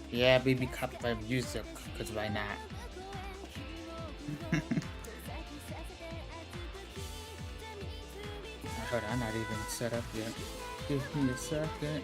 Yeah, baby cut by music, cause why not? Hold on, not even set up yet. Give me a second.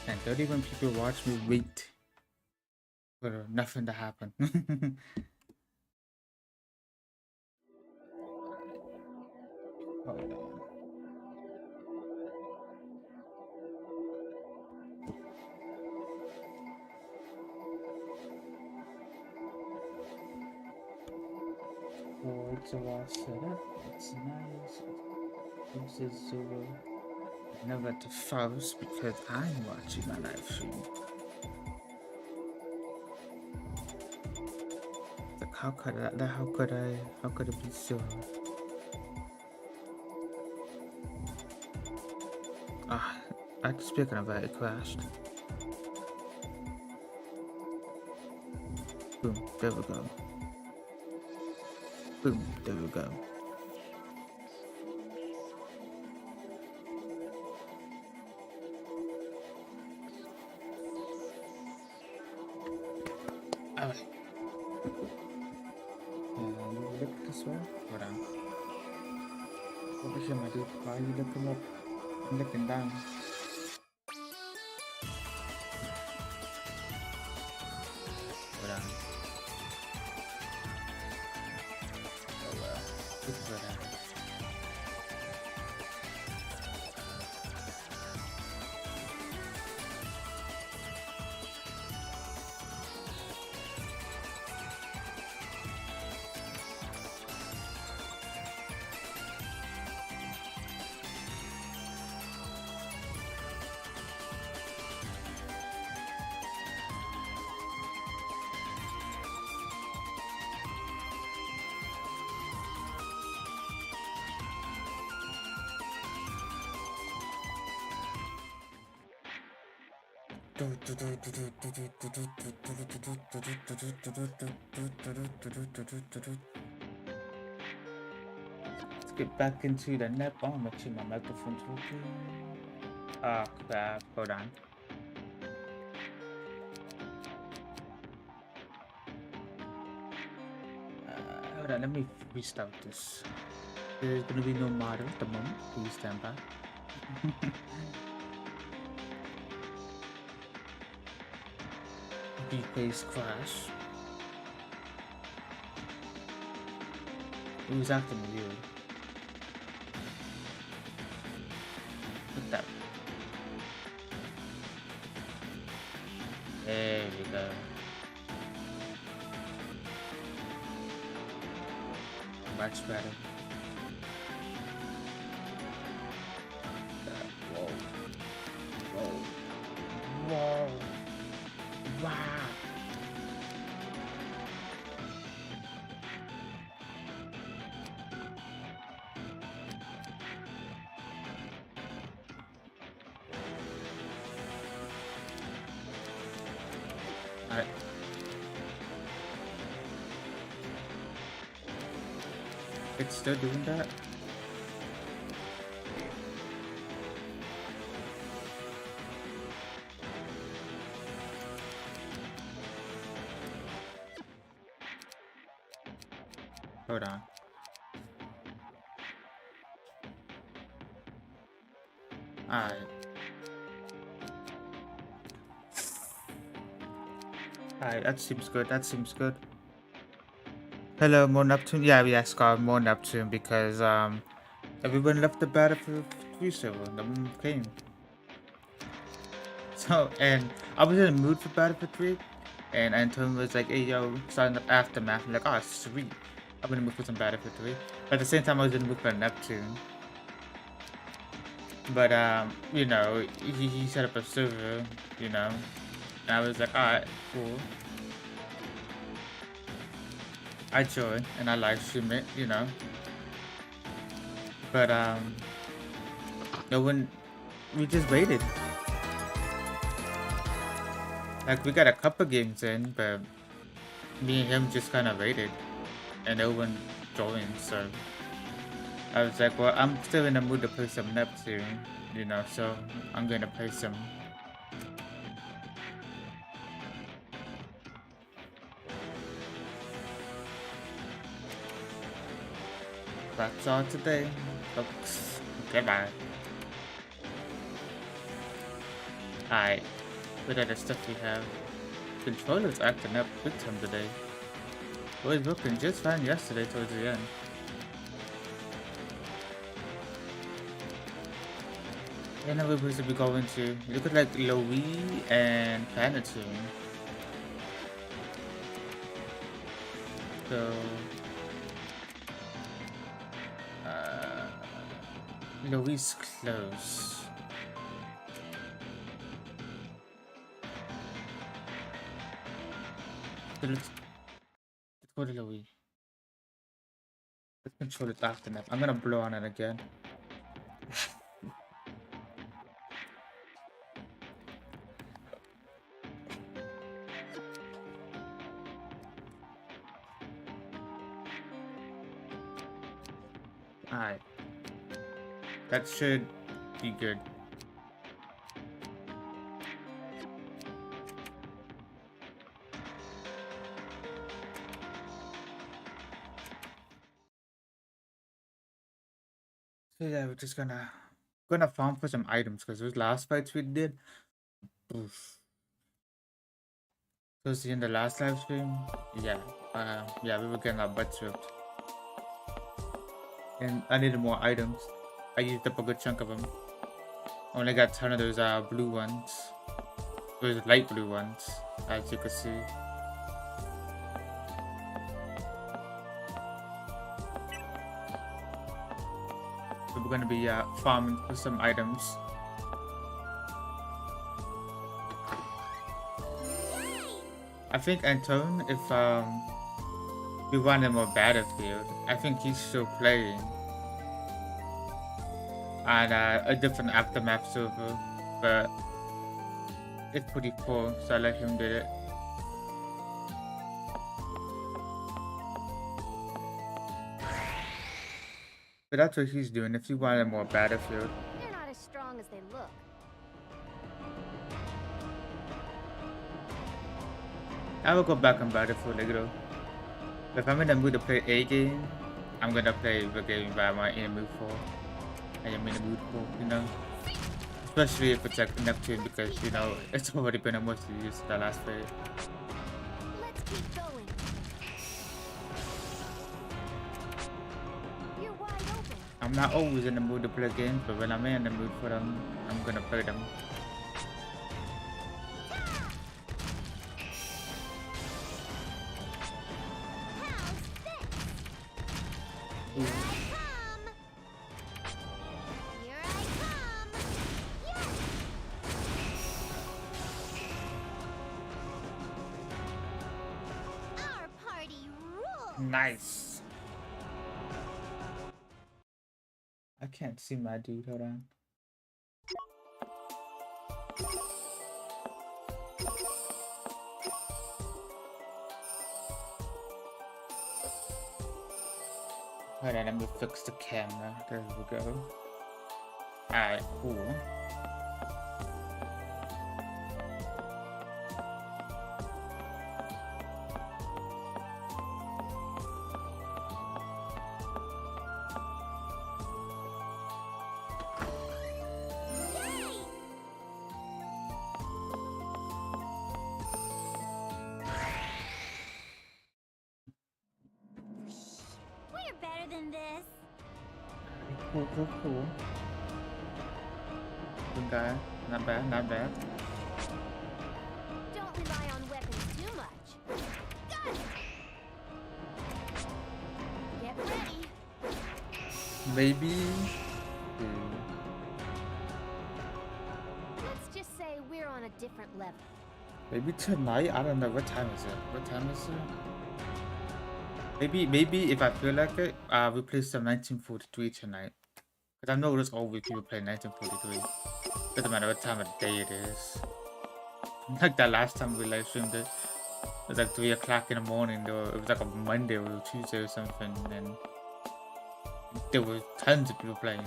And 31 people watch me wait for nothing to happen. Hold on. Oh, it's all set up. It's nice. This is over. Never to Faust because I'm watching my live stream. Like how could it be so? Ah, speaking of it, it crashed. Boom, there we go. Boom, there we go. Alright. You look this way? Hold on. What is my dude? Why are you looking up? I'm looking down. Hold on. Oh well. This is what happened. Let's get back into the net. Oh, make sure my microphone's working. Oh crap, hold on. Hold on, let me restart this. There's gonna be no model at the moment. Please stand by. Replace crash. It was acting weird. Look that. There we go. Much better. Whoa. Whoa. Whoa. Wow. Alright. It's still doing that? Hold on. Alright. Alright, that seems good. That seems good. Hello, more Neptune. Yeah, Scar, more Neptune because everyone left the Battlefield 3 server. No one came. So, and I was in the mood for Battlefield 3, and Anton was like, "Hey, yo, starting up Aftermath." I'm like, "Oh, sweet. I'm gonna move for some Battlefield 3." But at the same time, I was in the mood for Neptune. But you know, he set up a server, you know, and I was like, "Alright, cool." I join and I live stream it, you know. But no one. We just waited. Like we got a couple games in, but me and him just kind of waited, and no one joined. So I was like, well, I'm still in the mood to play some Neptune, you know. So I'm gonna play some. That's all today, folks. Goodbye. Alright, what other stuff we have? Controller's acting up big time today. It was working just fine yesterday towards the end. And now we're supposed to be going to look at like Louis and Panatune. So Louis close. So let's go to Louis. Let's control it after that. I'm gonna blow on it again. Alright. That should be good. So yeah, we're just gonna farm for some items because those last fights we did. Oof. Because in the last live stream, yeah, we were getting our butts whipped. And I needed more items. I used up a good chunk of them. Only got 10 of those blue ones. Those light blue ones, as you can see. So we're gonna be farming for some items. I think Antone, if we wanted more Battlefield, I think he's still playing on a different Aftermath server, but it's pretty cool, so I let him do it. But that's what he's doing, if you wanted more Battlefield. They're not as strong as they look. I will go back on Battlefield later. If I'm in the mood to play a game, I'm gonna play the game that I'm in the mood for. I am in the mood for, you know. Especially if it's like Neptune, because you know it's already been almost used the last play. Let's keep going. You're wide open. I'm not always in the mood to play games, but when I'm in the mood for them, I'm gonna play them. Nice. I can't see my dude. Hold on. Hold on, let me fix the camera. There we go. Alright, cool. Cool. Good guy. Not bad, not bad. Don't rely on weapons too much. Got it. Get ready. Maybe. Let's just say we're on a different level. Maybe tonight? I don't know. What time is it? What time is it? Maybe if I feel like it, we play some 1943 tonight. Cause I know there's always people playing 1943. Doesn't matter what time of day it is. Like that last time we live streamed it. It was like 3 o'clock in the morning, or it was like a Monday or a Tuesday or something, and there were tons of people playing.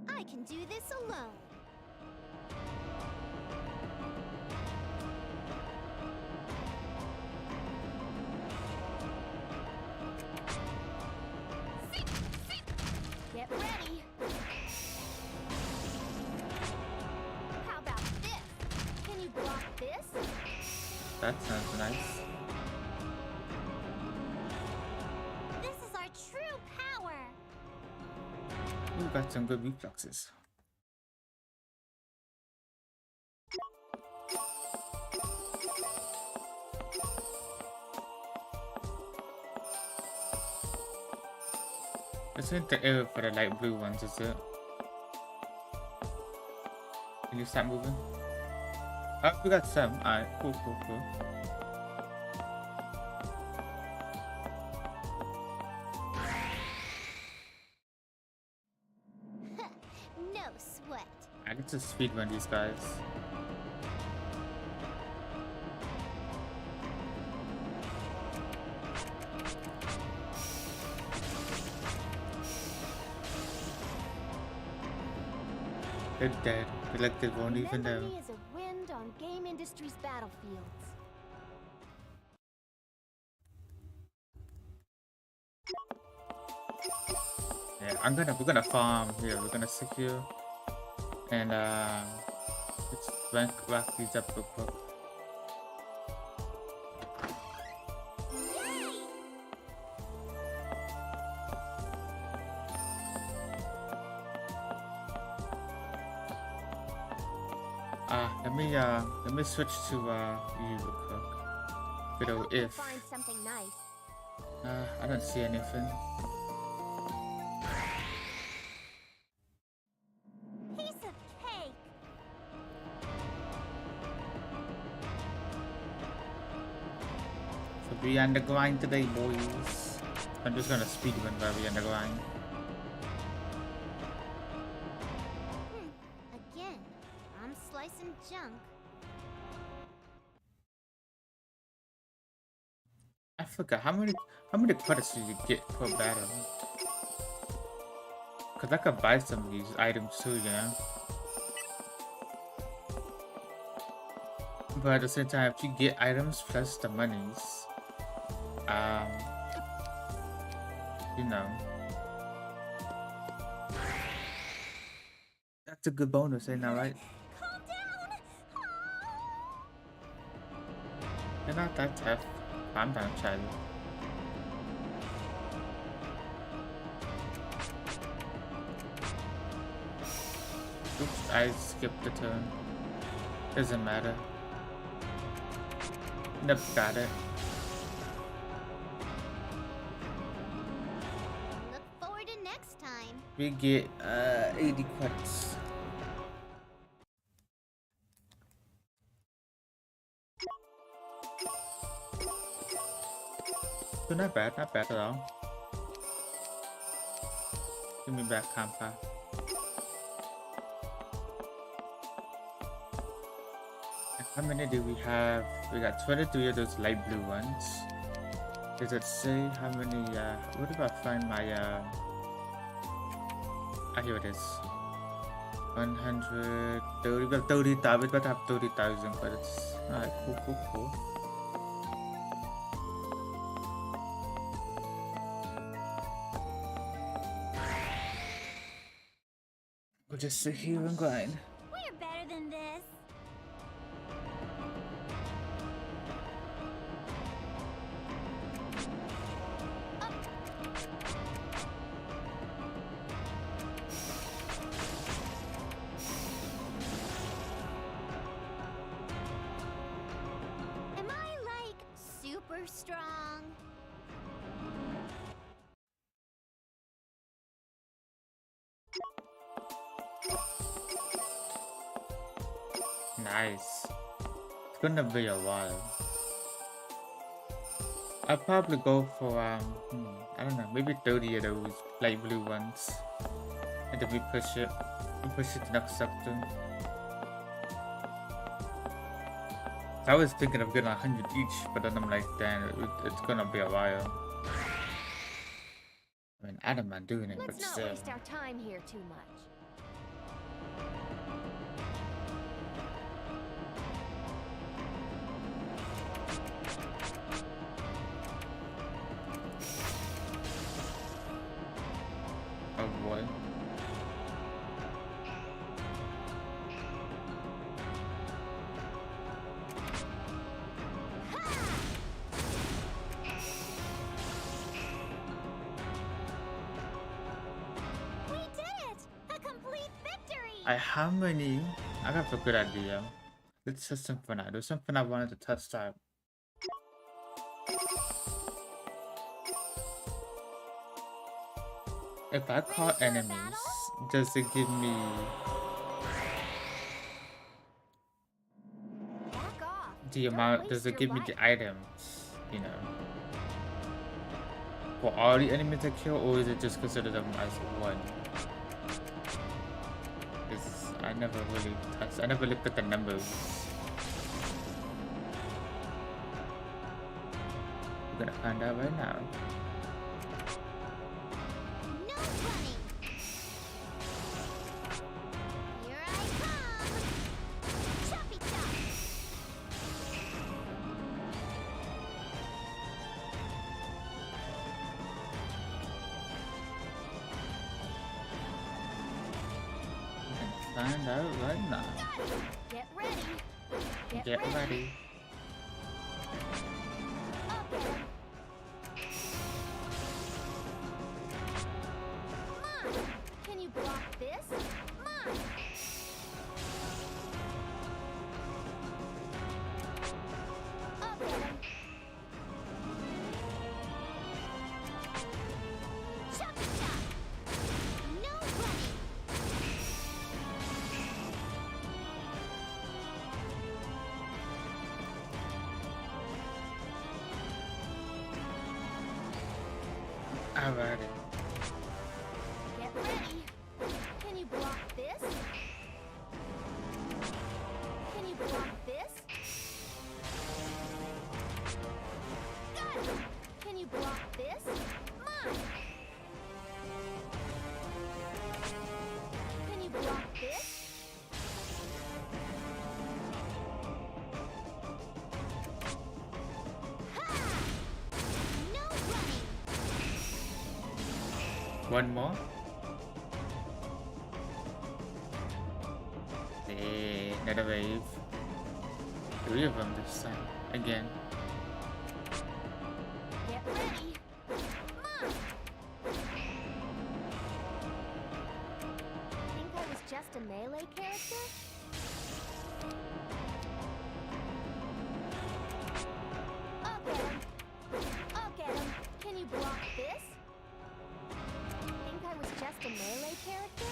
I can do this alone. Get ready. How about this? Can you block this? That sounds nice. This is our true power. We've got some good reflexes. This isn't the error for the light blue ones, is it? Can you start moving? Oh, we got some. Alright, cool. No sweat. I get to speedrun these guys. They're dead. They're like they won't even know. Memory is a wind on game industry's battlefields. Yeah, we're gonna farm here. We're gonna secure and let's rack these up real quick. Let me switch to you real quick. I Go hope you'll if find something nice. I don't see anything. Piece of cake. So we on the grind today, boys. I'm just gonna speedrun while we on the grind. Again, I'm slicing junk. I forgot how many credits do you get per battle? Cause I could buy some of these items too, you know. But at the same time, if you get items plus the monies, you know, that's a good bonus, ain't that right? Calm down. You're not that tough. I'm down, child. Oops, I skipped the turn. Doesn't matter. Nope, got it. Look forward to next time. We get 80 credits. So not bad at all. Give me back Kampa. And how many do we have? We got 23 of those light blue ones. Does it say how many, what if I find my, here it is. 130, we got 30,000, we got to have 30,000 credits. Alright, cool. We'll just sit here and grind. We're better than this. Am I like super strong? Nice. It's gonna be a while. I'll probably go for I don't know, maybe 30 of those light blue ones. And then we push it to next sector. I was thinking of getting 100 each, but then I'm like, damn, it's gonna be a while. I mean, I don't mind doing it, but Let's not still. waste our time here too much. Oh boy. We did it! A complete victory! How many? I got a good idea. Let's test something out. There's something I wanted to test out. If I call enemies, does it give me Back off. the Don't amount? waste Does it your give me life. the items? You know, for all the enemies I kill, or is it just consider them as one? Because I never really touched. I never looked at the numbers. We're gonna find out right now. No running! Here I come! Choppy chop! We're gonna find out right now. Got it! Get ready! Get ready. Up at 'em. Come on! Can you block this? Come on! Up at 'em. Choppy chop! No running! Alrighty. Get ready! Can you block this? Can you block this? Got it! Can you block this? Come on! Can you block this? Ha! No running! One more. Hey, another wave. 3 of them this time. Again. Get ready! Come on! Think I was just a melee character? Up at 'em! Up at 'em! Can you block this? Think I was just a melee character?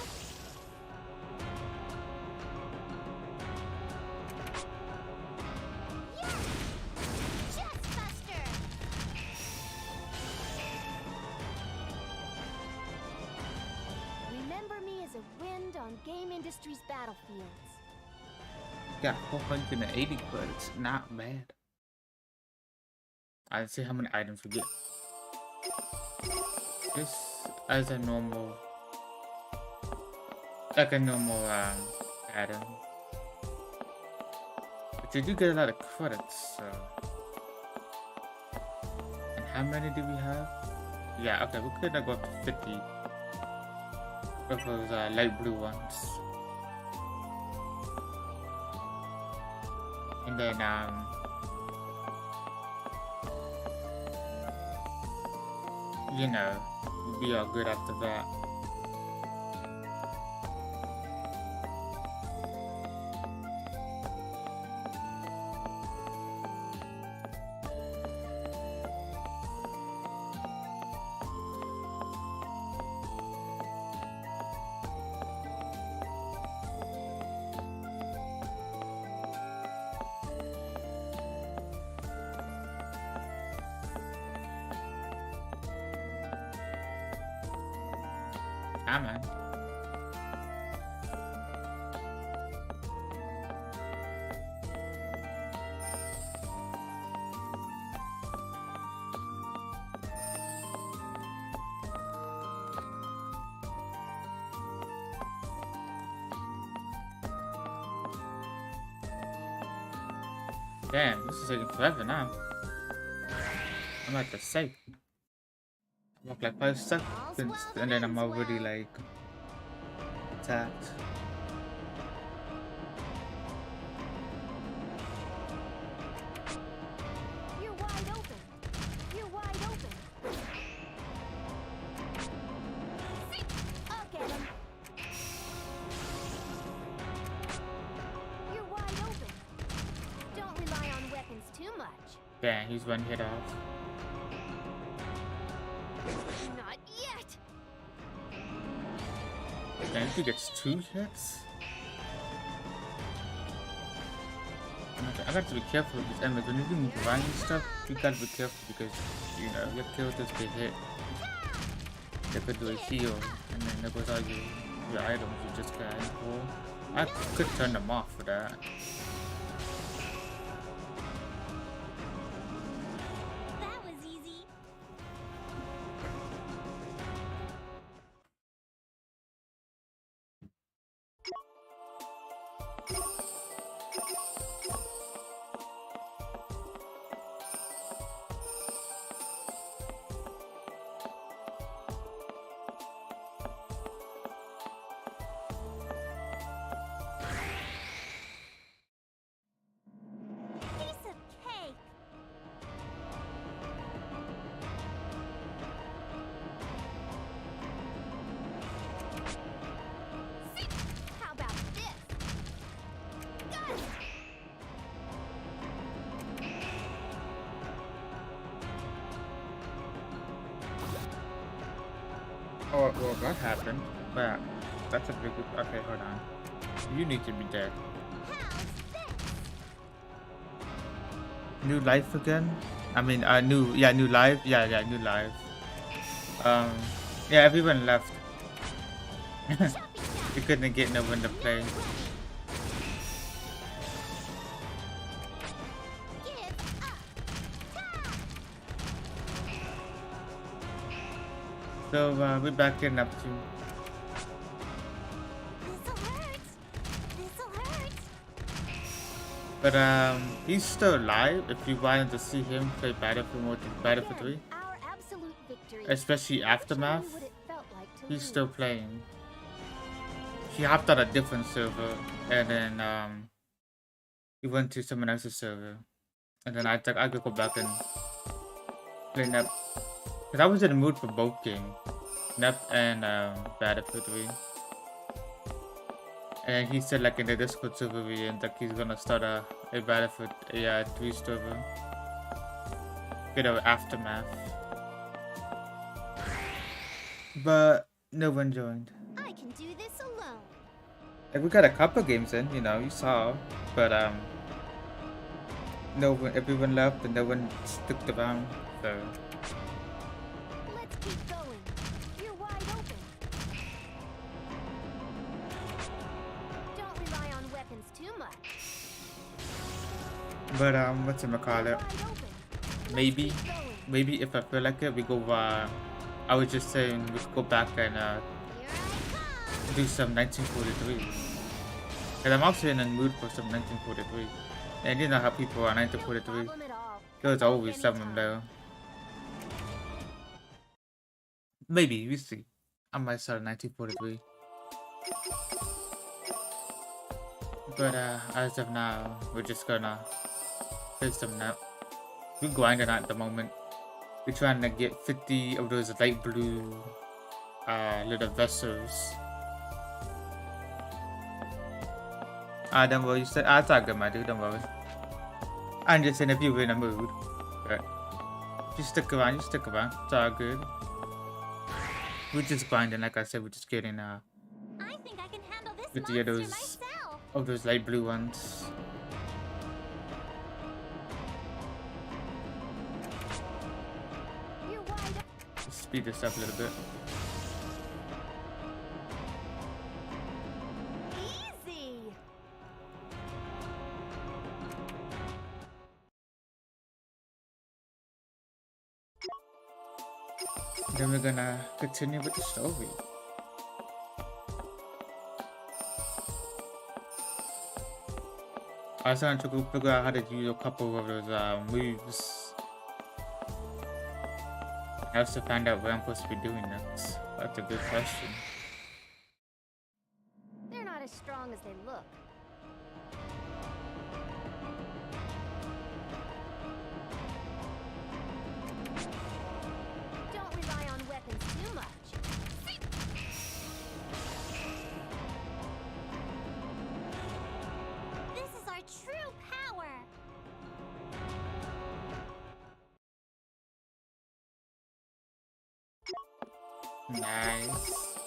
Yes! Chest Buster! Remember me as a wind on game industry's battlefields. Got 480 credits. Not bad. I'll see how many items we get. This as a normal, like a normal item. But you do get a lot of credits, so. And how many do we have? Yeah, okay, we could go up to 50 of those light blue ones. And then you know, we'll be all good after that. Ah, man. Damn, this is taking forever now. I'm at the safe. Walk like 5 seconds and then I'm already like attacked. You're wide open. You're wide open. I'll get him. You're wide open. Don't rely on weapons too much. Damn, he's one hit off. Not yet. Damn, if he gets 2 hits? I got to be careful with these enemies. When you're doing grinding stuff, you gotta be careful because, you know, your characters get hit. They could do a heal, and then there goes all your items you just got in for. I could turn them off for that. That was easy. Piece of cake. How about this? Got it. Oh, well, that happened. But that's a big. Okay, hold on. You need to be dead. How's this? New life again? I mean, new life. Yeah, new life. Yeah, everyone left. We couldn't get no one to play. Give up. So we're back in Neptune. This'll hurt. This'll hurt. But he's still alive. If you wanted to see him play Battlefield 3, Our absolute victory. especially Aftermath, What it felt like to he's lose. still playing. He hopped on a different server and then he went to someone else's server. And then I could go back and play Nep. Because I was in the mood for both games. Nep and Battlefield 3. And he said like in the Discord server and like he's gonna start a Battlefield 3 server. Get an Aftermath. But no one joined. I can do this alone. Like we got a couple games in, you know, you saw, but no one, everyone left and no one stuck around. So Let's keep going. You're wide open. Don't rely on weapons too much. but whatchamacallit, Wide open. maybe Keep going. maybe if I feel like it, we go I was just saying we could go back and Here I come. do some 1943. Cause I'm also in the mood for some 1943. And you know how people are No 1943. problem at all. There's Come always someone anytime. there. Maybe, we see. I might start 1943. But as of now, we're just gonna play some Nep. We're grinding at the moment. We're trying to get 50 of those light blue little vessels. Don't worry, you said it's all good, my dude, don't worry. I'm just saying if you're in a mood. But if you stick around, you stick around. It's all good. We're just grinding, like I said, we're just getting I think I can handle this 50 monster of those myself. of those light blue ones. You're wide open. Let's speed this up a little bit. then we're gonna continue with the story. I was trying to go figure out how to use a couple of those moves. I have to find out what I'm supposed to be doing next. That's a good question. They're not as strong as they look. Don't rely on weapons too much. This is our true power. Nice.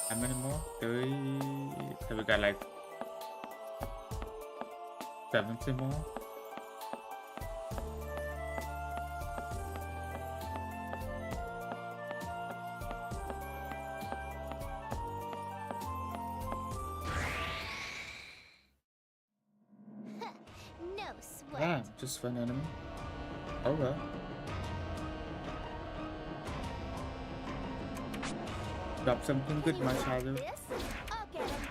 How many more? 3. So we got like 70 more. No sweat. Yeah, just one enemy. Oh well. Drop something good, my shadow. This? I'll get him.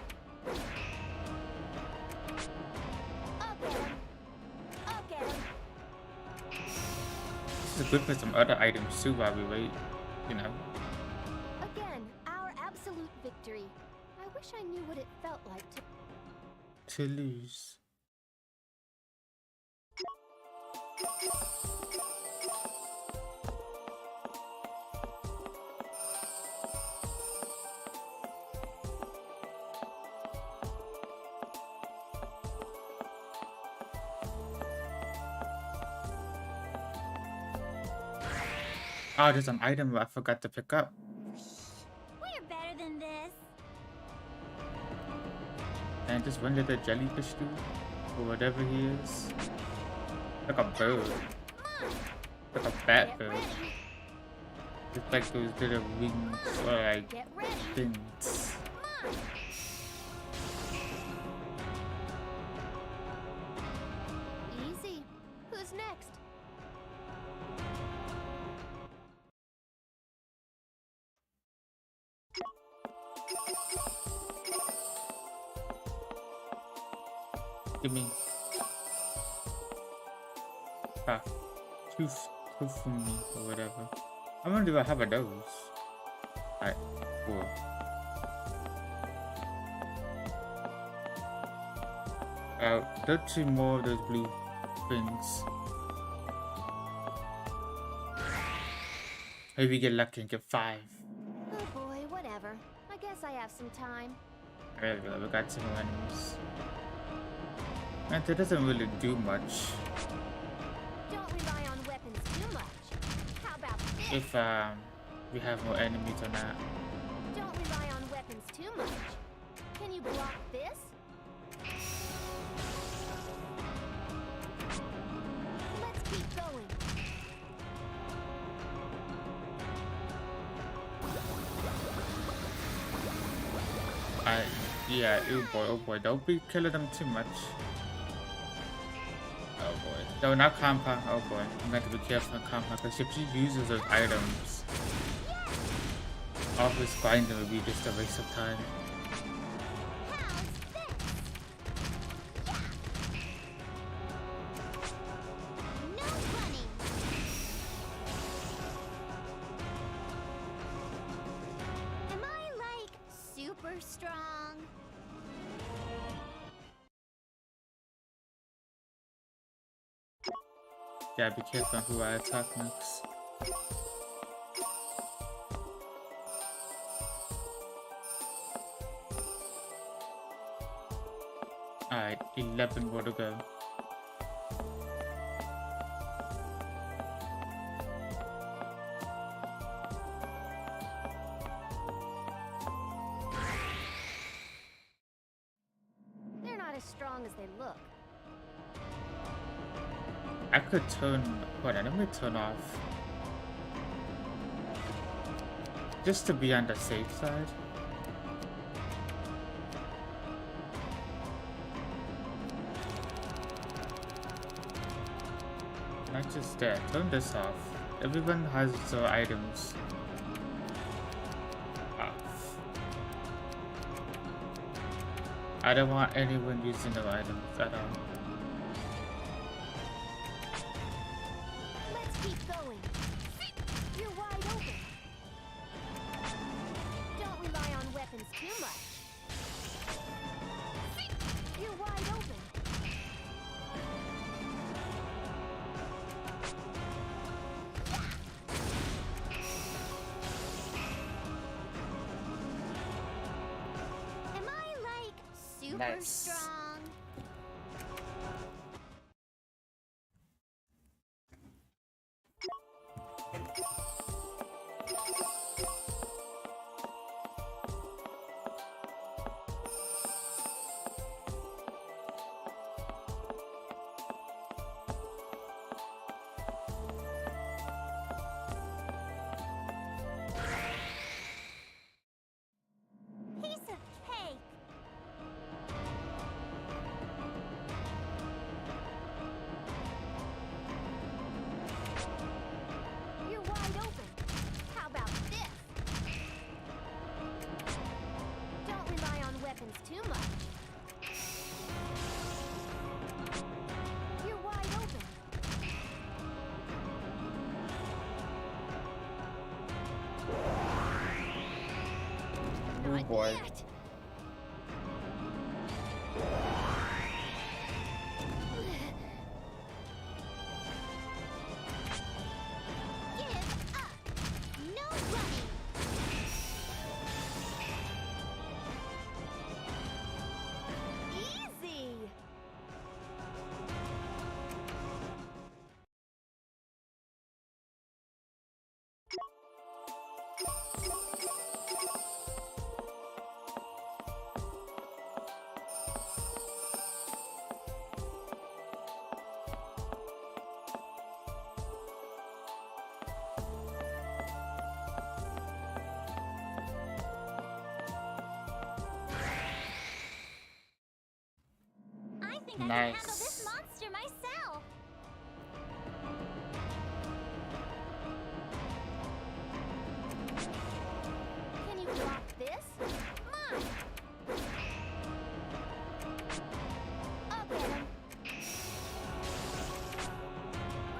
I'll get him. I'll get him. This is good for some other items too while we wait, you know. Again, our absolute victory. I wish I knew what it felt like to lose. Oh, there's an item I forgot to pick up. We're better than this. And just one little jellyfish dude, or whatever he is. Like a bird. Like a bat bird. It's like those little wings or like fins. Easy. Who's next? Give me tooth from me or whatever. I wonder if I have a those. Alright, 4. There are 2 more of those blue things. Maybe we get lucky and get 5. Oh boy, whatever. I guess I have some time. There we go, we got 2 more enemies. And it doesn't really do much. Don't rely on weapons too much. How about this? If we have more enemies or not. Don't rely on weapons too much. Can you block this? Let's keep going. Yeah, oh boy, don't be killing them too much. Oh boy. No, not Kampa. Oh boy. I'm going to be careful on Kampa because if she uses those items, always finding them will be just a waste of time. No running. Am I like super strong? Yeah, be careful on who I attack next. Alright, 11 more to go. They're not as strong as they look. I could turn. Hold on, let me turn off. Just to be on the safe side. Can I just that? Turn this off. Everyone has their items off. I don't want anyone using their items at all. Let's keep going. You're wide open. Don't rely on weapons too much. You're wide open. Am I like super Nice. strong? Piece of cake. You're wide open. How about this? Don't rely on weapons too much. You're wide open. Oh Not boy. yet. Give up. No running. Easy. I think I can handle this Nice. monster myself. Can you block this? Mine. I'll get him.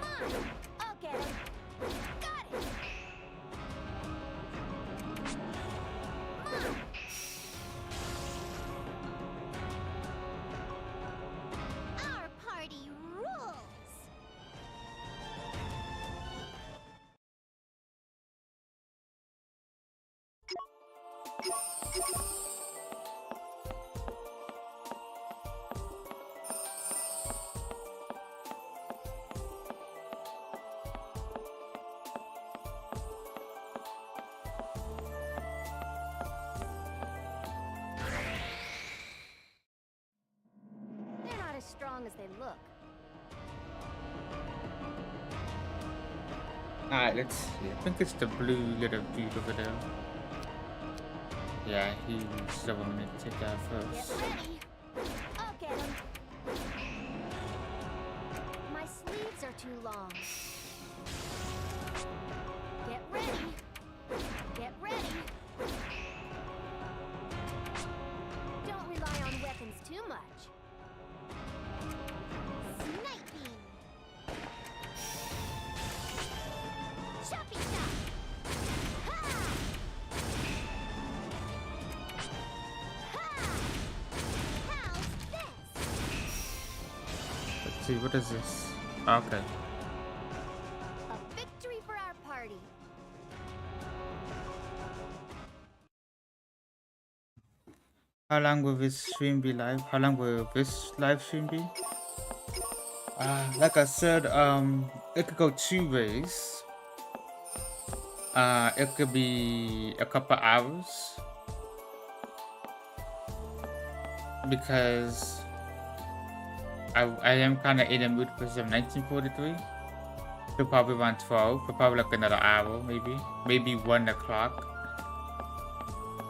Mine. I'll get him. Got it. Mine. Our party rules. They're not as strong as they look. Alright, let's see. I think it's the blue little dude over there. Yeah, he's the one we need to take out Get first. ready. I'll get him. My sleeves are too long. Get ready. Get ready. Don't rely on weapons too much. Sniping. Choppy chop. Ha! Ha! How's this? Let's see, what is this? Okay. A victory for our party. How long will this stream be live? How long will this live stream be? Like I said, it could go two ways. It could be a couple hours because I am kind of in the mood because of 1943. So probably around 12, but probably like another hour, maybe 1 o'clock.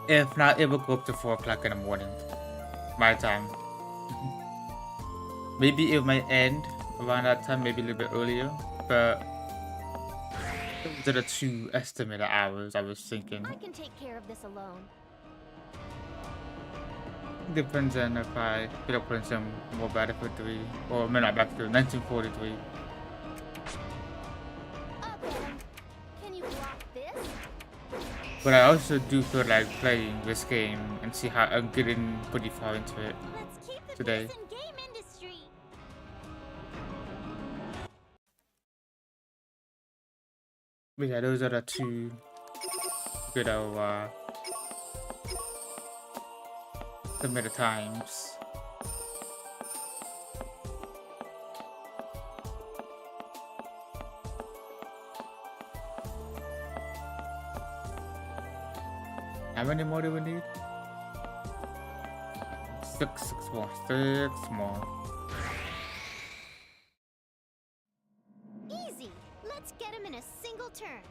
If not, it will go up to 4 o'clock in the morning, my time. Maybe it might end around that time, maybe a little bit earlier. but those are the 2 estimated hours I was thinking. I can take care of this alone. Depends on if I could have put in some more Battlefield 3, or maybe not Battlefield, 1943. Up at 'em. Can you block this? But I also do feel like playing this game and see how I'm getting pretty far into it. Let's keep the Today. peace in game industry. But yeah, those are the 2 good old submitted times. How many more do we need? 6 more. 6 more. Easy. Let's get him in a single turn.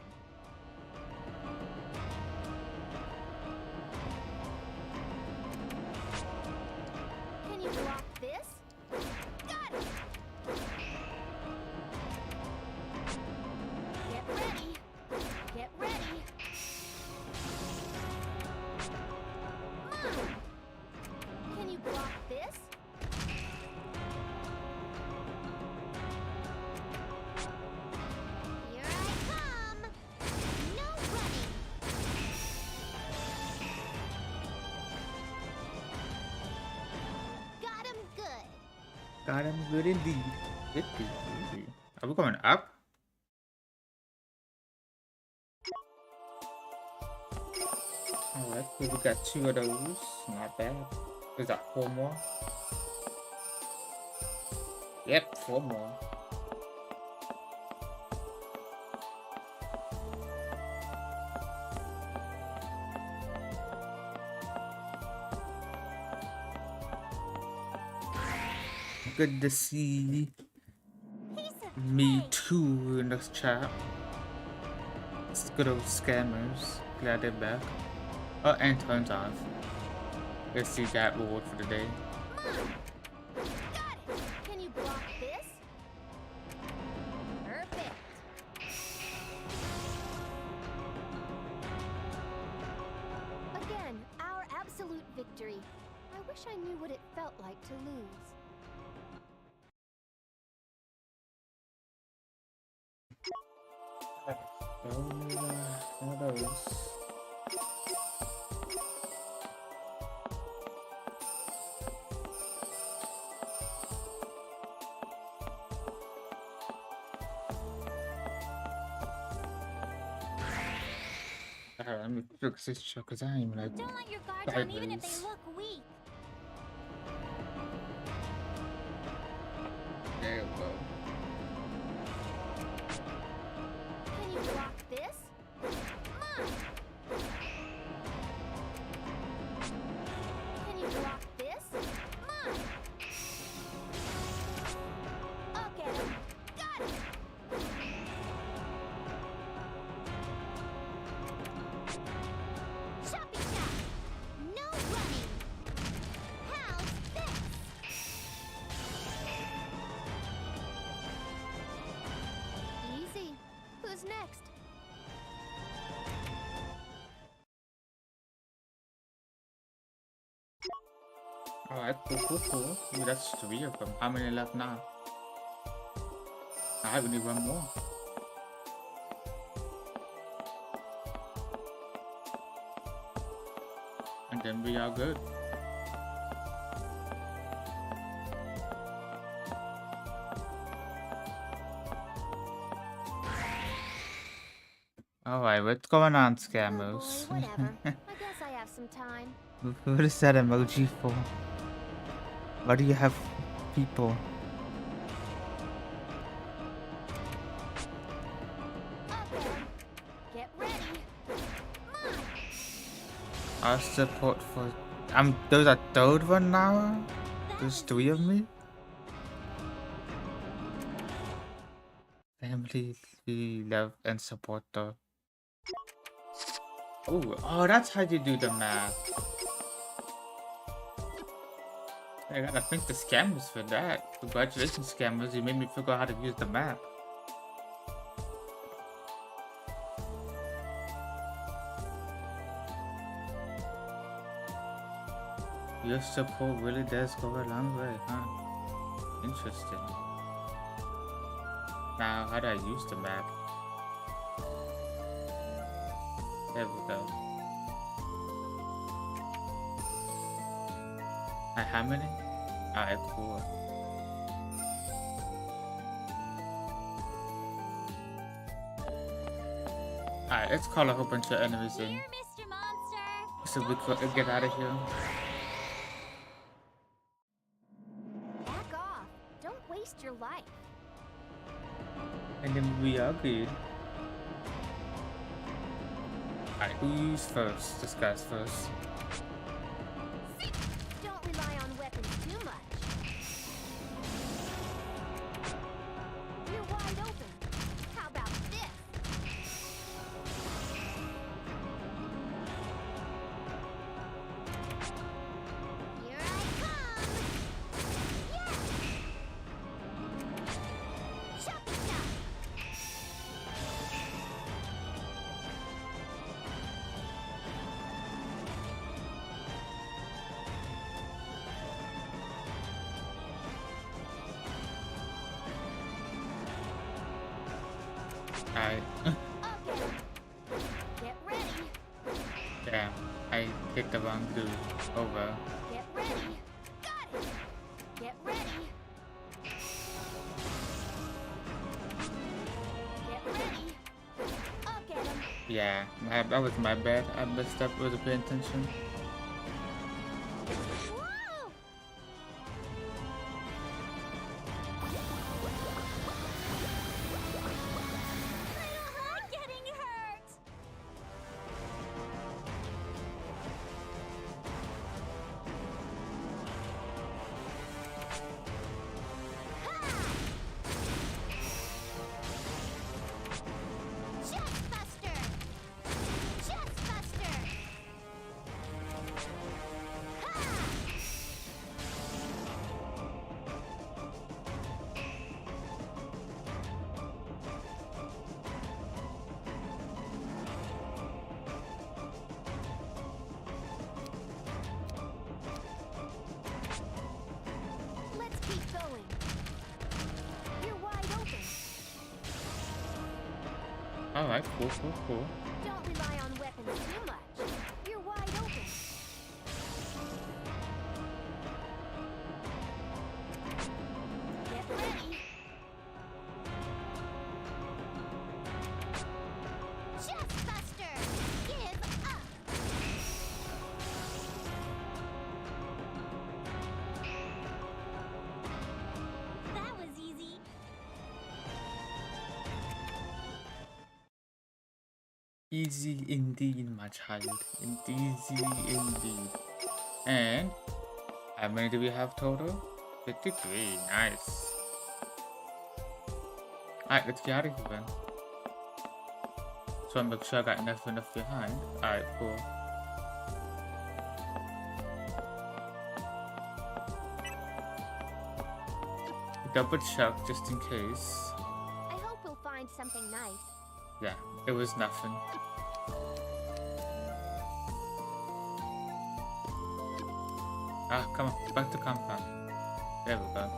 Can you block this? Got it. Get ready. Get ready. Move. Can you block this? Here I come. No running. Got him good. Got him good indeed. Are we going up? Alright, we got 2 of those. Not bad. Is that 4 more? Yep, 4 more. Good to see Piece of me cake. too in this chat. It's good old scammers. Glad they're back. Oh, and turns off. Let's see that reward for the day. Move. Got it. Can you block this? Perfect. Again, our absolute victory. I wish I knew what it felt like to lose. One of those. Alright, let me fix this shit because I ain't even like Don't let your guard down even if they sideways. look weak. There we go. Can you block this? Move. Can you block this? Move. I'll get him. Got it. Choppy chop. No running. How's this? Easy. Who's next? Alright, cool. Ooh, that's 3 of them. How many left now? Alright, we need 1 more. And then we are good. Alright, what's going on, Oh scammers? boy, whatever. I guess I have some time. What is that emoji for? Why do you have people? Up at 'em. Get ready. Move. Our support for... There's a 3rd one now? There's 3 of me? Family, love, and support though. Oh, that's how you do the math. I gotta thank the scammers for that. Congratulations, scammers. You made me figure out how to use the map. Your support really does go a long way, huh? Interesting. Now, how do I use the map? There we go. How many? Alright, cool. Alright, let's call a whole bunch of enemies in. Here, Mr. Monster. So we could get out of here. Back off. Don't waste your life. And then we are good. Alright, who's first? This guy's first. Don't rely on weapons too much. You're wide open. How about this? Here I come. Yes. Choppy chop. Alright. Okay. Get ready. Damn. I hit the wrong dude. Over. Get ready. Got it. Get ready. Get ready. I'll get him. Yeah, that was my bad. I messed up with paying attention. Whoa! I'm getting hurt. Chestbuster! Chestbuster! Ha! Let's keep going. You're wide open. Alright, cool. Don't rely on weapons too much. You're wide open. Get ready. Chestbuster! Give up! That was easy. Easy indeed, my child. Easy indeed. And how many do we have total? 53. Nice. Alright, let's get out of here then. So I make sure I got enough behind. Alright, cool. Double check just in case. I hope we'll find something nice. Yeah, it was nothing. Ah, come on, back to compound. There we go.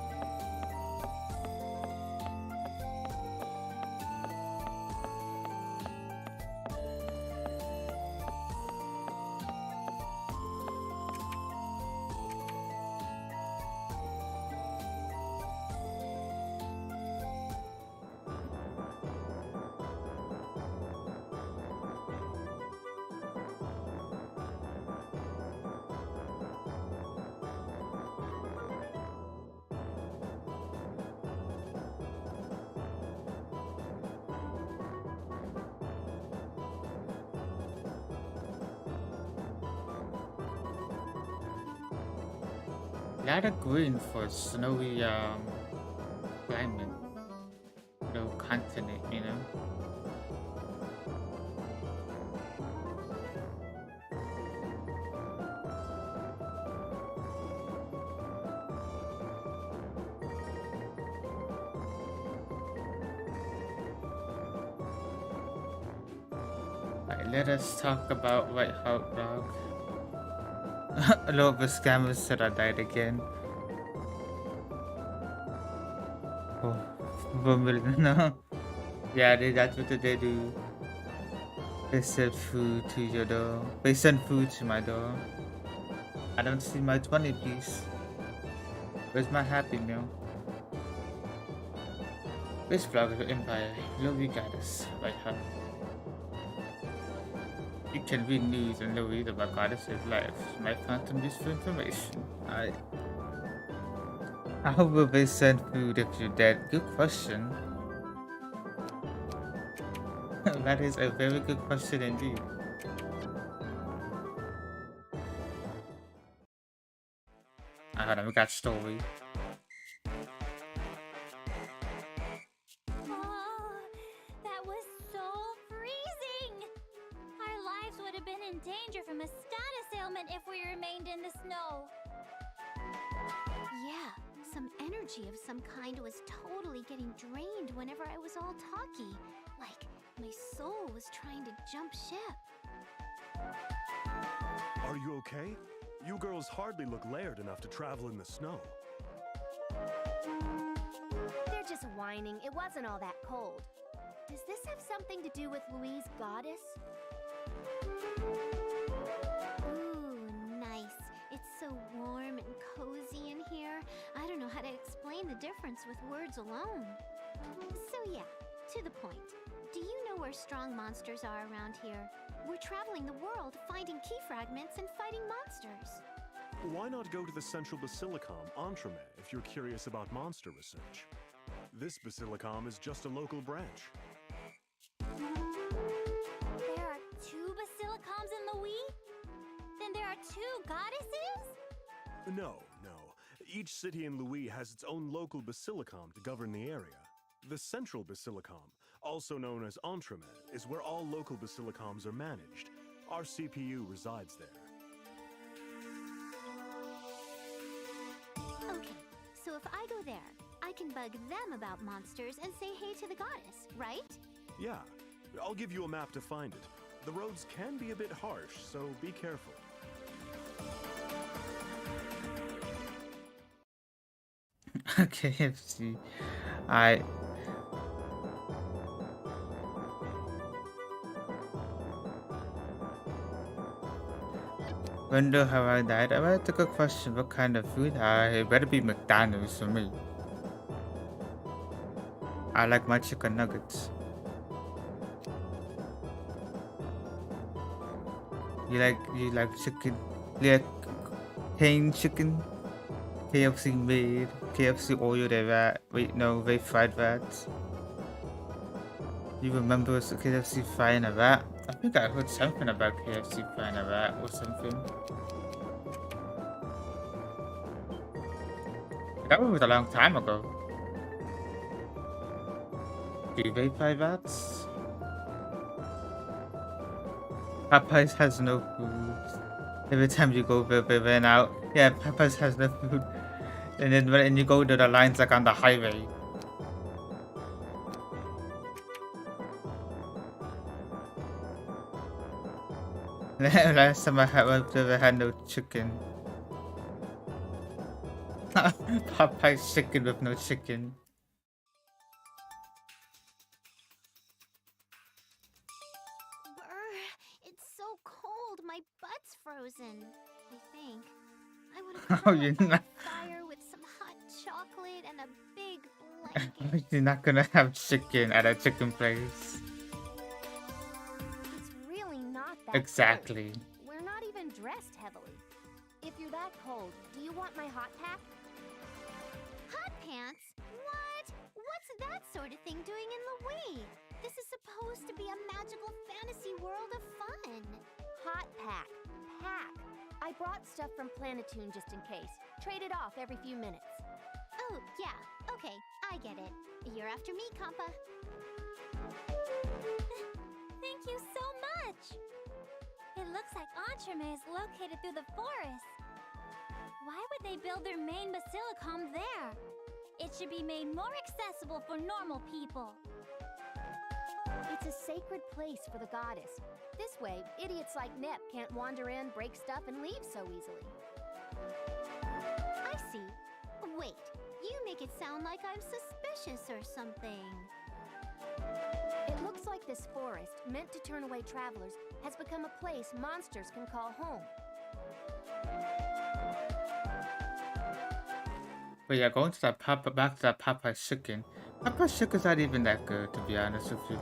Lot of green for snowy climate, no continent, you know. Alright, let us talk about White Hot Rock. A lot of the scammers said I died again. Oh, 1 million. No. Yeah, that's what they do. They send food to your door. They send food to my door. I don't see my 20 piece. Where's my happy meal? This vlog is Empire. Love you goddess. Right her. You can read news and know read about goddesses' life. Might find some useful information. How will they send food if you're dead? Good question. That is a very good question indeed. Hold on, we got story. Oh, that was so freezing! Our lives would have been in danger from a status ailment if we remained in the snow. Yeah, some energy of some kind was totally getting drained whenever I was all talky. Like, my soul was trying to jump ship. Are you okay? You girls hardly look layered enough to travel in the snow. They're just whining. It wasn't all that cold. Does this have something to do with Louise Goddess? Ooh, nice. It's so warm and cozy in here. I don't know how to explain the difference with words alone. So yeah, to the point. Do you know where strong monsters are around here? We're traveling the world, finding key fragments and fighting monsters. Why not go to the Central Basilicom, Entremet, if you're curious about monster research? This Basilicom is just a local branch. There are 2 Basilicums in Louis? Then there are 2 goddesses? No. Each city in Louis has its own local Basilicom to govern the area. The Central Basilicom, also known as Entremet, is where all local Basilicoms are managed. Our CPU resides there. Okay, so if I go there, I can bug them about monsters and say hey to the goddess, right? Yeah, I'll give you a map to find it. The roads can be a bit harsh, so be careful. KFC. When have I died? That's a good question. What kind of food? It better be McDonald's for me. I like my chicken nuggets. You like chicken? You like cane chicken? KFC made. KFC oil they rat. Wait, no, they fried rats. You remember KFC frying a rat? I think I heard something about KFC frying a rat or something. That was a long time ago. Do they fry rats? Popeyes has no food. Every time you go there, they ran out. Yeah, Popeyes has no food. And then when you go to the lines like on the highway. Last time I went there, they had no chicken. Popeye's chicken with no chicken. Brr, it's so cold. My butt's frozen. I think. I would have Oh, you're not. fire with some hot chocolate and a big blanket. You're not gonna have chicken at a chicken place. It's really not that Exactly. cold. We're not even dressed heavily. If you're that cold, do you want my hot pack? Hot pants? What? What's that sort of thing doing in Louis? This is supposed to be a magical fantasy world of fun. Hot pack. Pack. I brought stuff from Planetoon just in case. Trade it off every few minutes. Oh, yeah. Okay, I get it. You're after me, Compa. Thank you so much! It looks like Entremet is located through the forest. Why would they build their main basilicom there? It should be made more accessible for normal people. It's It's a sacred place for the goddess. This way, idiots like Nep can't wander in, break stuff, and leave so easily. I see. Wait, you make it sound like I'm suspicious or something. It looks like this forest, meant to turn away travelers, has become a place monsters can call home. But yeah, going to that back to that Popeye's chicken. Popeye's chicken's not even that good, to be honest with you.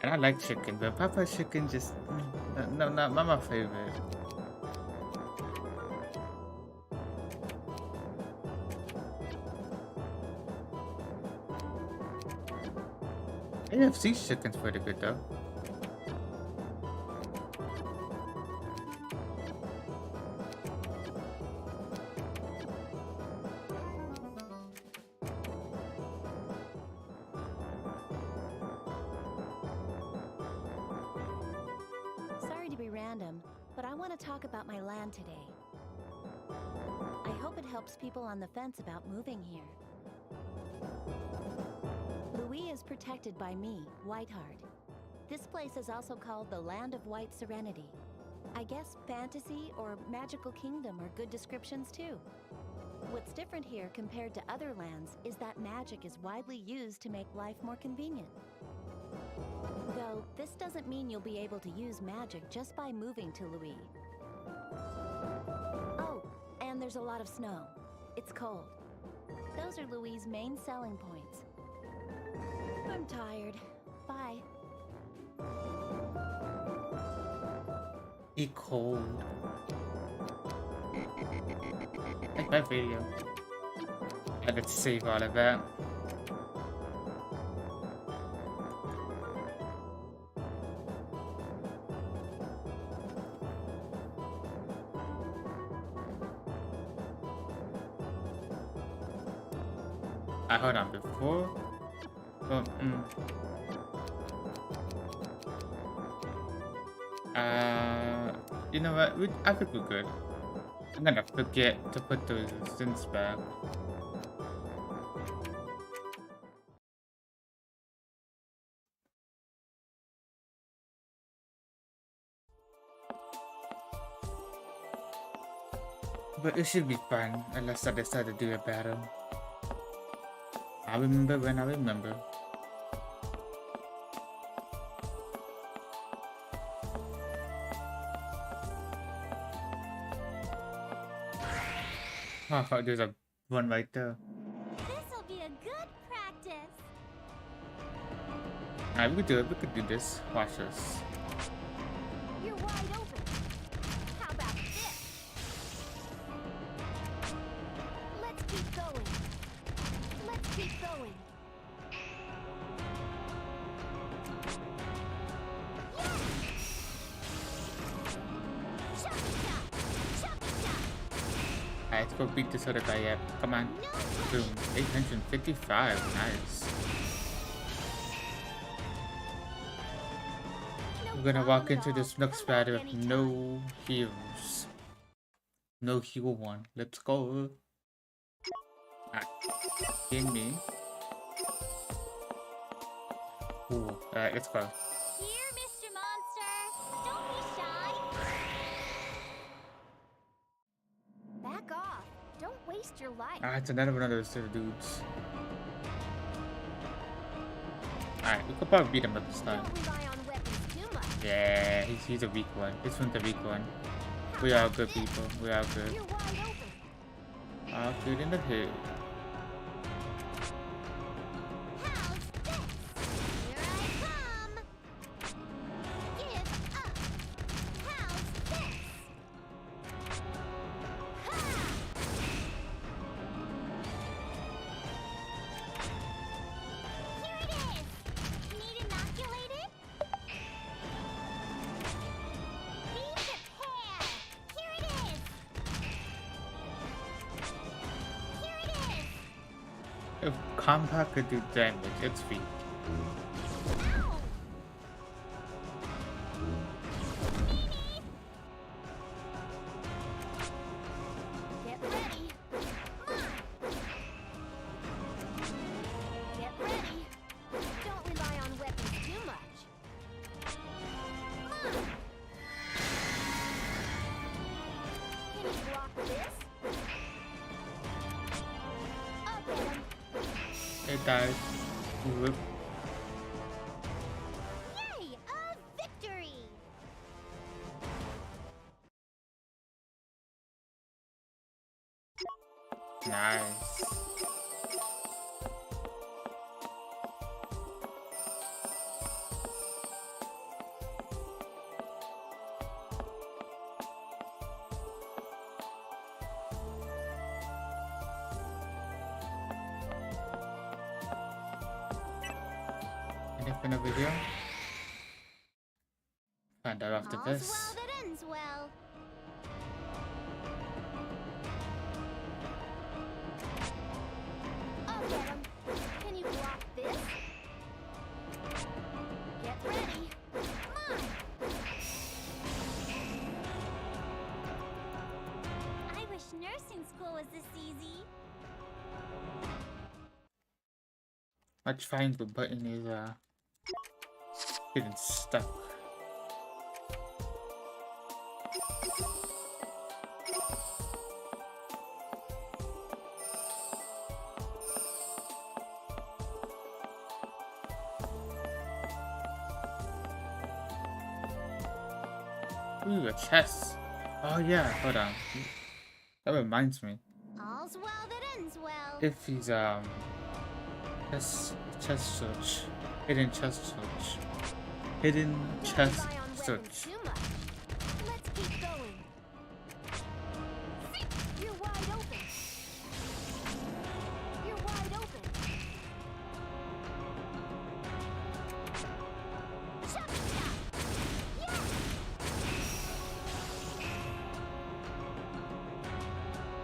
And I like chicken, but Popeye's chicken just not my favorite. AFC's chicken's pretty good though. Sorry to be random, but I want to talk about my land today. I hope it helps people on the fence about moving here. Louis is protected by me, Whiteheart. This place is also called the Land of White Serenity. I guess fantasy or magical kingdom are good descriptions too. What's different here compared to other lands is that magic is widely used to make life more convenient. Though, this doesn't mean you'll be able to use magic just by moving to Louis. Oh, and there's a lot of snow. It's cold. Those are Louis' main selling points. I'm tired. Bye. Eat cold. Like that video. Let's save all of that. Hold on, before. You know what? I think we're good. I'm gonna forget to put those synths back. But it should be fun unless I decide to do a battle. I remember when I remember. Oh fuck, there's a one right there. This'll be a good practice. Alright, we could do it. We could do this. Watch this. You're wide open. How about this? Let's keep going. Let's keep going. Alright, let's go beat this other guy up. Come on. Boom. 855. Nice. We're gonna walk into this next battle with no heroes. No hero one. Let's go. Alright. Give me. Ooh. Alright, let's go. Here, Mr. Monster. Don't be shy. Back off. Don't waste your life. Ah, it's another one of those little dudes. Alright, we could probably beat him up this time. Don't rely on weapons too much. Yeah, he's a weak one. This one's a weak one. We are good people. We are good. You're wide open. All good in the head. How's this? Here I come. Give up. How's this? Ha! Here it is. Need inoculated? Be prepared. Here it is. Here it is. If combat could do damage, it's weak. Ow! Mimi! Get ready. Come on! Get ready. Don't rely on died. Whoop. Yay! A victory! Nice. Anything over here? Find out after All's this. well that ends well. I'll get him. Can you block this? Get ready. Come on. I wish nursing school was this easy. Let's find the button is getting stuck. Ooh, a chest. Oh yeah, hold on. That reminds me. All's well that ends well. If he's chest search. Hidden chest search. Hidden Don't chest rely on weapons search. too much. Let's keep going. You're wide open. You're wide open. Shut it down. Yeah.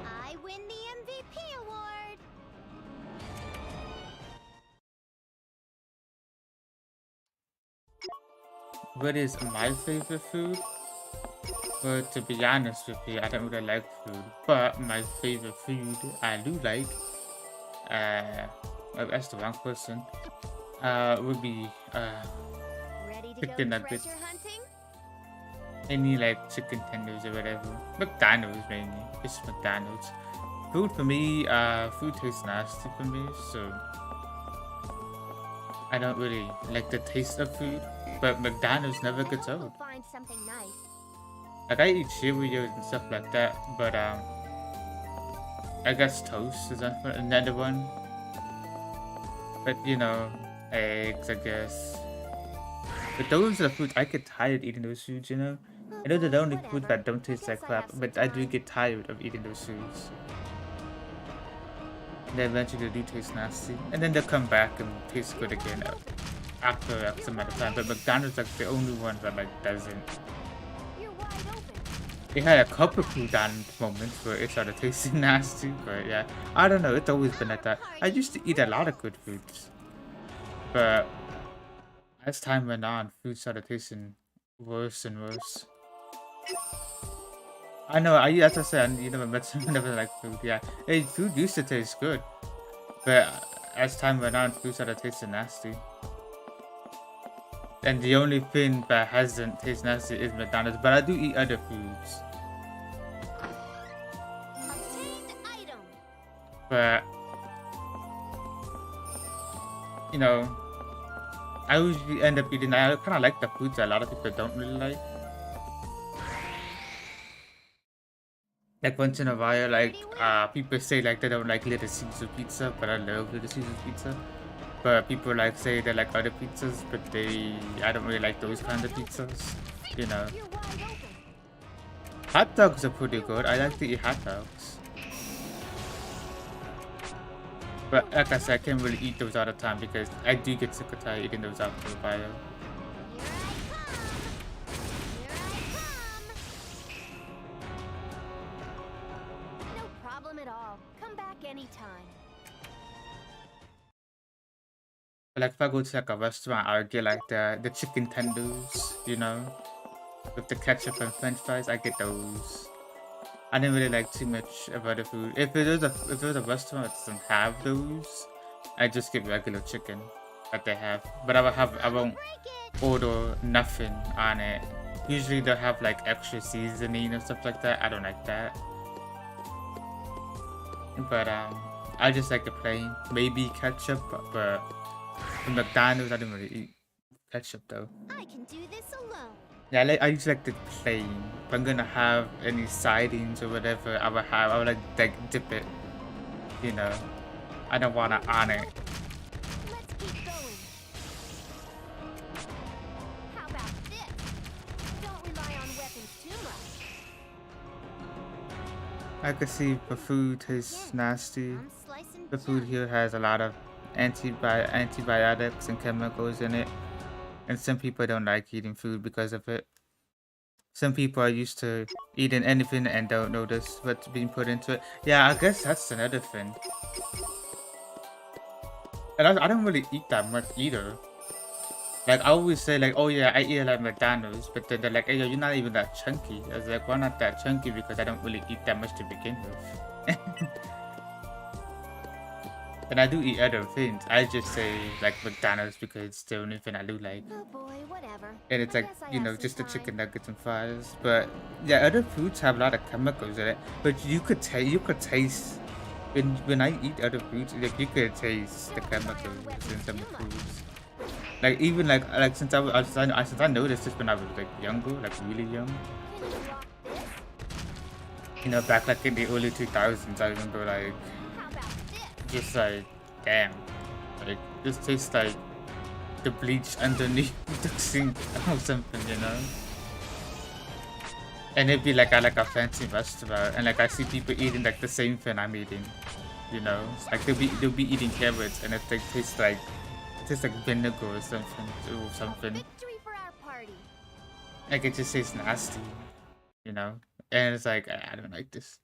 I win the MVP award. What is my favorite food? Well, to be honest with you, I don't really like food. But my favorite food I do like, well, that's the wrong person, would be, Ready to Chicken go nuggets. treasure hunting? any like chicken tenders or whatever. McDonald's mainly. It's McDonald's. Food for me, food tastes nasty for me, so I don't really like the taste of food. But McDonald's never gets Now we'll old. find something nice. Like I eat Cheerios and stuff like that, but I guess toast is another one. But you know, eggs, I guess. But those are the foods I get tired eating those foods, you know. I know they're the only foods that don't taste like crap, but I do get tired of eating those foods. And then eventually they do taste nasty, and then they'll come back and taste good again after some amount of time. But McDonald's like the only one that like doesn't. You're wide open. It had a couple of McDonald's moments where it started tasting nasty, but yeah, I don't know. It's always been like that. I used to eat a lot of good foods, but as time went on, food started tasting worse and worse. I know. As I said, you never met someone never liked food. Yeah, hey, food used to taste good, but as time went on, food started tasting nasty. And the only thing that hasn't tasted nasty is McDonald's, but I do eat other foods. Obtained item. But you know, I usually end up eating. I kind of like the foods that a lot of people don't really like. Like once in a while, like people say like they don't like Little Caesar pizza, but I love Little Caesar pizza. But people like say they like other pizzas, but I don't really like those kind of pizzas. You know, You're wide open. hot dogs are pretty good. I like to eat hot dogs. But like I said, I can't really eat those all the time because I do get sick of tired eating those after a while. Here I come. No problem at all. Come back anytime. But like if I go to like a restaurant, I'll get like the chicken tenders, you know, with the ketchup and French fries. I get those. I didn't really like too much of other food. If there's a restaurant that doesn't have those, I just get regular chicken that they have. But I won't order nothing on it. Usually they'll have like extra seasoning and stuff like that. I don't like that. But I just like the plain. Maybe ketchup, but from McDonald's I didn't really eat ketchup though. I can do this alone. Yeah, I just like the plain. If I'm gonna have any sidings or whatever, I would like dip it. You know, I don't wanna on it. Let's keep going. How about this? Don't rely on weapons too much. I can see the food tastes nasty. I'm slicing The food junk. here has a lot of antibiotics and chemicals in it, and some people don't like eating food because of it. Some people are used to eating anything and don't notice what's being put into it. Yeah, I guess that's another thing. And I don't really eat that much either. Like, I always say, like, oh yeah, I eat like McDonald's, but then they're like, hey, yo, you're not even that chunky. I was like, why not that chunky? Because I don't really eat that much to begin with. And I do eat other things. I just say, like, McDonald's because it's the only thing I do like. Oh boy, whatever. And it's I like, guess I you have know, some just the time. chicken nuggets and fries. But yeah, other foods have a lot of chemicals in it. But you could taste when I eat other foods, like you could taste the chemicals in some of the foods. Like even like since since I noticed this when I was like younger, like really young. Can you rock this? You know, back like in the early 2000s, I remember like How about this? just like damn, like this tastes like the bleach underneath the sink or something, you know. And it'd be like at like a fancy restaurant, and like I see people eating like the same thing I'm eating, you know. It's like they'll be eating carrots, and it like tastes like vinegar or something. Victory for our party. Like it just tastes nasty, you know. And it's like I don't like this.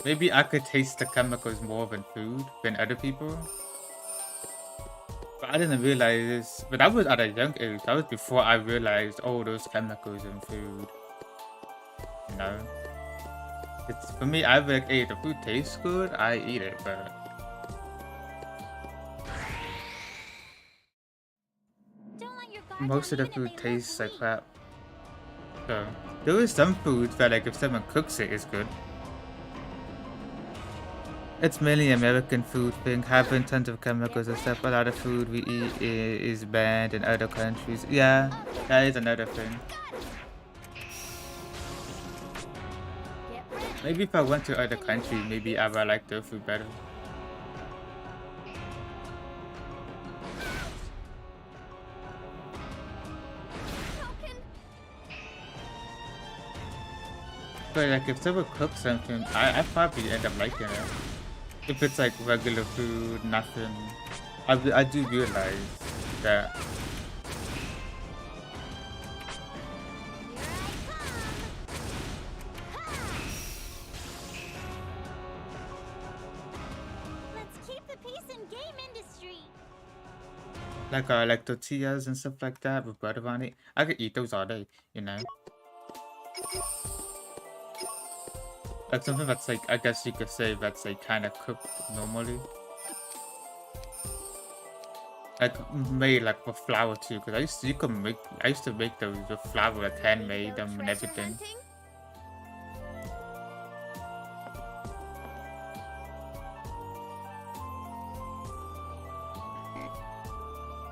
Maybe I could taste the chemicals more than food than other people. But I didn't realize this. But that was at a young age. That was before I realized, oh, those chemicals in food. You know? It's for me, I be like, hey, the food tastes good, I eat it, but Don't let your guard most of down the even if food they look tastes like weak. crap. So there is some foods that like if someone cooks it, it's good. It's mainly American food thing, having tons of chemicals and stuff. A lot of food we eat is banned in other countries. Yeah, that is another thing. Get ready. Maybe if I went to other country, maybe I would like their food better. Token. But like if someone cooks something, I probably end up liking it. If it's like regular food, nothing. I do realize that. Let's keep the peace in game industry. Like tortillas and stuff like that with butter on it. I could eat those all day, you know. Like something that's like, I guess you could say that's like kind of cooked normally. Like made like with flour too, because I used to make those with flour, like handmade them and Treasure everything. hunting?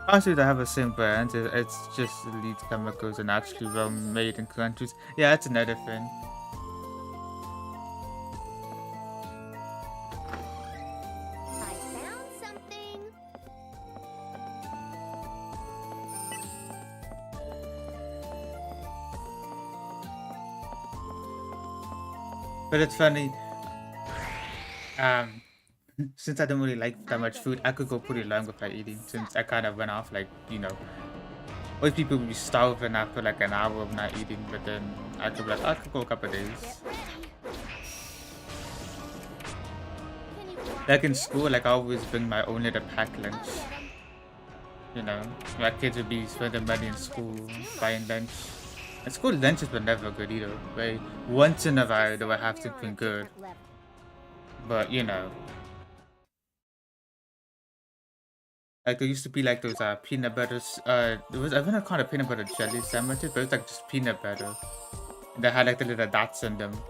Honestly, they have the same brand. It's just elite chemicals and actually well made in countries. Yeah, that's another thing. I found something. But it's funny. Since I don't really like that much food, I could go pretty long without eating. Since I kind of went off like, you know, most people would be starving after like an hour of not eating, but then I could be like, I could go a couple of days. Get ready. Can you block Like in this? school, like I always bring my own little pack lunch. I'll get 'em. You know, my kids would be spending money in school, buying lunch. And school lunches were never good either. Right? Once in a while, they would have We're on a something good, different level. but you know. Like there used to be like those peanut butters. There was I think called a peanut butter jelly sandwiches, but it was like just peanut butter. And they had like the little dots in them.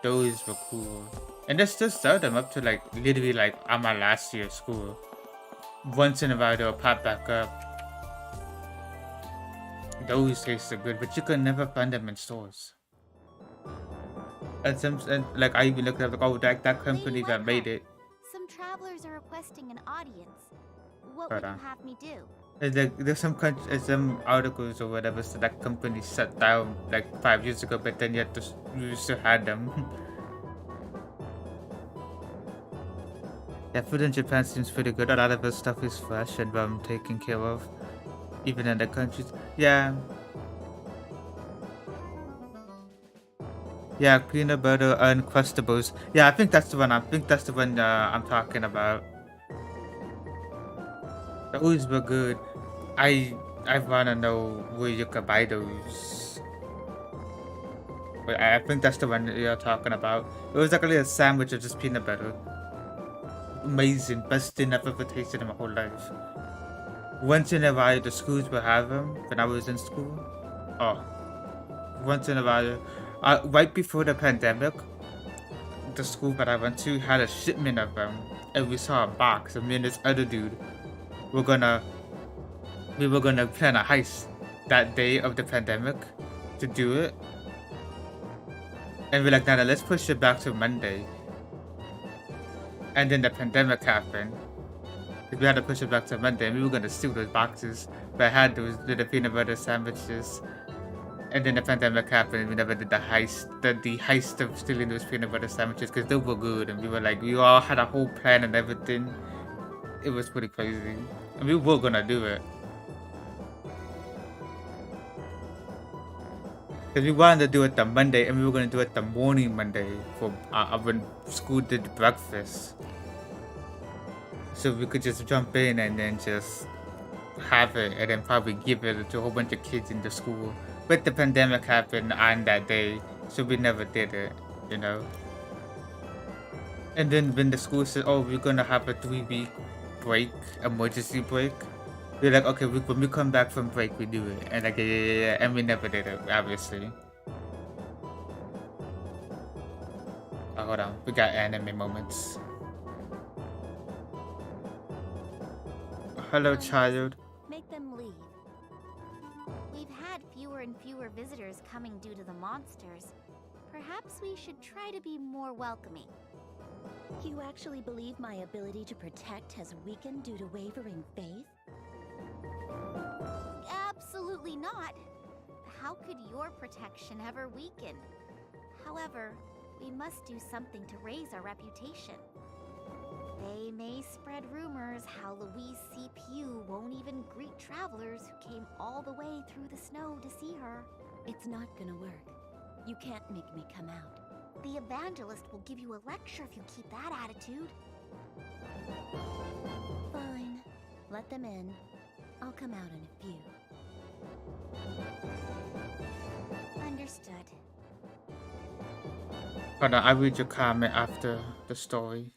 Those were cool. And they still sell them up to like literally like on my last year of school. Once in a while they'll pop back up. Those taste so good, but you can never find them in stores. And like I even looked up like, oh, that company that made it. Some travelers are requesting an audience. What But, would you have me do? There's some articles or whatever, so that company shut down like 5 years ago, but then yet you still had them. Yeah, food in Japan seems pretty good. A lot of the stuff is fresh and taken care of, even in the countries. Yeah. Yeah, peanut butter and Uncrustables. Yeah, I think that's the one. I'm talking about. Those were good. I wanna know where you could buy those. But I think that's the one that you're talking about. It was like a little sandwich of just peanut butter. Amazing, best thing I've ever tasted in my whole life. Once in a while, the schools will have them when I was in school. Oh, once in a while. Right before the pandemic, the school that I went to had a shipment of them, and we saw a box. And me and this other dude we were gonna plan a heist that day of the pandemic to do it. And we're like, nah, let's push it back to Monday. And then the pandemic happened. We had to push it back to Monday, and we were gonna steal those boxes. But I had those little peanut butter sandwiches. And then the pandemic happened, and we never did the heist of stealing those peanut butter sandwiches because they were good. And we all had a whole plan and everything. It was pretty crazy. And we were gonna do it. Because we wanted to do it the Monday, and we were gonna do it the morning Monday for when school did breakfast. So we could just jump in and then just have it, and then probably give it to a whole bunch of kids in the school. But the pandemic happened on that day, so we never did it, you know. And then when the school said, oh, we're gonna have a 3-week break, emergency break, we're like, okay, when we come back from break, we do it. And like, yeah, and we never did it, obviously. Oh, hold on, we got anime moments. Hello, child. Make them leave. We've had fewer and fewer visitors coming due to the monsters. Perhaps we should try to be more welcoming. You actually believe my ability to protect has weakened due to wavering faith? Absolutely not. How could your protection ever weaken? However, we must do something to raise our reputation. They may spread rumors how Louise C. Pugh won't even greet travelers who came all the way through the snow to see her. It's not gonna work. You can't make me come out. The evangelist will give you a lecture if you keep that attitude. Fine. Let them in. I'll come out in a few. Understood. Hold on, I'll read your comment after the story.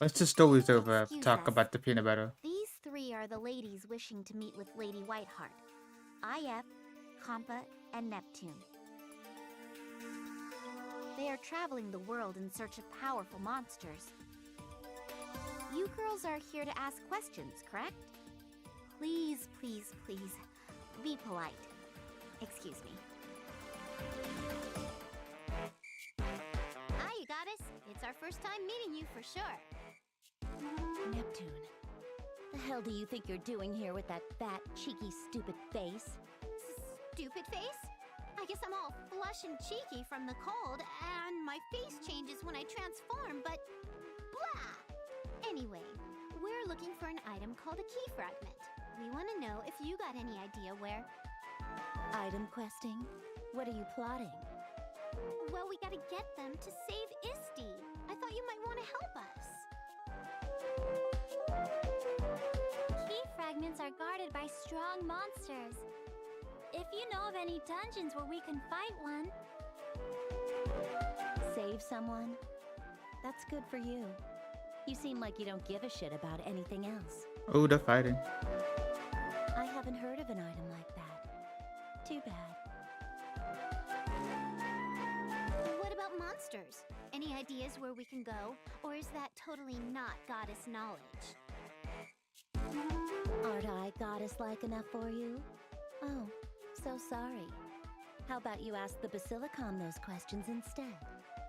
Once the story's over, Excuse talk us. about the peanut butter. These three are the ladies wishing to meet with Lady Whiteheart. IF, Compa, and Neptune. They are traveling the world in search of powerful monsters. You girls are here to ask questions, correct? Please, please, please, be polite. Excuse me. Hi, you goddess. It's our first time meeting you for sure. Neptune. The hell do you think you're doing here with that fat, cheeky, stupid face? Stupid face? I guess I'm all flush and cheeky from the cold, and my face changes when I transform, but blah! Anyway, we're looking for an item called a key fragment. We want to know if you got any idea where... Item questing? What are you plotting? Well, we gotta get them to save Isti. I thought you might want to help us. Key fragments are guarded by strong monsters. If you know of any dungeons where we can fight one... Save someone? That's good for you. You seem like you don't give a shit about anything else. Oh, the fighting. I haven't heard of an item like that. Too bad. monsters. Any ideas where we can go? Or is that totally not goddess knowledge? Aren't I goddess-like enough for you? Oh, so sorry. How about you ask the Basilicom those questions instead?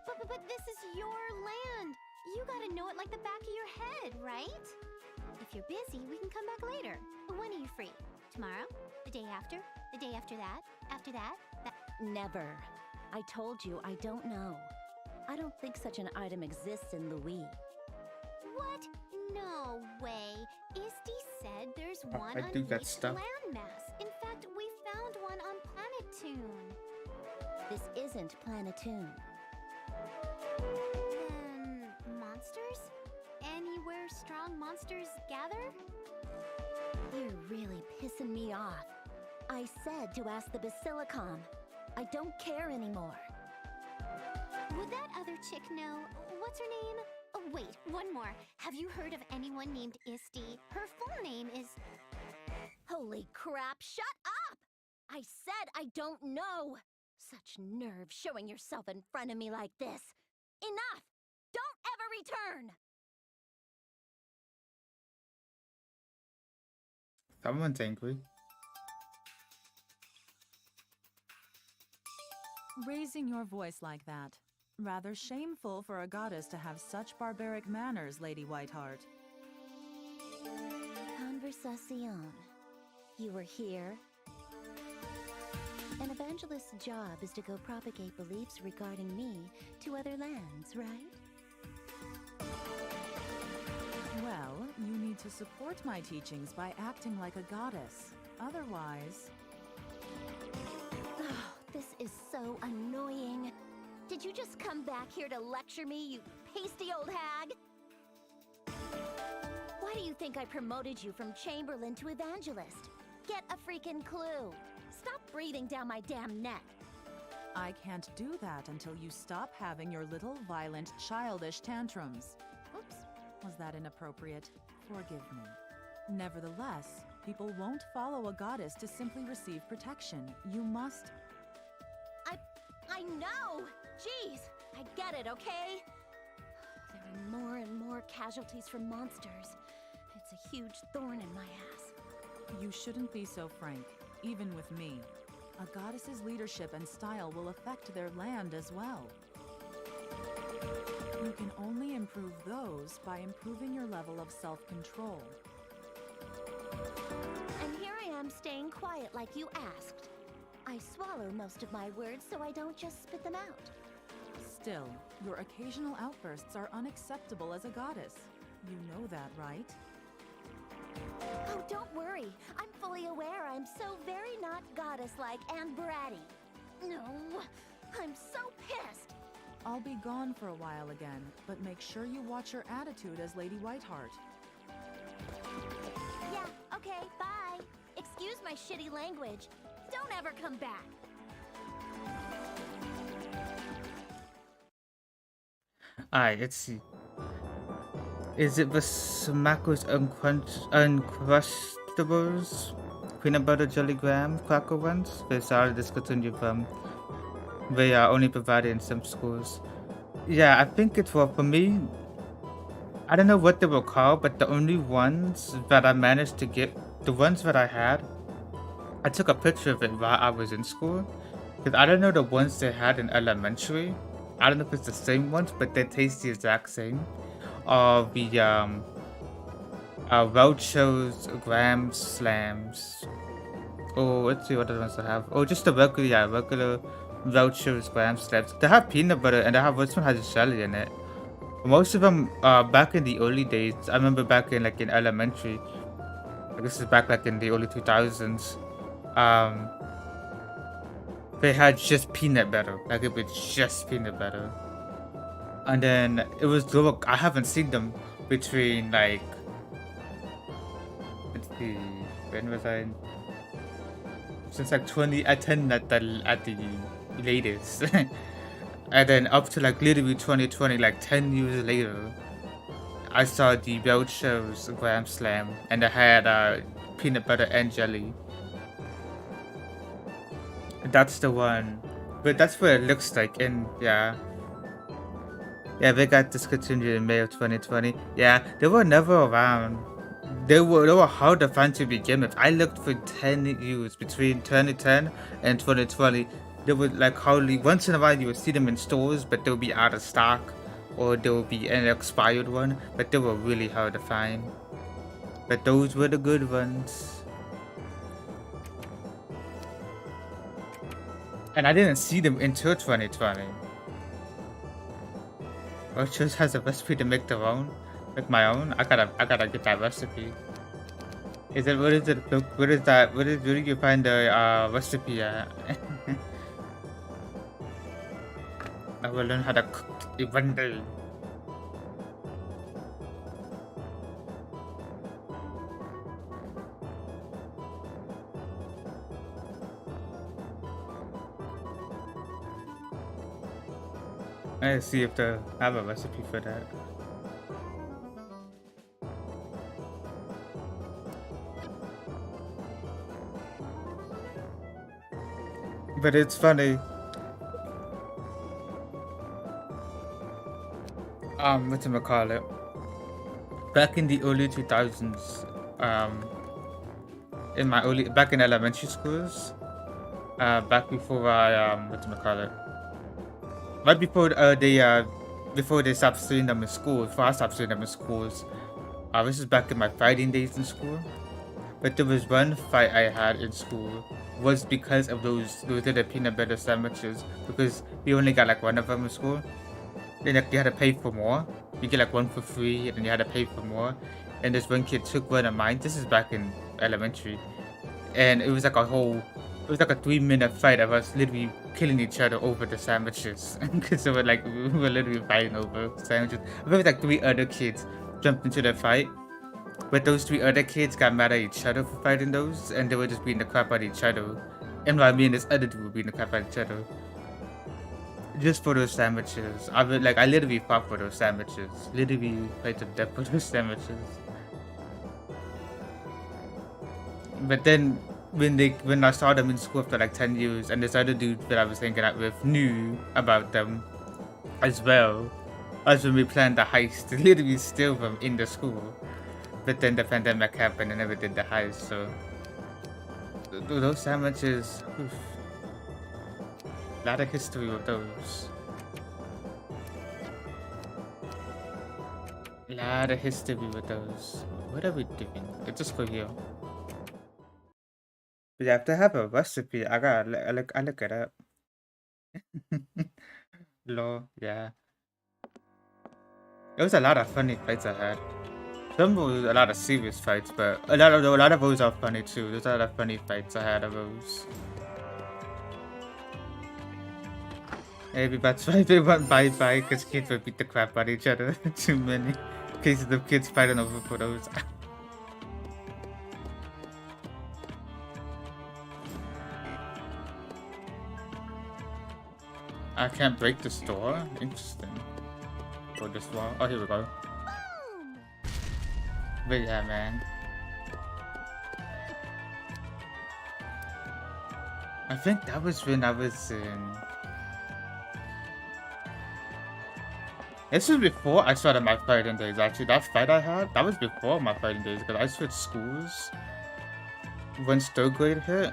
But this is your land. You gotta know it like the back of your head, right? If you're busy, we can come back later. When are you free? Tomorrow? The day after? The day after that? After that? Never. I told you I don't know. I don't think such an item exists in Louis. What? No way. Isti said there's one I on think that's each stuff. landmass. In fact, we found one on Planet Toon. This isn't Planetoon. Then monsters? Anywhere strong monsters gather? You're really pissing me off. I said to ask the Basilicom. I don't care anymore. Would that other chick know? What's her name? Oh, wait, one more. Have you heard of anyone named Isti? Her full name is... Holy crap, shut up! I said I don't know! Such nerve showing yourself in front of me like this. Enough! Don't ever return! Someone's angry. Raising your voice like that. Rather shameful for a goddess to have such barbaric manners, Lady Whiteheart. Conversación. You were here. An evangelist's job is to go propagate beliefs regarding me to other lands, right? Well, you need to support my teachings by acting like a goddess. Otherwise... Oh, this is so annoying. Did you just come back here to lecture me, you pasty old hag? Why do you think I promoted you from Chamberlain to Evangelist? Get a freaking clue. Stop breathing down my damn neck. I can't do that until you stop having your little violent, childish tantrums. Oops, was that inappropriate? Forgive me. Nevertheless, people won't follow a goddess to simply receive protection. You must... I know! Jeez, I get it, okay? There are more and more casualties from monsters. It's a huge thorn in my ass. You shouldn't be so frank, even with me. A goddess's leadership and style will affect their land as well. You can only improve those by improving your level of self-control. And here I am staying quiet like you asked. I swallow most of my words so I don't just spit them out. Still, your occasional outbursts are unacceptable as a goddess. You know that, right? Oh, don't worry. I'm fully aware I'm so very not goddess-like and bratty. No, I'm so pissed. I'll be gone for a while again, but make sure you watch your attitude as Lady Whiteheart. Yeah, okay, bye. Excuse my shitty language. Don't ever come back. Alright, let's see. Is it the Smacko's Uncrustables? Peanut butter jelly graham cracker ones? These are discontinued from. They are only provided in some schools. Yeah, I think it's for me. I don't know what they were called, but the only ones that I managed to get, the ones that I had, I took a picture of it while I was in school. Because I don't know the ones they had in elementary. I don't know if it's the same ones, but they taste the exact same. The Roadshows, Graham Slams. Oh, let's see what other ones I have. Oh, just the regular Roadshows, Graham Slams. They have peanut butter and they have, this one has jelly in it. Most of them, back in the early days, I remember back in like in elementary, like this is back like in the early 2000s, they had just peanut butter, like it was just peanut butter. And then it was look, I haven't seen them between like, let's see, when was I? Since like 2010 at the latest. And then up to like literally 2020, like 10 years later, I saw the Roadshows Graham Slam and they had peanut butter and jelly. That's the one, but that's what it looks like, and yeah, Yeah, they got discontinued in May of 2020. Yeah, they were never around. They were hard to find to begin with. I looked for 10 years between 2010 and 2020. They were like hardly once in a while you would see them in stores, but they'll be out of stock, or there will be an expired one. But they were really hard to find. But those were the good ones. And I didn't see them until 2020. Just has a recipe to make their own, make my own. I gotta get that recipe. Is it what is it? Look, what is that? Where do you find the recipe at? I will learn how to cook it one day. Let's see if they have a recipe for that. But it's funny. Whatchamacallit? Back in the early 2000s, back in elementary schools, back before I whatchamacallit? Right before they stopped seeing them in school, before I stopped seeing them in schools, this is back in my fighting days in school. But there was one fight I had in school was because of those little peanut butter sandwiches, because we only got like one of them in school. Then like, you had to pay for more. You get like one for free, and then you had to pay for more. And this one kid took one of mine. This is back in elementary, and it was like a 3-minute fight of us literally killing each other over the sandwiches. Because we were literally fighting over sandwiches. I remember like 3 other kids jumped into the fight, but those 3 other kids got mad at each other for fighting those, and they were just beating the crap out of each other. And while me and this other dude were beating the crap out of each other. Just for those sandwiches. I literally fought for those sandwiches. Literally fight to death for those sandwiches. But then when I saw them in school after like 10 years, and this other dude that I was hanging out with knew about them as well, as when we planned the heist to literally steal them in the school. But then the pandemic happened and never did the heist, so those sandwiches, oof. A lot of history with those. A lot of history with those. What are we doing? Let's just go here. But you have to have a recipe. I look it up. Lol, yeah. There was a lot of funny fights I had. Some was a lot of serious fights, but a lot of those are funny too. There's a lot of funny fights I had of those. Maybe that's why they went bye-bye, because kids would beat the crap out of each other. Too many cases of kids fighting over photos. I can't break this door? Interesting. Or this wall. Oh, here we go. But yeah, man. I think that was when I was in... This was before I started my fighting days, actually. That fight I had, that was before my fighting days, because I switched schools once 3rd grade hit.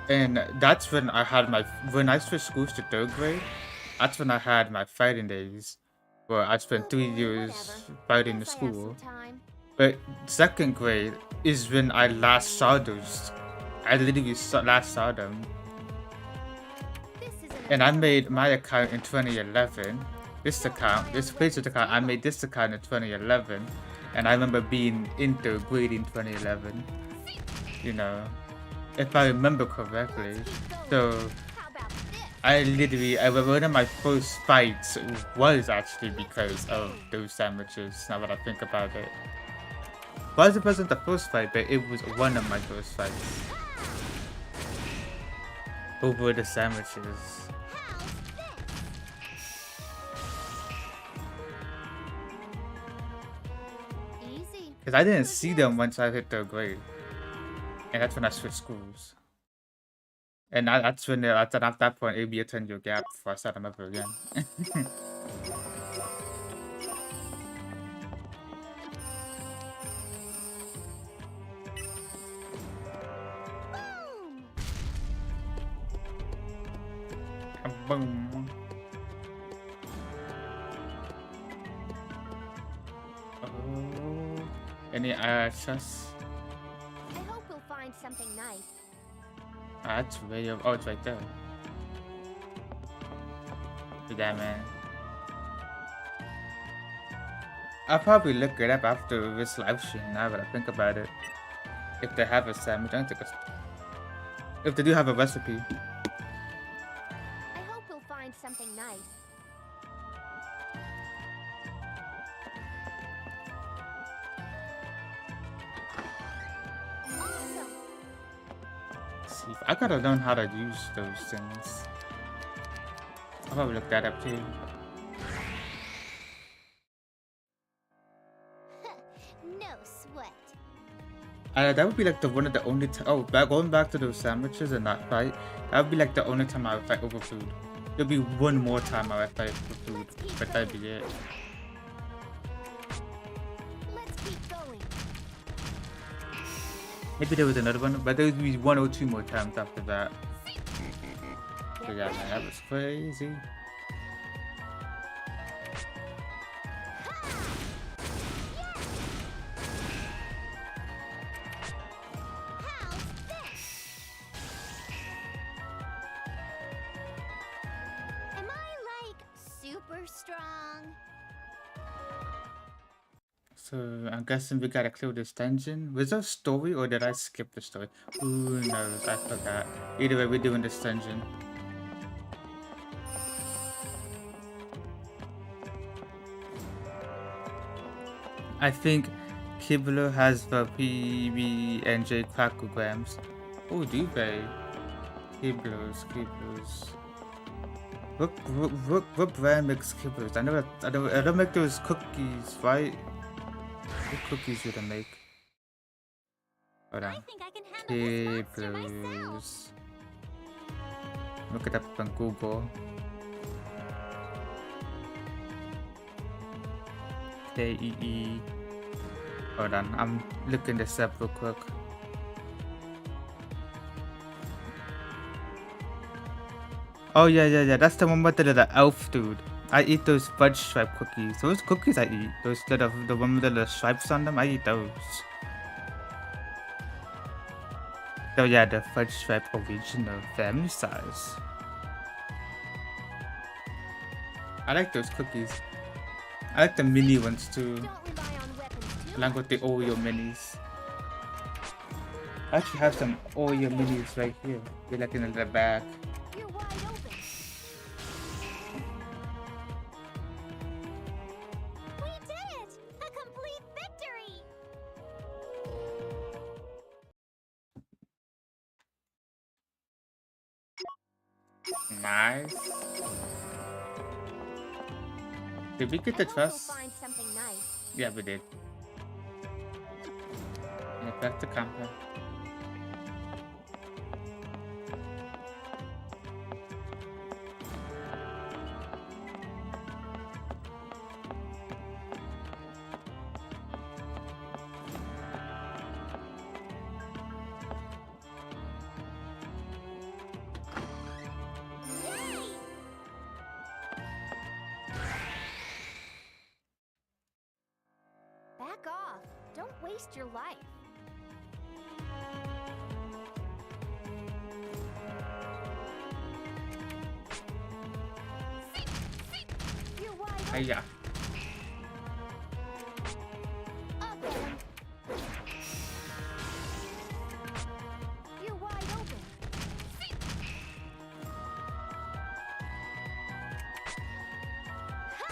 And that's when when I switched schools to 3rd grade, that's when I had my fighting days, where I spent 3 years fighting the school. But 2nd grade is when I last saw those. I literally last saw them. And I made my account in 2011. This Facebook account, I made this account in 2011, and I remember being in 3rd grade in 2011, you know, if I remember correctly. So, one of my first fights was actually because of those sandwiches, now that I think about it. Well, it wasn't the first fight, but it was one of my first fights. Over the sandwiches. Because I didn't see them once I hit 3rd grade. And that's when I switched schools. And that's when, at that point, it would be a 10-year gap before I saw them ever again. Boom. Oh, any chests? I hope we'll find something nice. That's way over. Oh, it's right there. Yeah, man. I'll probably look it up after this live stream now that I think about it. If they have a sandwich, I don't think it's... If they do have a recipe. I hope we'll find something nice. Awesome! See, I gotta learn how to use those things. I'll probably look that up too. No sweat. That would be like the one of the only time. Oh, going back to those sandwiches and that fight. That would be like the only time I would fight over food. There'll be one more time I would fight for food, but that'd be it. Let's keep going. Maybe there was another one, but there would be one or two more times after that. So yeah, man, that was crazy. How's this? Am I like super strong? So I'm guessing we gotta clear this dungeon. Was there a story or did I skip the story? Who knows? I forgot. Either way, we're doing this dungeon. I think Kibler has the PB&J cracklograms. Oh, do they? Kiblers. What brand makes Kiblers? I don't make those cookies, right? What cookies do they make? Hold on. I think I can handle this monster myself. Kiblers. Look it up on Google. K-E-E. Hold on, I'm looking this up real quick. Oh yeah, that's the one with the little elf dude. I eat those fudge stripe cookies. Those cookies I eat. Those the one with the little stripes on them, I eat those. Oh yeah, the fudge stripe original family size. I like those cookies. I like the mini ones too. Don't rely on weapons too Along with the Oreo minis. I actually have some Oreo minis right here. They're like in the back. You're wide open. We did it! A complete victory! Nice. Did we get the I hope trust? we'll find something nice. Yeah, we did. And back to compound. Yay! Back off. Don't waste your life. You're wide open. Hiya. Up him. You're wide open. Ha!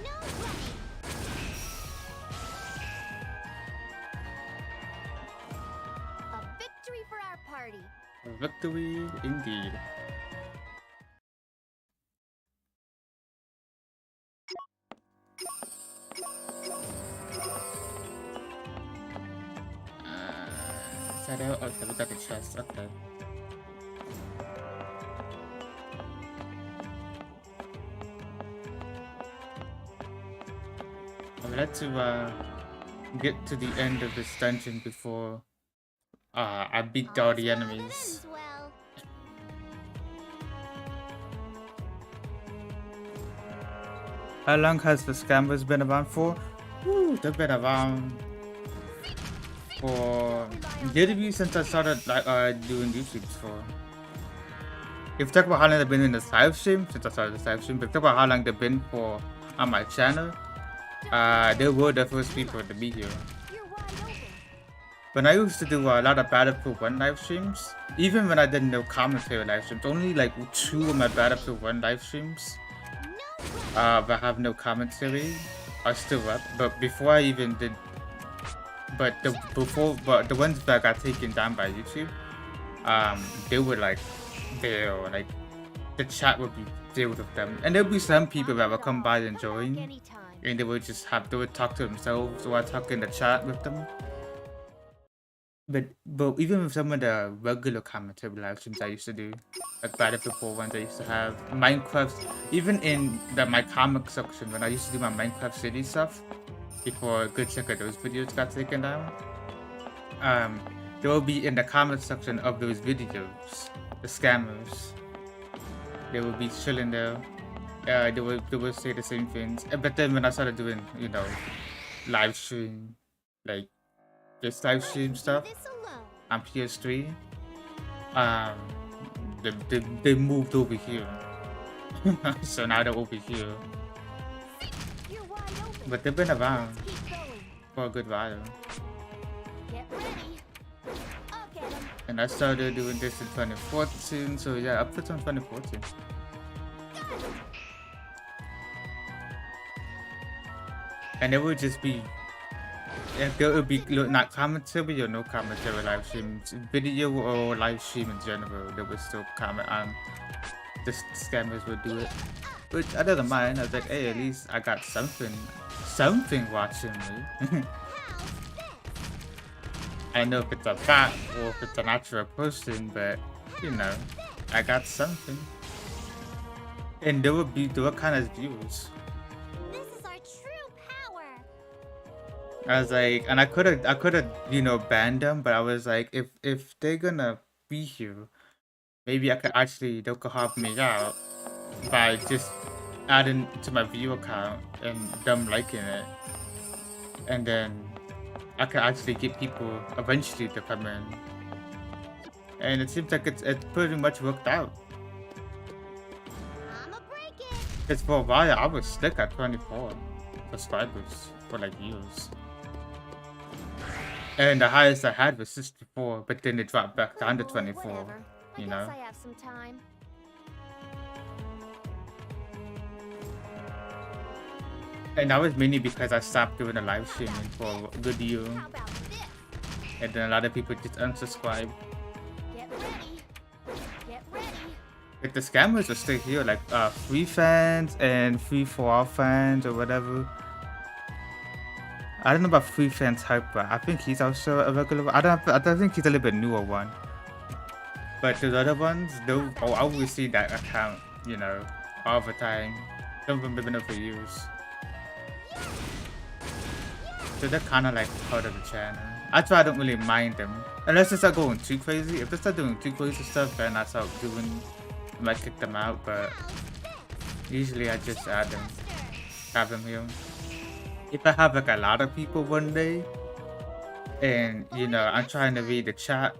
No running. A victory for our party. Victory indeed. Is that out? Okay, we got the chest. Okay. Let's get to the end of this dungeon before I beat all the enemies. Well. How long has the scammers been around for? Ooh, they've been around for literally since I started like doing YouTube before. If you talk about how long they've been in this live stream, since I started this live stream, but if you talk about how long they've been for on my channel, they were the first people to be here. When I used to do a lot of Battlefield 1 live streams, even when I did no commentary live streams, only like 2 of my Battlefield 1 live streams that have no commentary are still up. But before I even did, but the ones that got taken down by YouTube, they were like there, like the chat would be filled with them, and there'll be some people that would come by and join, and they would talk to themselves, or I talk in the chat with them. But even with some of the regular commentary live streams I used to do, like Battlefield 4 ones I used to have, Minecraft, even in my comic section when I used to do my Minecraft City stuff, before a good chunk of those videos got taken down, they will be in the comment section of those videos, the scammers. They will be chilling there. They will say the same things. But then when I started doing, live stream, like this live stream stuff on PS3, they moved over here. So now they're over here. But they've been around for a good while. And I started doing this in 2014, so yeah, up to 2014. And it would just be, there would be not commentary or no commentary live streams, video or live stream in general, they would still comment on, the scammers would do it. Which I didn't mind, I was like, hey, at least I got something watching me. I don't know if it's a bot or if it's an actual person, but I got something. And there were kind of views. This is our true power. I was like, and I could have banned them, but I was like, if they're gonna be here, maybe they could help me out by just adding to my view account and them liking it, and then I could actually get people eventually to come in. And it seems like it's pretty much worked out. I'ma break it. Because for a while I was stuck at 24 subscribers for like years. And the highest I had was 64, but then it dropped back down to 24. Whatever. I You guess know? I have some time. And that was mainly because I stopped doing the live streaming for a good year. How about this? And then a lot of people just unsubscribed. Get ready. Get ready. If the scammers are still here, like free fans and free for all fans or whatever. I don't know about free fans Hyper. I think he's also a regular. I don't think he's a little bit newer one. But the other ones, they'll always see that account, all the time. Some of them have been there for years. So they're kind of like part of the channel. That's why I don't really mind them. Unless they start going too crazy. If they start doing too crazy stuff, then I start doing, I might kick them out. But usually I just add them, have them here. If I have like a lot of people one day, and I'm trying to read the chat,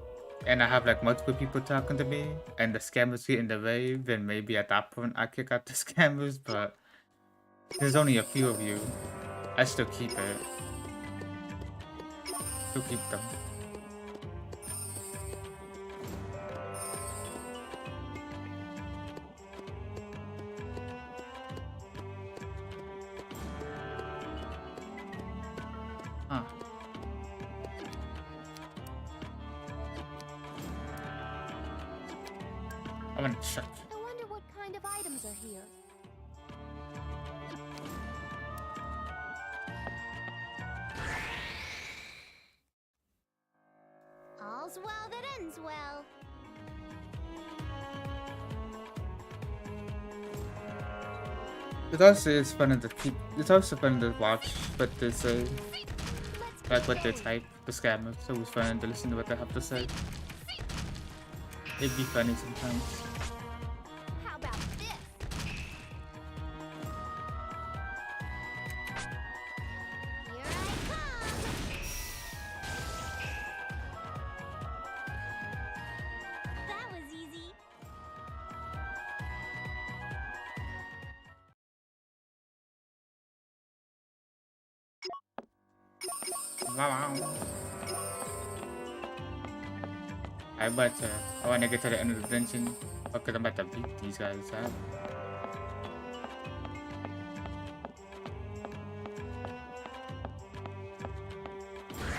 and I have like multiple people talking to me, and the scammers get in the way, then maybe at that point I kick out the scammers. But there's only a few of you. I still keep it. Still keep them. Huh. I want to check. I wonder what kind of items are here. All's well that ends well. It also is fun to keep. It's also fun to watch what they say, like what they type. The scammers. It's always fun to listen to what they have to say. It'd be funny sometimes. How about this? Here I come! That was easy. Wow. I want to get to the end of the dungeon because I'm about to beat these guys up.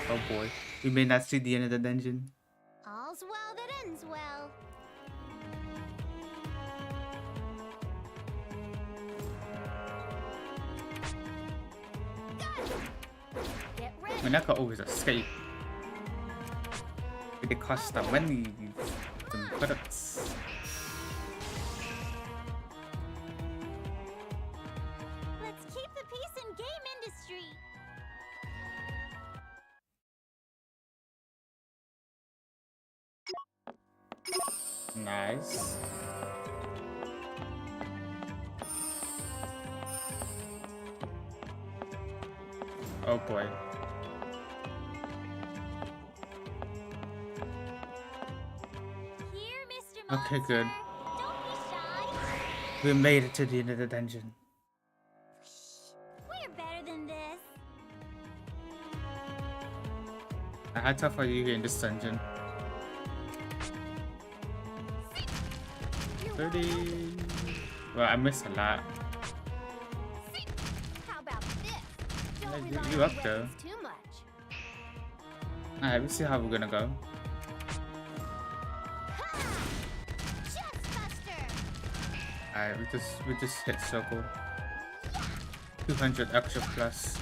Oh boy, we may not see the end of the dungeon. All's well that ends well. Get I ready. mean, I could always escape. But it costs the money and products. Let's keep the peace in game industry. Nice. Oh boy. Here, Mr. Monster. Okay, good. Don't be shy. We made it to the end of the dungeon. We're better than this. How tough are you here in this dungeon? You're 30. Well, I missed a lot. How about this? Yeah, Don't you- rely you on up there. weapons too much. Alright, let's see how we're gonna go. Ha! Chest buster. Alright, we just hit circle. 200 extra plus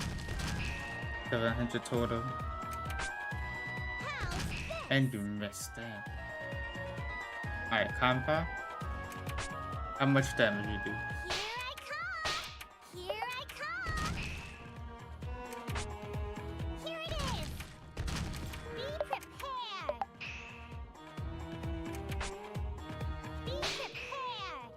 700 total. How's this? And you missed that. Alright, compa. How much damage you do? Here I come. Here I come. Here it is. Be prepared. Be prepared.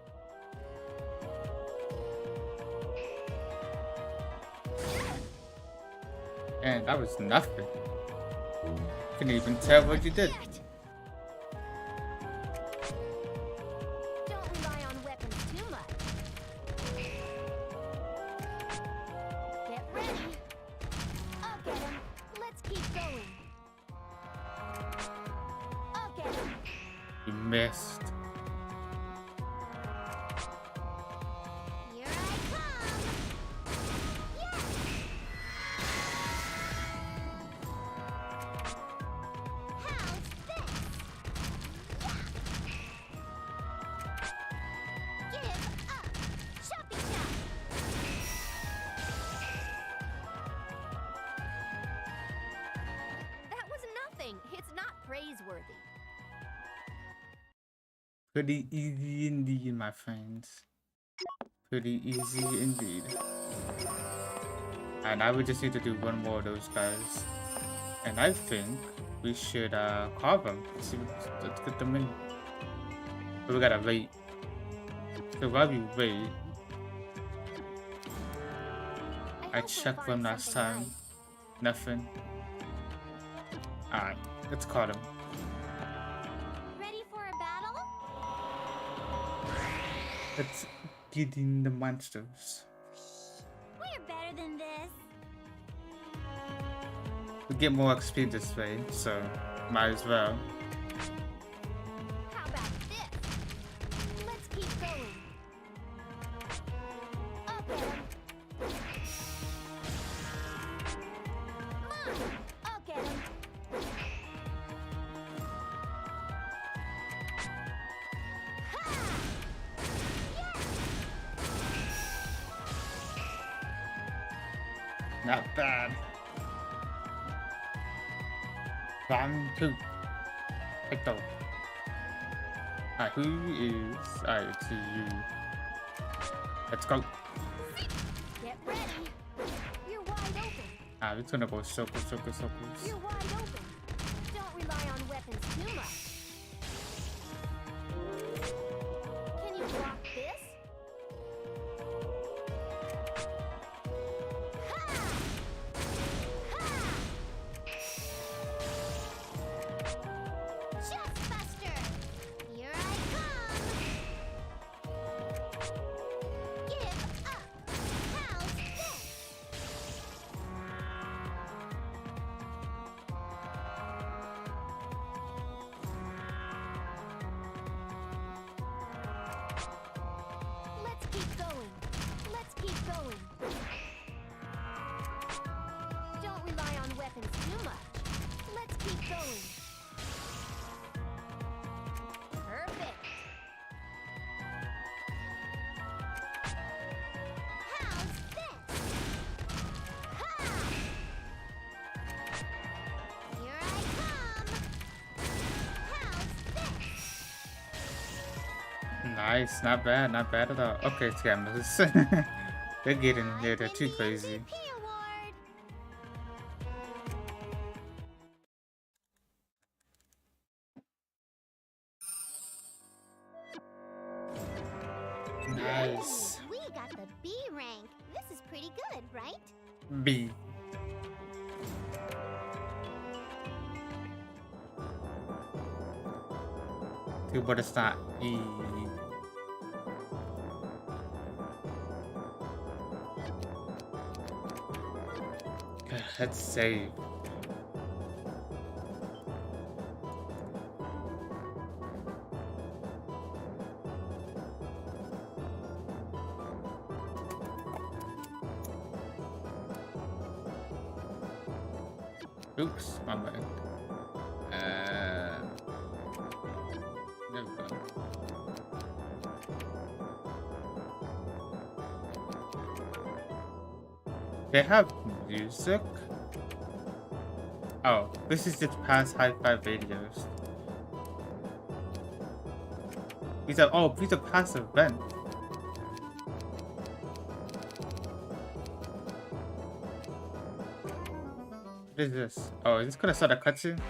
And that was nothing. Couldn't even tell what you did. Don't rely on weapons too much. Get ready. I'll get him. Let's keep going. I'll get him. You missed. Here I come. Yes. How's this? Give up. Choppy chop. That was nothing. It's not praiseworthy. Pretty easy indeed, my friends. Pretty easy indeed. And I would just need to do one more of those guys. And I think we should carve them. Let's get them in. But we gotta wait. So while we wait, I hope we'll checked find them last something time. nice. Nothing. Alright, let's call them. Ready for a battle? Let's get in the monsters. We're better than this. We get more XP this way, so might as well. How about this? Let's keep going. I'll get him. Move. I'll get him. Ha! Yes! Not bad. 1, 2. Take those. Alright, who is? Alright, it's you. Let's go. Nah, we're gonna go circles. You're wide open. Don't rely on weapons too much. Can you block this? Ha! Ha! Chestbuster! Here I come! Give up! How's this? Let's keep going. Let's keep going. Don't rely on weapons too much. Let's keep going. Perfect. How's this? Ha! Here I come. How's this? Nice, not bad at all. Okay, scammers. They're getting there, they're too crazy. MVP award. Nice. We got the B rank. This is pretty good, right? B. Dude, but it's not E. Let's save. Oops, my bad. There we go. They have music? Oh, this is just past hi-fi videos. These are past events. What is this? Oh, is this gonna start a cutscene?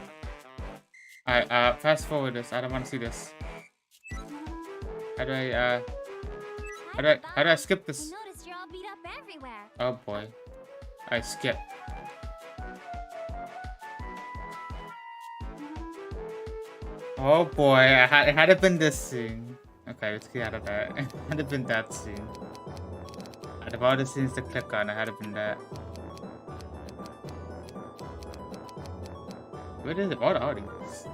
Alright, fast forward this. I don't wanna see this. How do I skip this? Noticed you're all beat up everywhere. Oh boy. I skip. Oh boy, it had to been this scene. Okay, let's get out of that. It had to been that scene. Out of all the scenes to click on, it had to been that. What is it? What are these?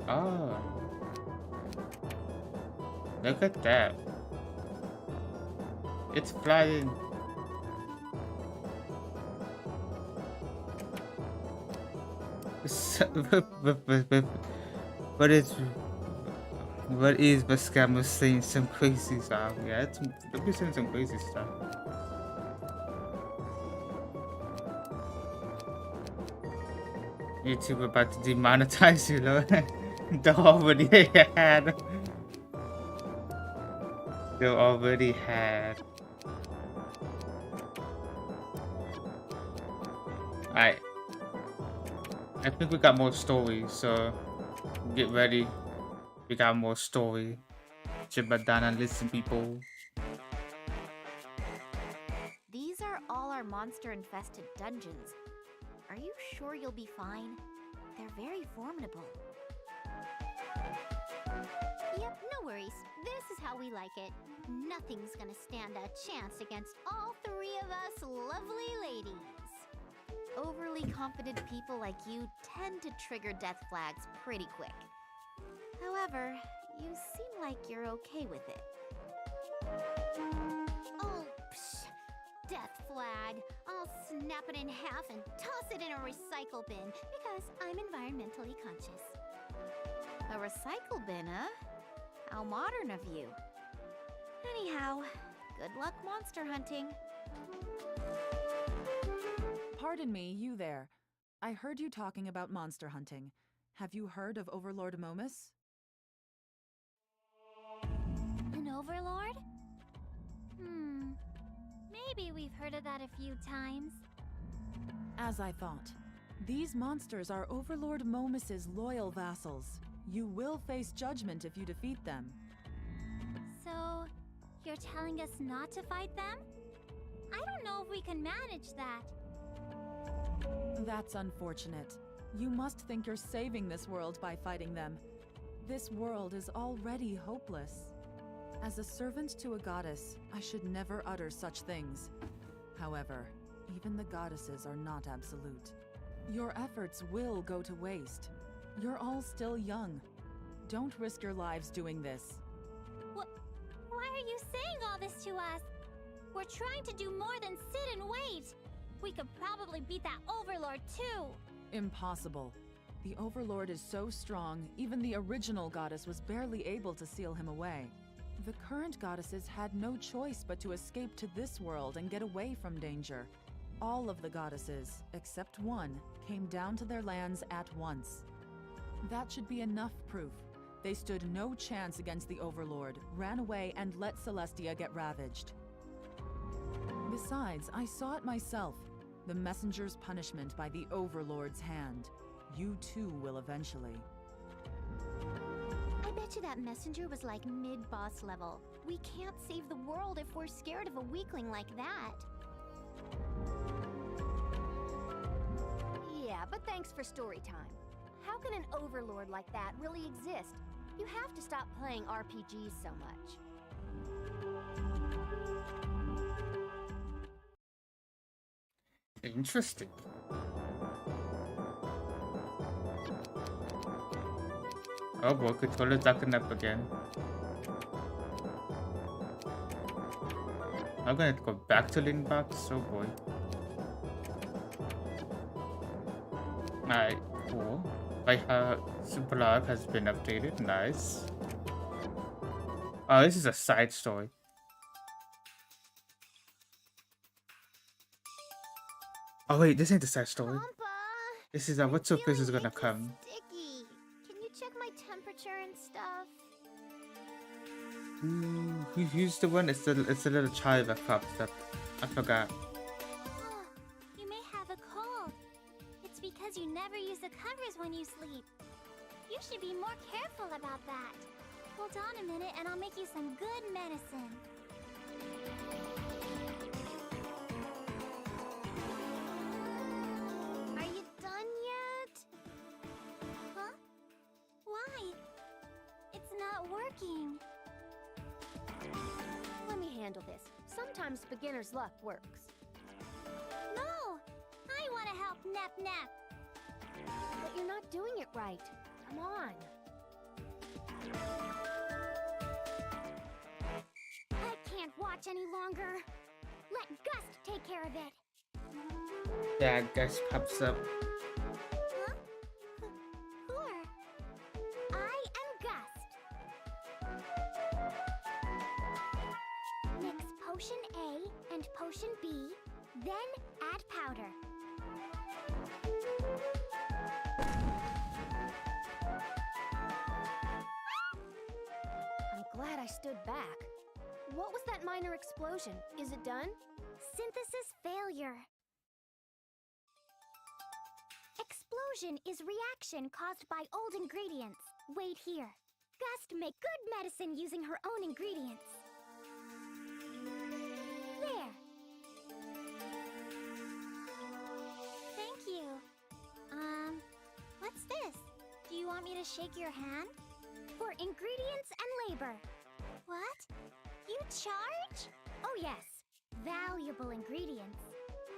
Oh. Look at that. It's flying. What is Bascam was saying some crazy stuff? Yeah, they'll be saying some crazy stuff. YouTube about to demonetize you, Lord. They already had. They already had. Alright. I think we got more story, so get ready. We got more story. Jibadana, listen, people. These are all our monster-infested dungeons. Are you sure you'll be fine? They're very formidable. Yep, no worries. This is how we like it. Nothing's gonna stand a chance against all three of us lovely ladies. Overly confident people like you tend to trigger death flags pretty quick. However, you seem like you're okay with it. Oh, psh! Death flag. I'll snap it in half and toss it in a recycle bin because I'm environmentally conscious. A recycle bin, huh? How modern of you. Anyhow, good luck monster hunting. Pardon me, you there. I heard you talking about monster hunting. Have you heard of Overlord Momus? An overlord? Maybe we've heard of that a few times. As I thought. These monsters are Overlord Momus's loyal vassals. You will face judgment if you defeat them. So, you're telling us not to fight them? I don't know if we can manage that. That's unfortunate. You must think you're saving this world by fighting them. This world is already hopeless. As a servant to a goddess, I should never utter such things. However, even the goddesses are not absolute. Your efforts will go to waste. You're all still young. Don't risk your lives doing this. Why are you saying all this to us? We're trying to do more than sit and wait. We could probably beat that Overlord too. Impossible. The Overlord is so strong, even the original goddess was barely able to seal him away. The current goddesses had no choice but to escape to this world and get away from danger. All of the goddesses, except one, came down to their lands at once. That should be enough proof. They stood no chance against the Overlord, ran away, and let Celestia get ravaged. Besides, I saw it myself. The messenger's punishment by the Overlord's hand. You too will eventually. I bet you that messenger was like mid-boss level. We can't save the world if we're scared of a weakling like that. Yeah, but thanks for story time. How can an overlord like that really exist? You have to stop playing RPGs so much. Interesting. Oh boy, controller's acting up again. I'm gonna go back to Link Box. Oh boy. Alright, cool. Like blog has been updated. Nice. Oh, this is a side story. Oh wait, this ain't the side story. Grandpa, This is what's up? This is gonna come. Sticky. Can you check my temperature and stuff? Who's the one? It's the little child that pops up. I forgot. Oh, you may have a cold. It's because you never use the covers when you sleep. You should be more careful about that. Hold on a minute and I'll make you some good medicine. Are you done yet? Huh? Why? It's not working. Let me handle this. Sometimes beginner's luck works. No! I want to help Nep Nep. But you're not doing it right. Come on. I can't watch any longer. Let Gust take care of it. Yeah, guys pops up. Huh? Who are? I am Gust. Mix potion A and potion B, then add powder. I'm glad I stood back. What was that minor explosion? Is it done? Synthesis failure. Explosion is reaction caused by old ingredients. Wait here. Gust make good medicine using her own ingredients. There. Thank you. What's this? Do you want me to shake your hand? For ingredients and labor. What? You charge? Oh yes. Valuable ingredients.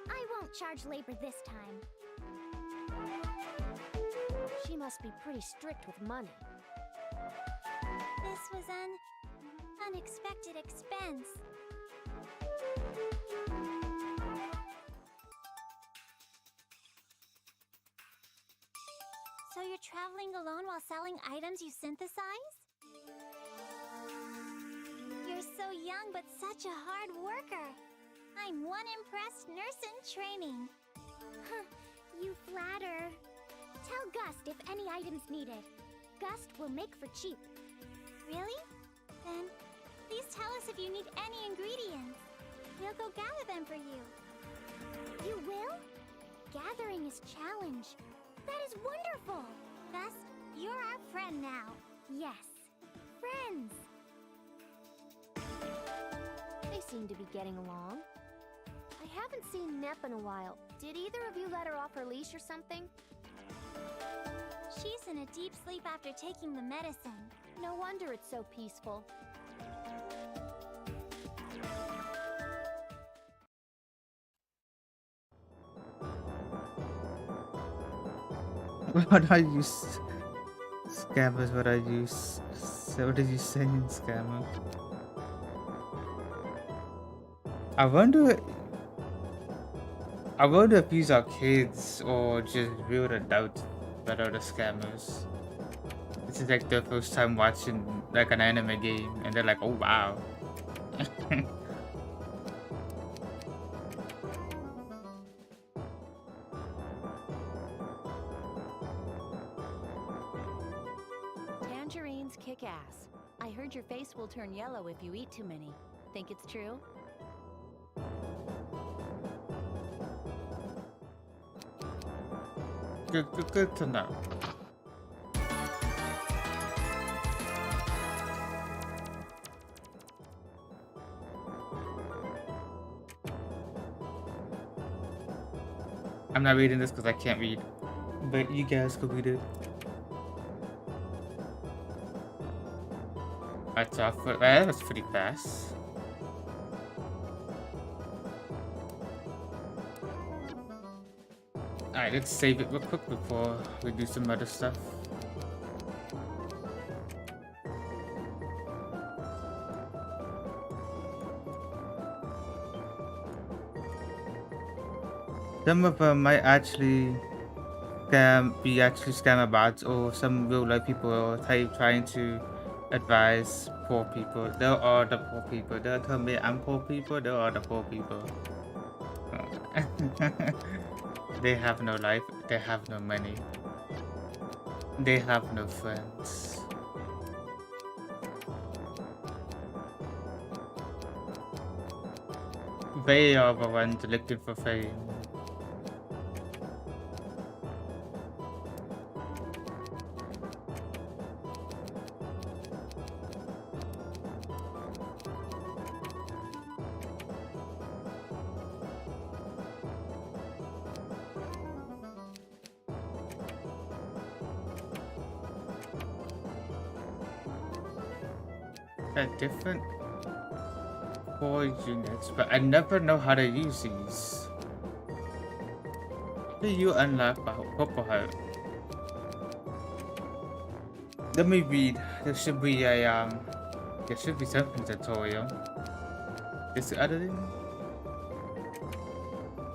I won't charge labor this time. She must be pretty strict with money. This was an unexpected expense. So you're traveling alone while selling items you synthesize? You're so young but such a hard worker. I'm one impressed nurse in training. You flatter. Tell Gust if any items needed. Gust will make for cheap. Really? Then, please tell us if you need any ingredients. He'll go gather them for you. You will? Gathering is challenge. That is wonderful. Thus, you're our friend now. Yes, friends. They seem to be getting along. I haven't seen Nep in a while. Did either of you let her off her leash or something? She's in a deep sleep after taking the medicine. No wonder it's so peaceful. What are you scammers? What are you? What are you saying, scammer? I wonder if these are kids or just real adults that are the scammers. This is like their first time watching like an anime game, and they're like, "Oh wow." Tangerines kick ass. I heard your face will turn yellow if you eat too many. Think it's true? Good to know. I'm not reading this because I can't read, but you guys could read it. That's off. That was pretty fast. Alright, let's save it real quick before we do some other stuff. Some of them might actually be scammer bots, or some real life people trying to advise poor people. There are the poor people. They'll tell me I'm poor people. There are the poor people. They have no life. They have no money. They have no friends. They are the ones looking for fame. Different core units, but I never know how to use these. How do you unlock purple heart? Let me read. There should be a there should be something tutorial. Is the other thing?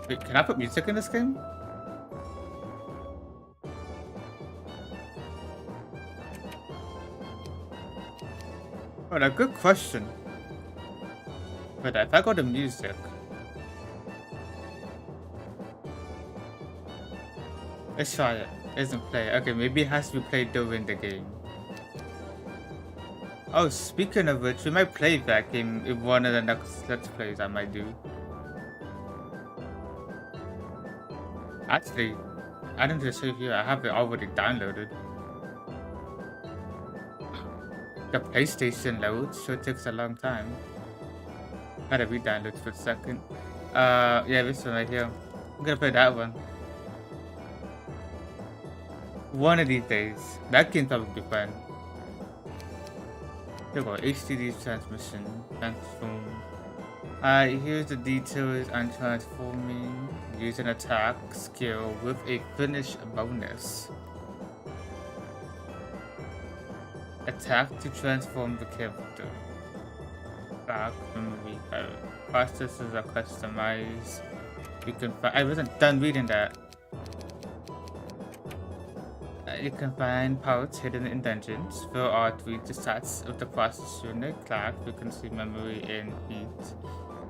Wait, can I put music in this game? Oh, a good question. But if I go to music, let's try it. It doesn't play. Okay, maybe it has to be played during the game. Oh, speaking of which, we might play that game in one of the next Let's Plays I might do. Actually, I didn't just save here. I have it already downloaded. The PlayStation loads sure takes a long time. Gotta re-download for a second. Yeah, this one right here. I'm gonna play that one. One of these days. That game's probably fun. Here we go. HDD transmission. Transform. Here's the details on transforming. Use an attack skill with a finish bonus. Attack to transform the character. Back memory. Processes are customized. You can find. I wasn't done reading that. You can find parts hidden in dungeons. Fill all 3 stats of the process unit. Clock, frequency, memory, and heat.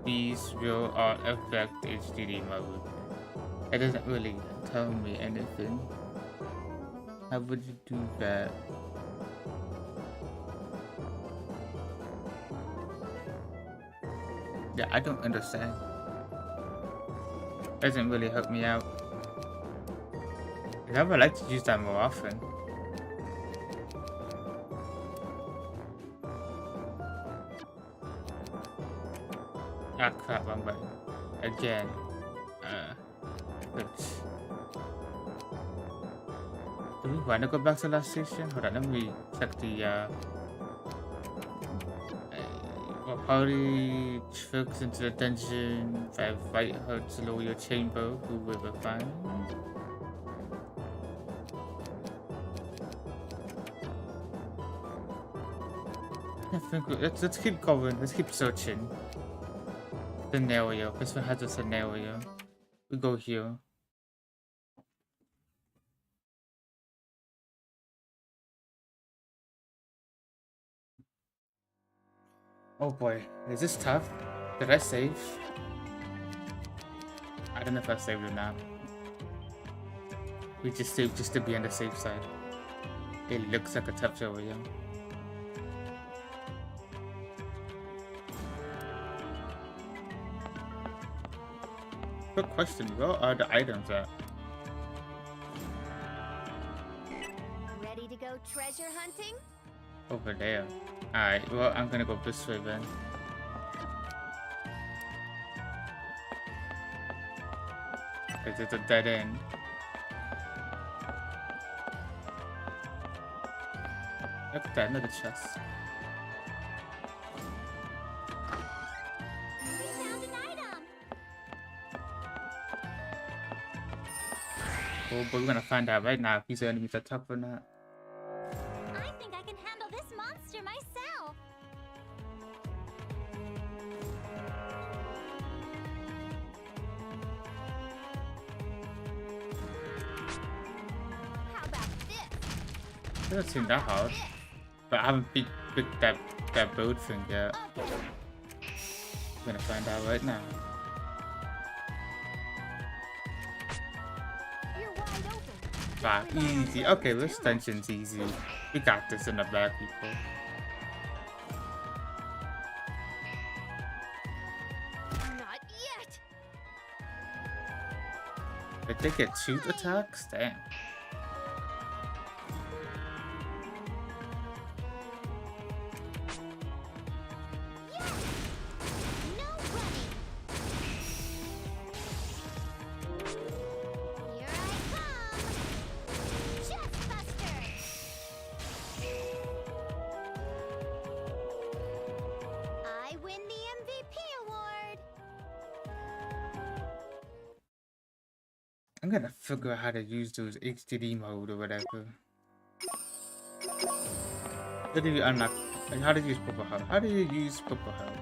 These will all affect HDD mode. It doesn't really tell me anything. How would you do that? Yeah, I don't understand. Doesn't really help me out. I would like to use that more often. Ah crap, wrong button. Again. Oops. Do we want to go back to that station? Hold on, let me check the well, party folks into the dungeon. If I invite her to lower your chamber, who will be fine? I think let's keep going. Let's keep searching. Scenario. This one has a scenario. We go here. Oh boy, is this tough? Did I save? I don't know if I saved or not. We just saved just to be on the safe side. It looks like a tough area. Good question. Where are the items at? Ready to go treasure hunting? Over there. Alright, well, I'm gonna go this way then. Because it's a dead end. Look at that, another chest. We found an item! Oh, but we're gonna find out right now if these enemies are tough or not. I think I can handle this monster myself! How about this? Doesn't seem that hard. But I haven't picked that boat thing yet. Okay. We're gonna find out right now. You're wide open. Ah, easy. Okay, this dungeon's easy. We got this in the back, people. Not yet! Did they get 2 attacks? Damn. No running! Here I come! Chestbuster! I win the MVP award! I'm gonna figure out how to use those HDD mode or whatever. How do you unlock? Like, how do you use purple health? How do you use purple health?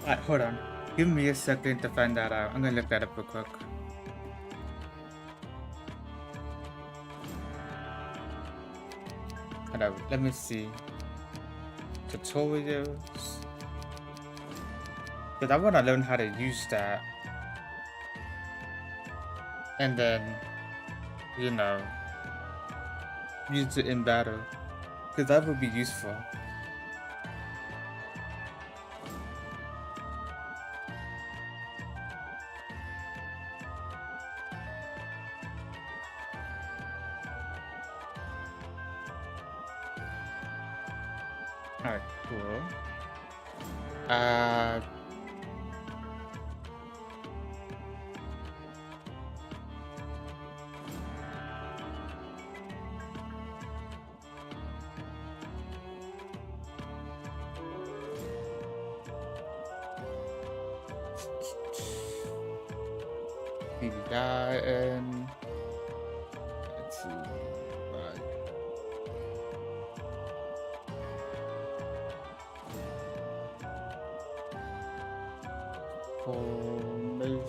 Alright, hold on. Give me a second to find that out. I'm gonna look that up real quick. Hold on, let me see. Tutorials. Because I want to learn how to use that. And then, you know, use it in battle. Because that would be useful. Alright, cool. And let's see. Right. Formation.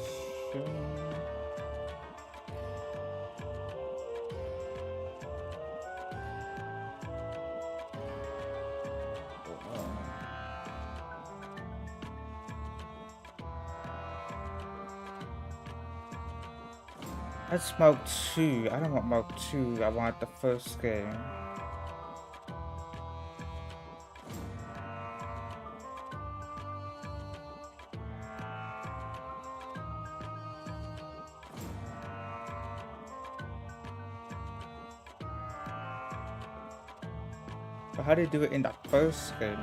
That's Mark 2. I don't want Mark 2. I want the first game. But how do you do it in the first game?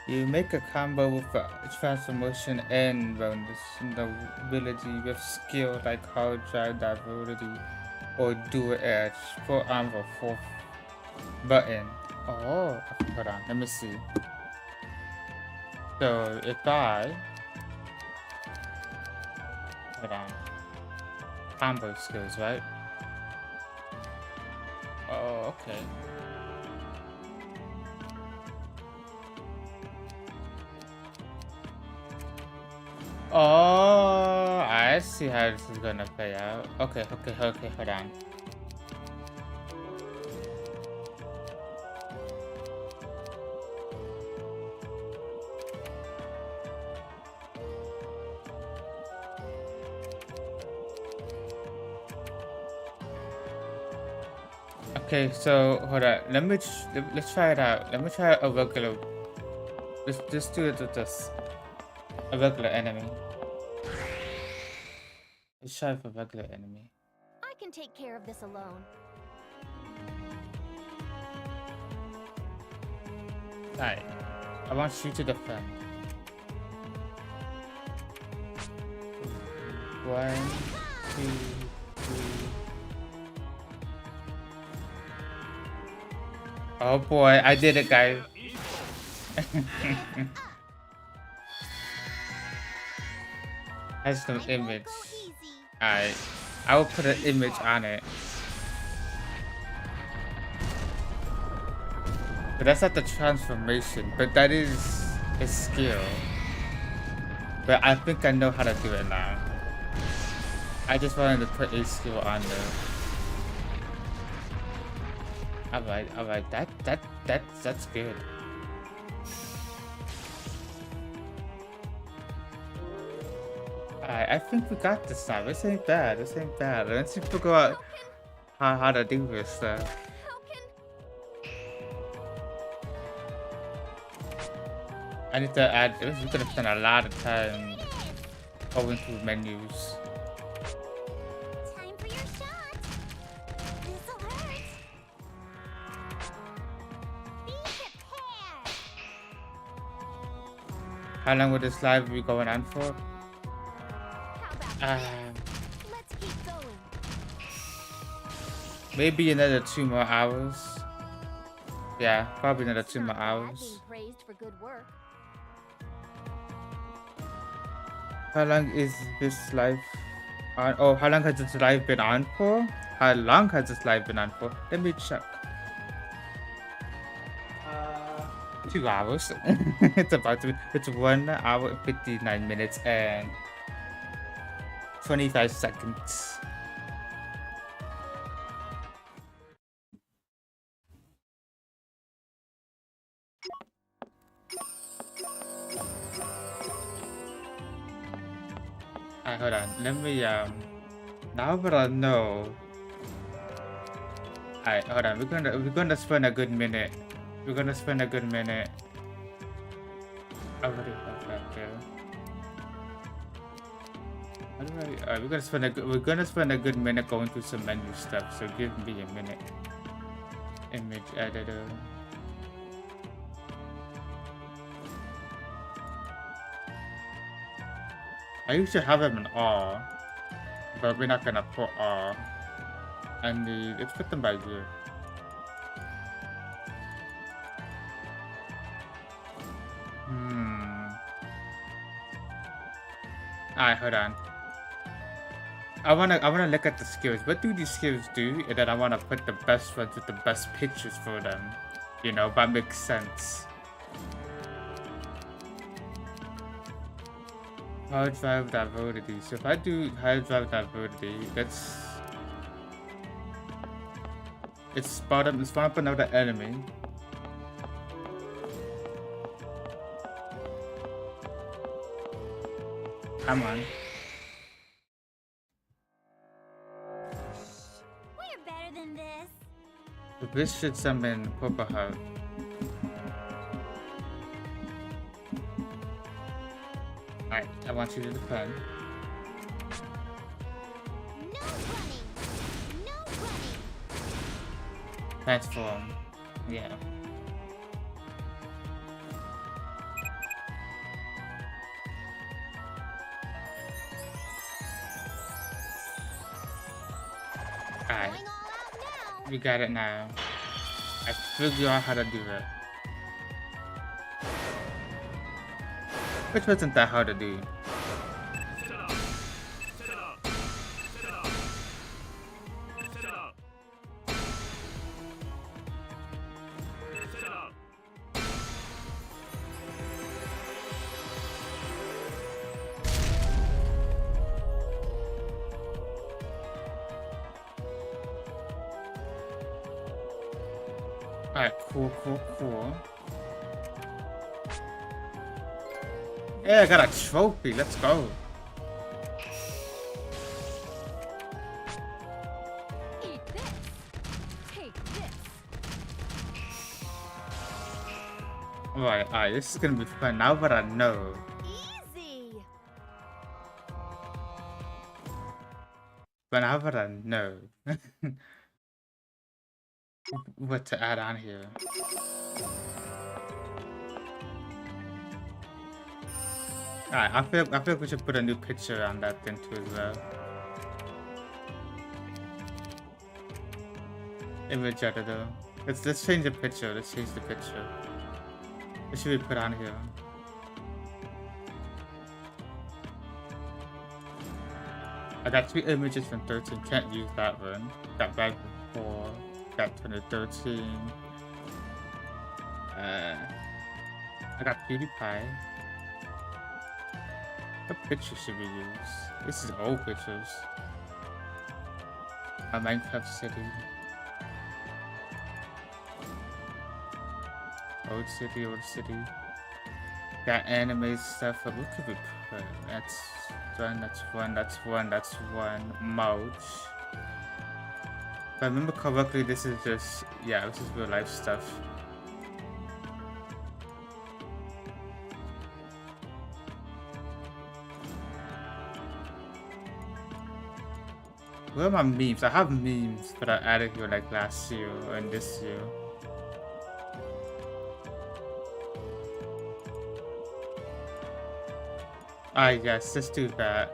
You make a combo with a transformation and bonus ability with skill like hard drive diversity or dual edge. Put on the fourth button. Oh, hold on, let me see. So if I hold on, combo skills, right? Oh, okay. Oh, I see how this is gonna play out. Okay, hold on. Okay, so hold on. Let's try it out. Let me try a regular. Let's do it with this. A regular enemy. Let's try for regular enemy. I can take care of this alone. Alright. I want you to defend. 1, 2, 3. Oh boy, I did it, guys. Has no image. Alright, I will put an image on it. But that's not the transformation, but that is a skill. But I think I know how to do it now. I just wanted to put a skill on there. Alright, that's good. I think we got this now. This ain't bad. Let's figure out how to do this stuff. I need to add. We're gonna spend a lot of time going through menus. Time for your shot. This'll hurt. Be prepared. How long will this live be going on for? How about let's keep going. Maybe another 2 more hours. Yeah, probably another 2 more Not bad hours. being praised for good work. How long is this live on? Oh, how long has this live been on for? How long has this live been on for? Let me check. 2 hours. It's 1 hour and 59 minutes and 25 seconds. Alright, hold on. Let me now that I know. Alright, hold on. We're gonna spend a good minute. I already have that there. We're gonna spend a good minute going through some menu stuff, so give me a minute. Image editor. I usually have them in R, but we're not gonna put R. Let's put them by year. Alright, hold on. I wanna look at the skills. What do these skills do? And then I wanna put the best ones with the best pictures for them. You know, that makes sense. High drive diversity. So if I do high drive diversity, it's spawn up another enemy. Come on. We're better than this. So this should summon Purple Heart. Alright, I want you to defend. No running. No running. Transform. Yeah. Alright, Going all out now. we got it now. I figured out how to do it. Which wasn't that hard to do. Alright, cool. Hey, I got a trophy. Let's go. Eat this. Take this. Alright, this is gonna be fun now that I know. Easy. But now that I know what to add on here. Alright, I feel like we should put a new picture on that thing too as well. Image editor. Let's change the picture. Let's change the picture. What should we put on here? I got 3 images from 13. Can't use that one. Got back before. Got 2013. I got PewDiePie. What picture should we use? This is old pictures. A Minecraft city. Old city. Got anime stuff. What could we put? That's one. Mouch. If I remember correctly, this is just, yeah, this is real life stuff. Where are my memes? I have memes that I added here like last year and this year. Yes, let's do that.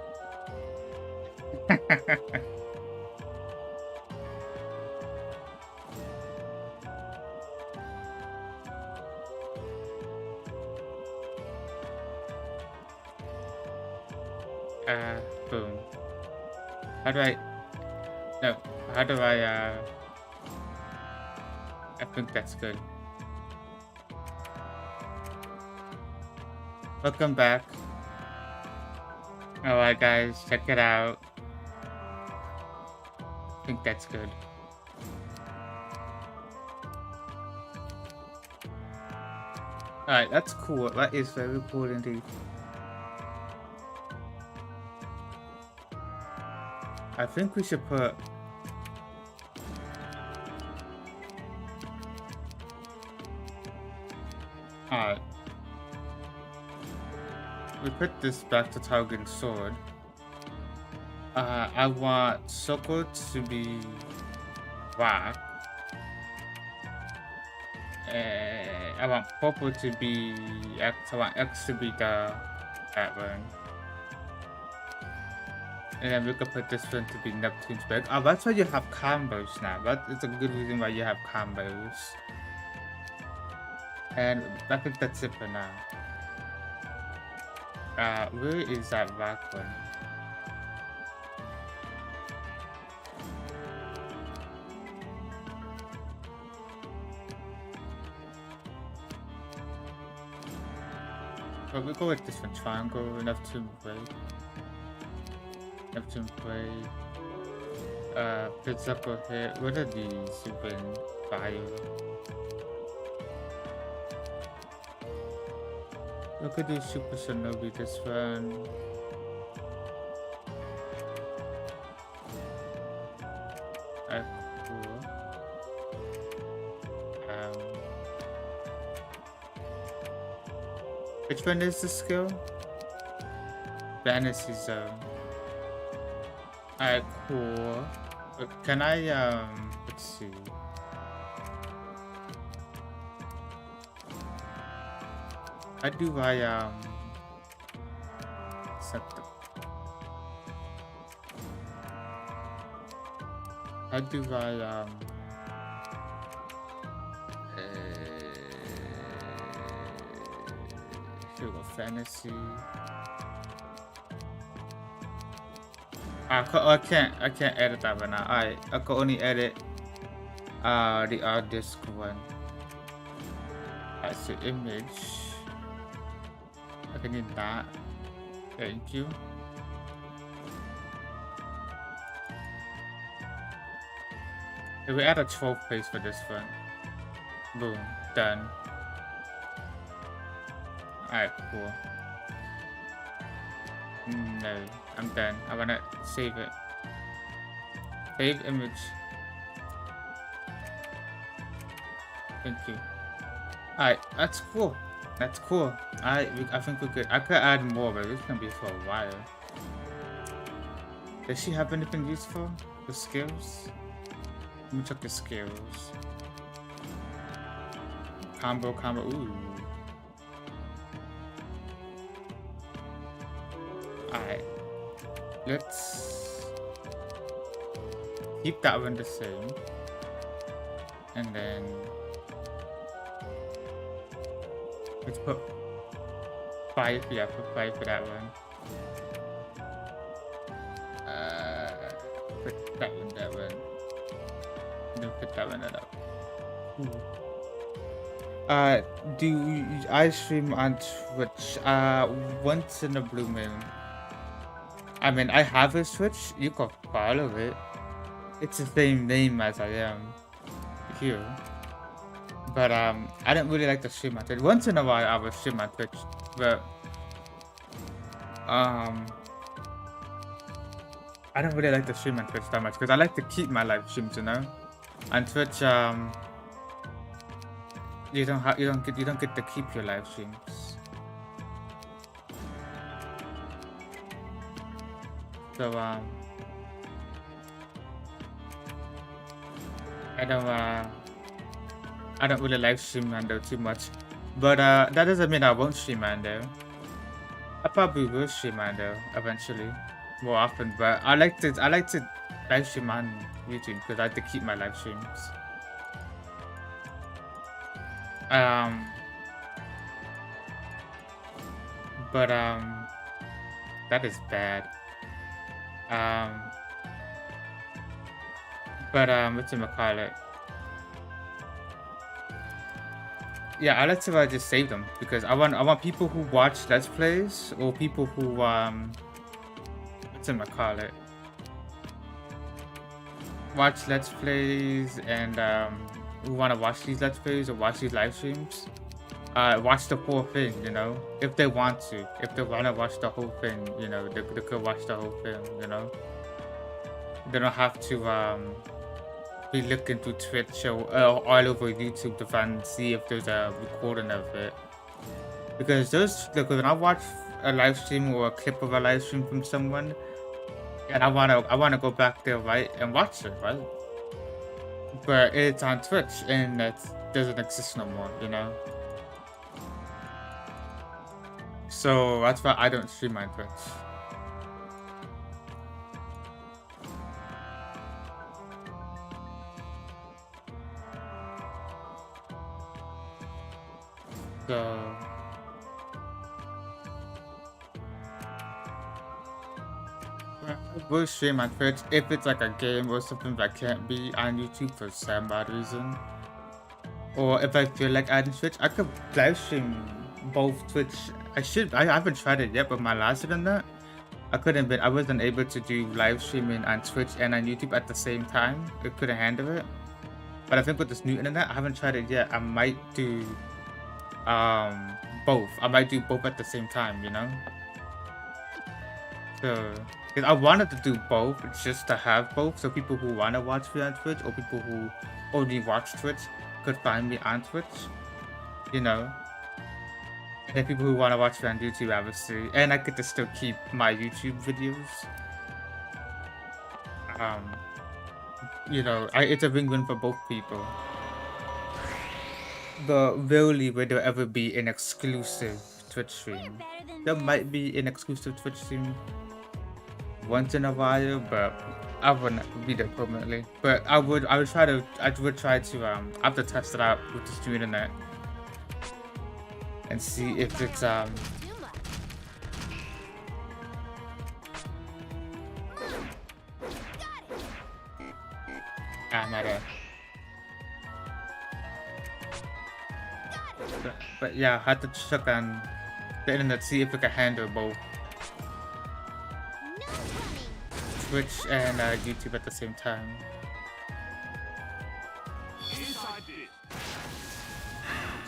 Boom. How do I... No, how do I think that's good. Welcome back. Alright guys, check it out. I think that's good. Alright, that's cool. That is very cool indeed. I think we should put... Alright. We put this back to target sword. I want circle to be black. I want purple to be X. I want X to be that one. And then we could put this one to be Neptune's back. Oh, that's why you have combos now. That is a good reason why you have combos. And I think that's it for now. Where is that black one? But we go with this one, triangle, Neptune Blade. Neptune Blade. Physical hit. What are these even? Bio. We could do Super Shinobi this one. Cool. Which one is the skill? Fantasy Zone. Alright, cool. Can I, let's see. How do I, set the... How do I, Hero Fantasy. I can't edit that one now. I can only edit the disk one. That's the image. I can need that. Thank you. Okay, we add a 12th place for this one. Boom, done. Alright, cool. No, I'm done. I wanna save it. Save image. Thank you. Alright, that's cool. That's cool. I think we're good. I could add more, but this can be for a while. Does she have anything useful? The skills? Let me check the skills. Combo. Ooh. Alright. Let's keep that one the same. And then let's put 5. Yeah, put 5 for that one. Put that one. And then put that one up. Do I stream on Twitch? Once in a blue moon. I mean, I have a Twitch. You can follow it. It's the same name as I am here. But I don't really like to stream on Twitch. Once in a while, I will stream on Twitch. But I don't really like to stream on Twitch that much because I like to keep my live streams, you know. On Twitch, you don't get to keep your live streams. So I don't really like stream Mando too much, but that doesn't mean I won't stream Mando. I probably will stream Mando eventually, more often. But I like to live stream on YouTube because I like to keep my live streams. But that is bad. Whatchamacallit? Yeah, I like to just save them because I want people who watch Let's Plays or people who whatchamacallit? Watch Let's Plays and who want to watch these Let's Plays or watch these live streams. Watch the whole thing, you know, if they want to. If they want to watch the whole thing, you know, they could watch the whole thing, you know. They don't have to be looking through Twitch or all over YouTube to find see if there's a recording of it. Because when I watch a live stream or a clip of a live stream from someone, and I wanna go back there, right, and watch it, right? But it's on Twitch and it doesn't exist no more, you know. So that's why I don't stream on Twitch. So I will stream on Twitch if it's like a game or something that can't be on YouTube for some bad reason. Or if I feel like adding Twitch, I could live stream both Twitch I haven't tried it yet, but my last internet, I wasn't able to do live streaming on Twitch and on YouTube at the same time. It couldn't handle it. But I think with this new internet, I haven't tried it yet. I might do both. I might do both at the same time, you know? So, because I wanted to do both just to have both, so people who want to watch me on Twitch or people who only watch Twitch could find me on Twitch, you know? And then people who want to watch me on YouTube, obviously. And I get to still keep my YouTube videos. You know, it's a win-win for both people. But rarely will there ever be an exclusive Twitch stream. There might be an exclusive Twitch stream once in a while, but I wouldn't be there permanently. But I would try to I have to test it out with the new internet and see if it's I'm at a but yeah, I had to check on the internet, see if it can handle both Twitch and YouTube at the same time.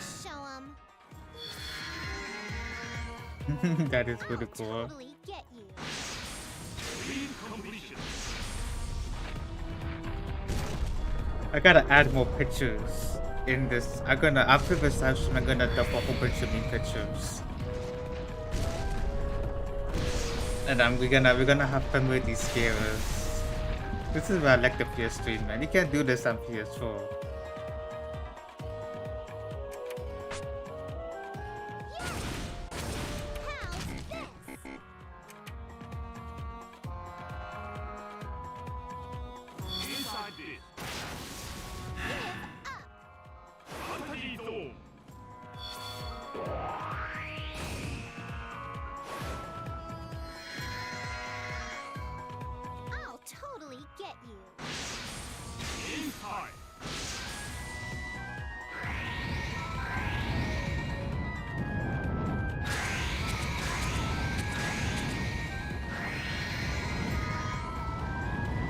Show 'em. That is pretty cool. Totally get you. I gotta add more pictures in this. After this session, I'm gonna dump a whole bunch of new pictures. And we're gonna have fun with these scarers. This is why I like the PS3, man. You can't do this on PS4. I'll totally get you.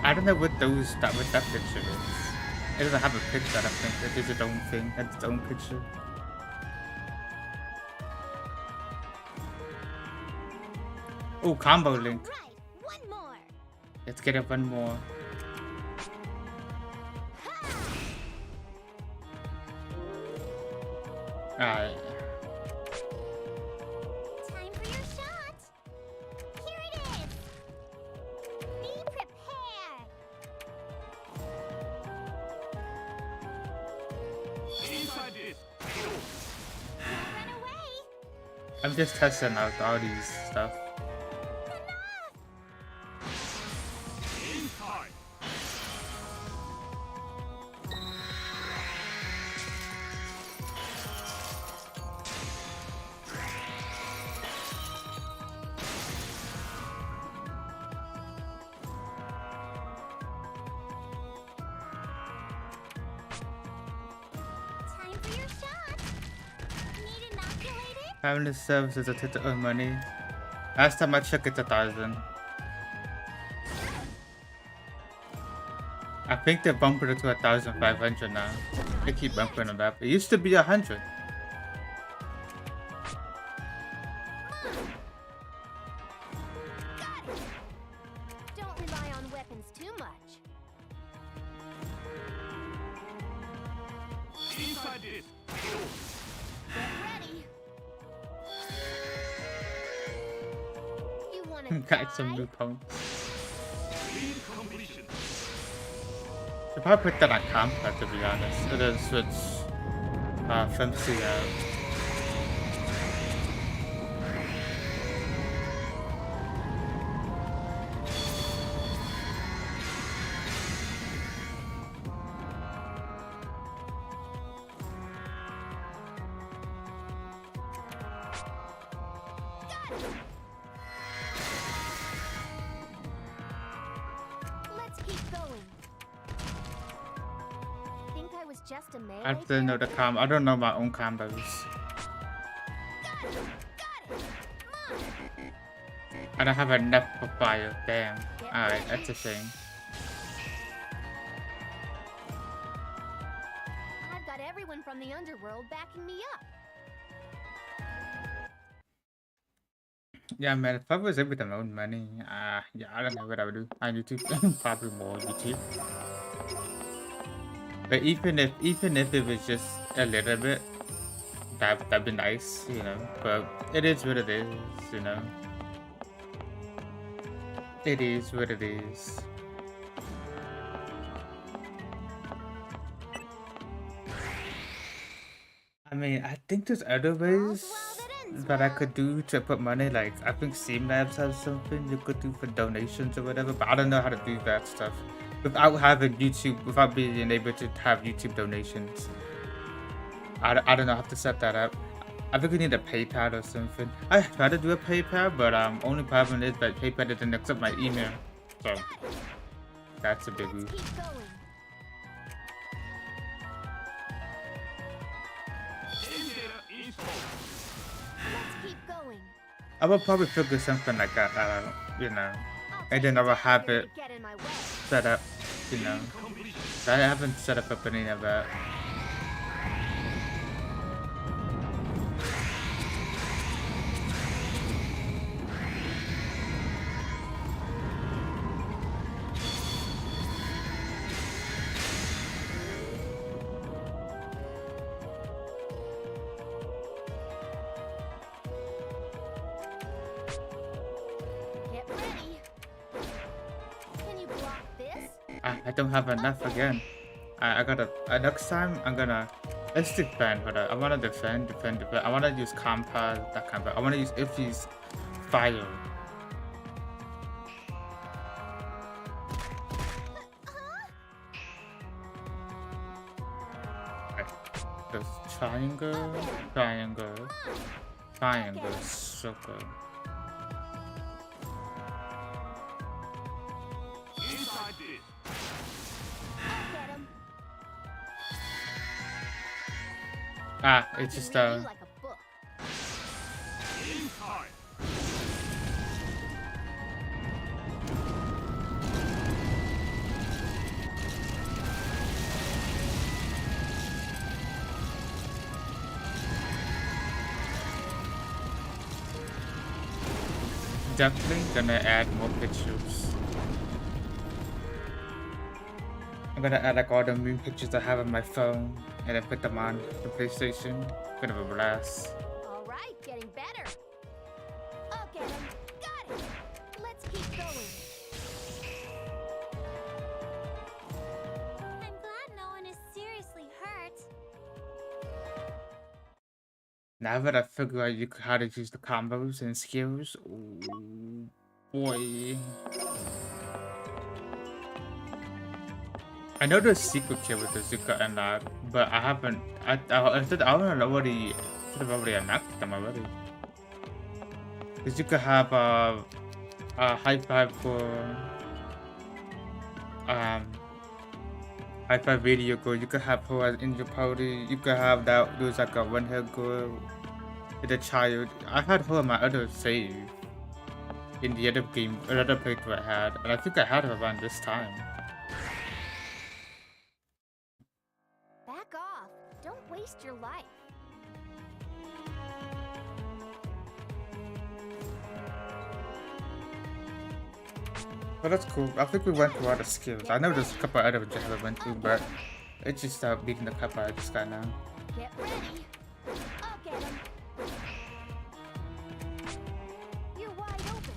I don't know what that picture is. It doesn't have a picture, I don't think. It is its own thing, it's its own picture. Oh, combo link. Right, one more. Let's get it one more. Alright. Time for your shot. Here it is. Be prepared. Run away. I'm just testing out all these stuff. Time for your shot. Need inoculated? Having this service is a tip to earn money. Last time I checked, it's 1,000. I think they bumped it to 1,500 now. They keep bumping it up. It used to be 100. Don't rely on weapons too much. Get ready. You wanna Got some die? new points. Should probably put that on combat, to be honest. It is switch fancy out. Let's keep going. Think I was just a melee? I don't know the I don't know my own combos. Got it! Got it! I don't have enough for fire. Damn. Alright, that's a shame. I've got everyone from the underworld backing me up. Yeah, man, if I was able to own money, yeah, I don't know what I would do on YouTube. Probably more YouTube. But even if it was just a little bit, that'd be nice, you know. But it is what it is, you know. It is what it is. I mean, I think there's other ways that I could do to put money. Like, I think Steam Labs has something you could do for donations or whatever, but I don't know how to do that stuff without having YouTube, without being able to have YouTube donations. I don't know how to set that up. I think we need a PayPal or something. I tried to do a PayPal, but only problem is that PayPal doesn't accept my email, so that's a big Let's move. keep going. Let's keep going. I will probably figure something like that out, you know, and then I will have it Get in my way. set up, you know. I haven't set up any of that. Get ready. Can you block this? I don't have enough again. I gotta, next time I'm gonna, let's defend, but I wanna defend. I wanna use compass, that kind of, I wanna use Ify's fire. The triangle, circle. Get him. It's just Read you like a book. definitely gonna add more pictures. I'm gonna add like all the moon pictures I have on my phone and then put them on the PlayStation. Bit of a blast. All right, getting better. I'll get him. Got it. Let's keep going. I'm glad no one is seriously hurt. Now that I figure out how to use the combos and skills, ooh, boy. I know there's secret kill with the Zuka unlocked, but I haven't. I don't already should have already unlocked them already. Cause you could have a high five for high five video girl. You could have her in your party. You could have that. There's like a one hair girl with a child. I had her in my other save in the other game, another playthrough I had, and I think I had her around this time. Back off. Don't waste your life. But that's cool. I think we went through all the skills. I know there's a couple other ones I haven't went through, but it's just beating the couple I just got now. Get ready. I'll get him. You're wide open.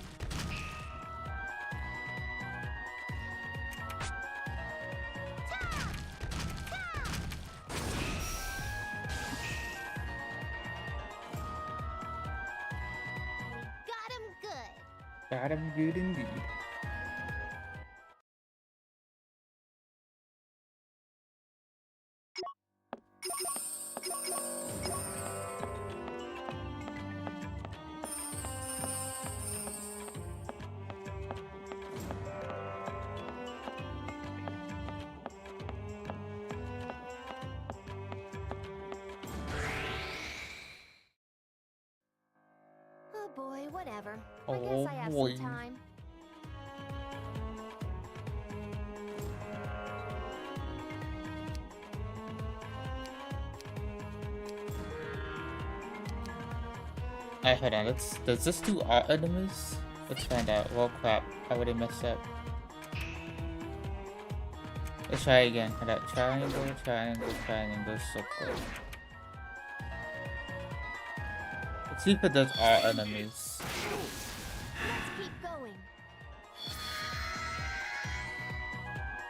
Ta! Ta! Got him good. Got him good indeed. Oh boy, whatever. I Oh guess I have Boy. some time? Alright, hold on. Does this do all enemies? Let's find out. Well, crap. I already messed up. Let's try again. Hold on. Triangle, triangle, triangle, circle. Let's see if it does all enemies. Let's keep going.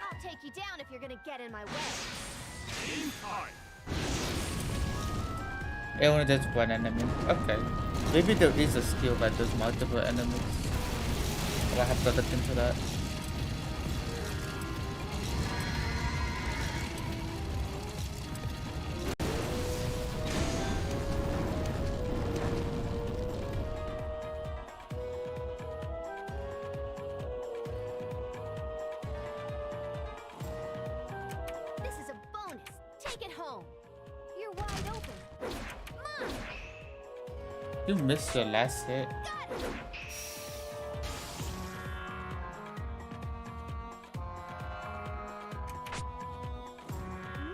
I'll take you down if you're gonna get in my way. It only does one enemy. Okay. Maybe there is a skill that does multiple enemies. I'll have to look into that. This is a bonus. Take it home. You're wide open. Mom! You missed your last hit. Got it!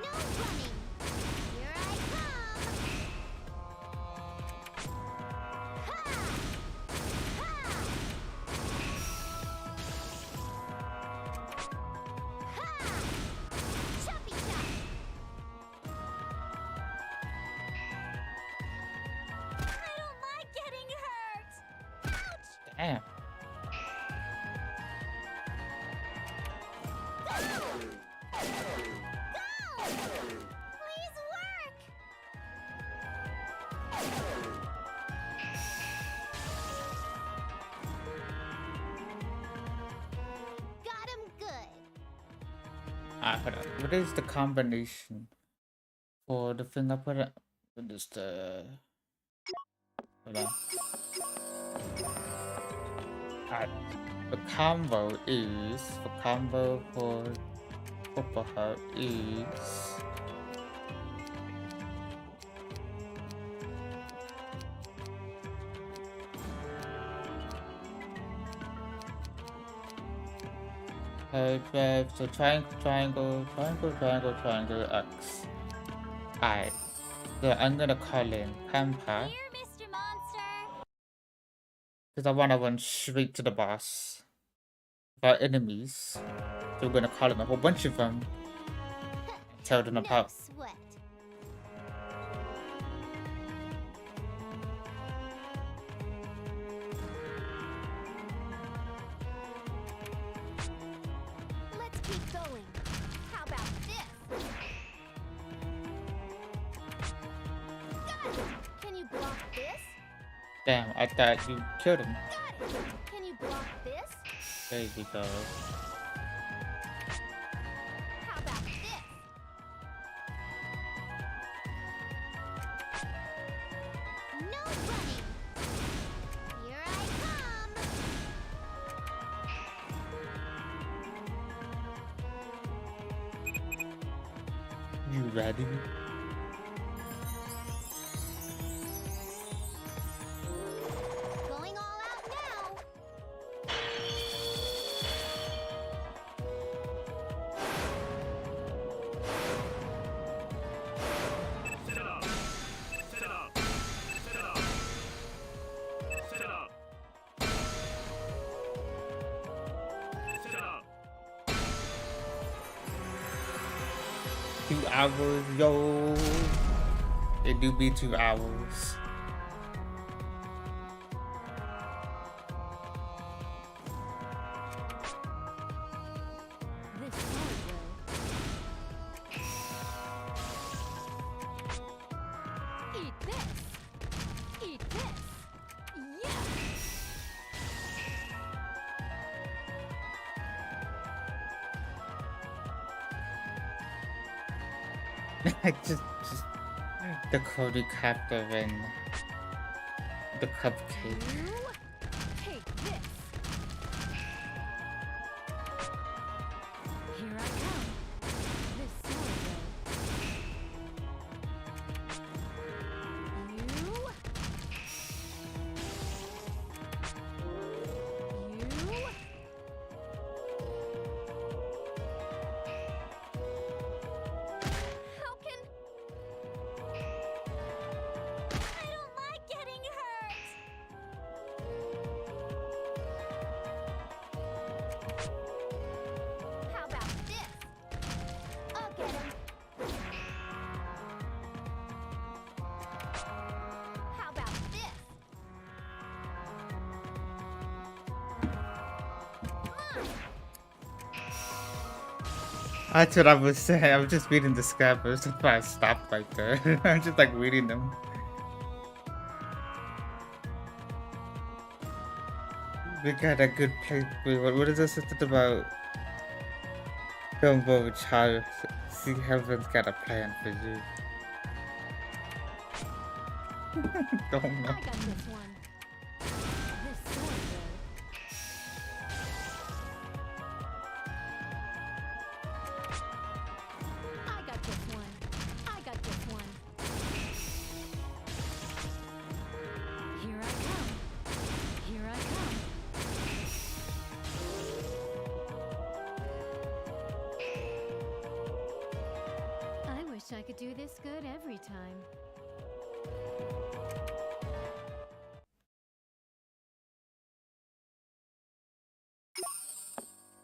No running! Here I come! Ha! Ha! Ha! Choppy chop! I don't like getting hurt! Ouch! Damn. Go! Please work! Got him good. Hold on. What is the combination for the thing I put it? What is the... Hold on. The combo is... The combo for Purple Heart is... So triangle, X. Alright. So I'm gonna call in Pampa. Here, Mr. Monster. Because I wanna run straight to the boss. Our enemies. So we're gonna call in a whole bunch of them. Tell them No about. sweat. Let's keep going. How about this? Got it! Can you block this? Damn, I thought you killed him. Got it! Can you block this? There you go. How about this? No running! Here I come! You ready? Going all out now! Two hours, yo. It do be 2 hours. This sword will. Eat this! Eat this! Yeah! just the Cody Captor and the cupcake. You take this! Here I come! This sword will. You That's what I was saying. I was just reading the scabbers. That's why I stopped right there. I'm just like reading them. We got a good place. Wait, what is this about? Don't worry, child. See, heaven's got a plan for you. Don't know. I got this one. This sword, though. I got this one. I got this one. Here I come. Here I come. I wish I could do this good every time.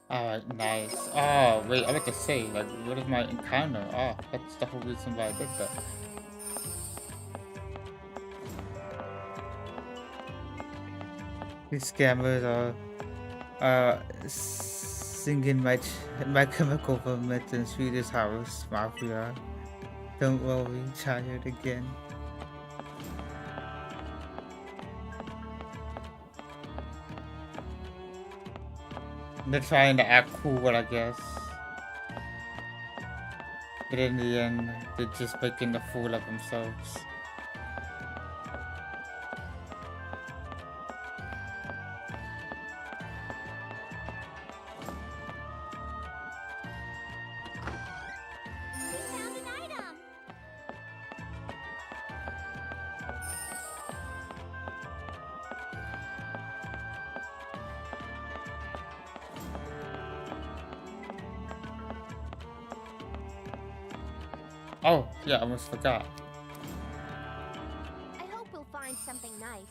Alright, nice. Oh, wait, I was to say, like, what is my encounter? Oh, that's the whole reason why I did that. These scammers are singing my chemical romance in Swedish house mafia. Don't worry, child again. They're trying to act cool, I guess. But in the end, they're just making a fool of themselves. We found an item. Oh, yeah, I almost forgot. I hope we'll find something nice.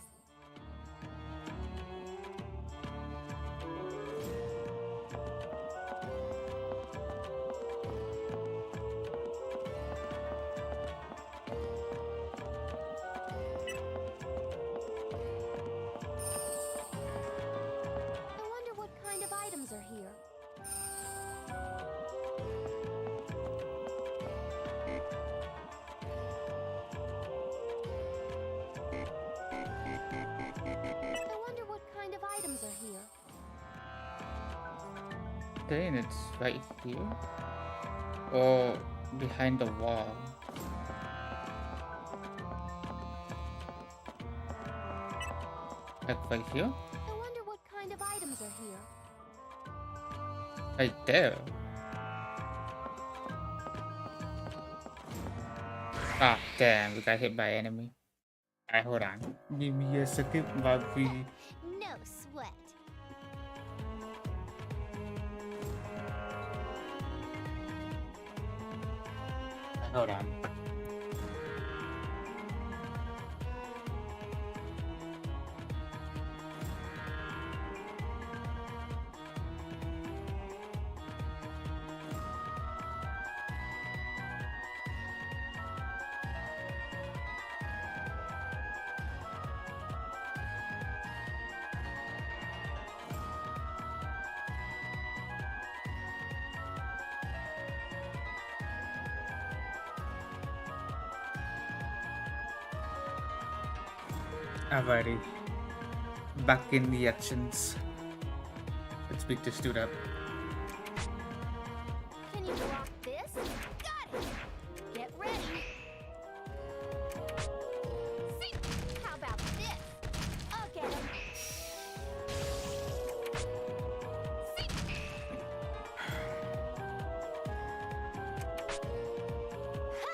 I wonder what kind of items are here. I wonder what kind of items are here. Then it's right here. Or behind the wall. Like right here? I wonder what kind of items are here. Right there. Ah, damn, we got hit by enemy. Alright, hold on. Give me a second while we... No sweat. Hold on. Alrighty. Back in the actions. Let's beat this dude up. Can you block this? Got it! Get ready! See? How about this? I'll get him! See? Ha!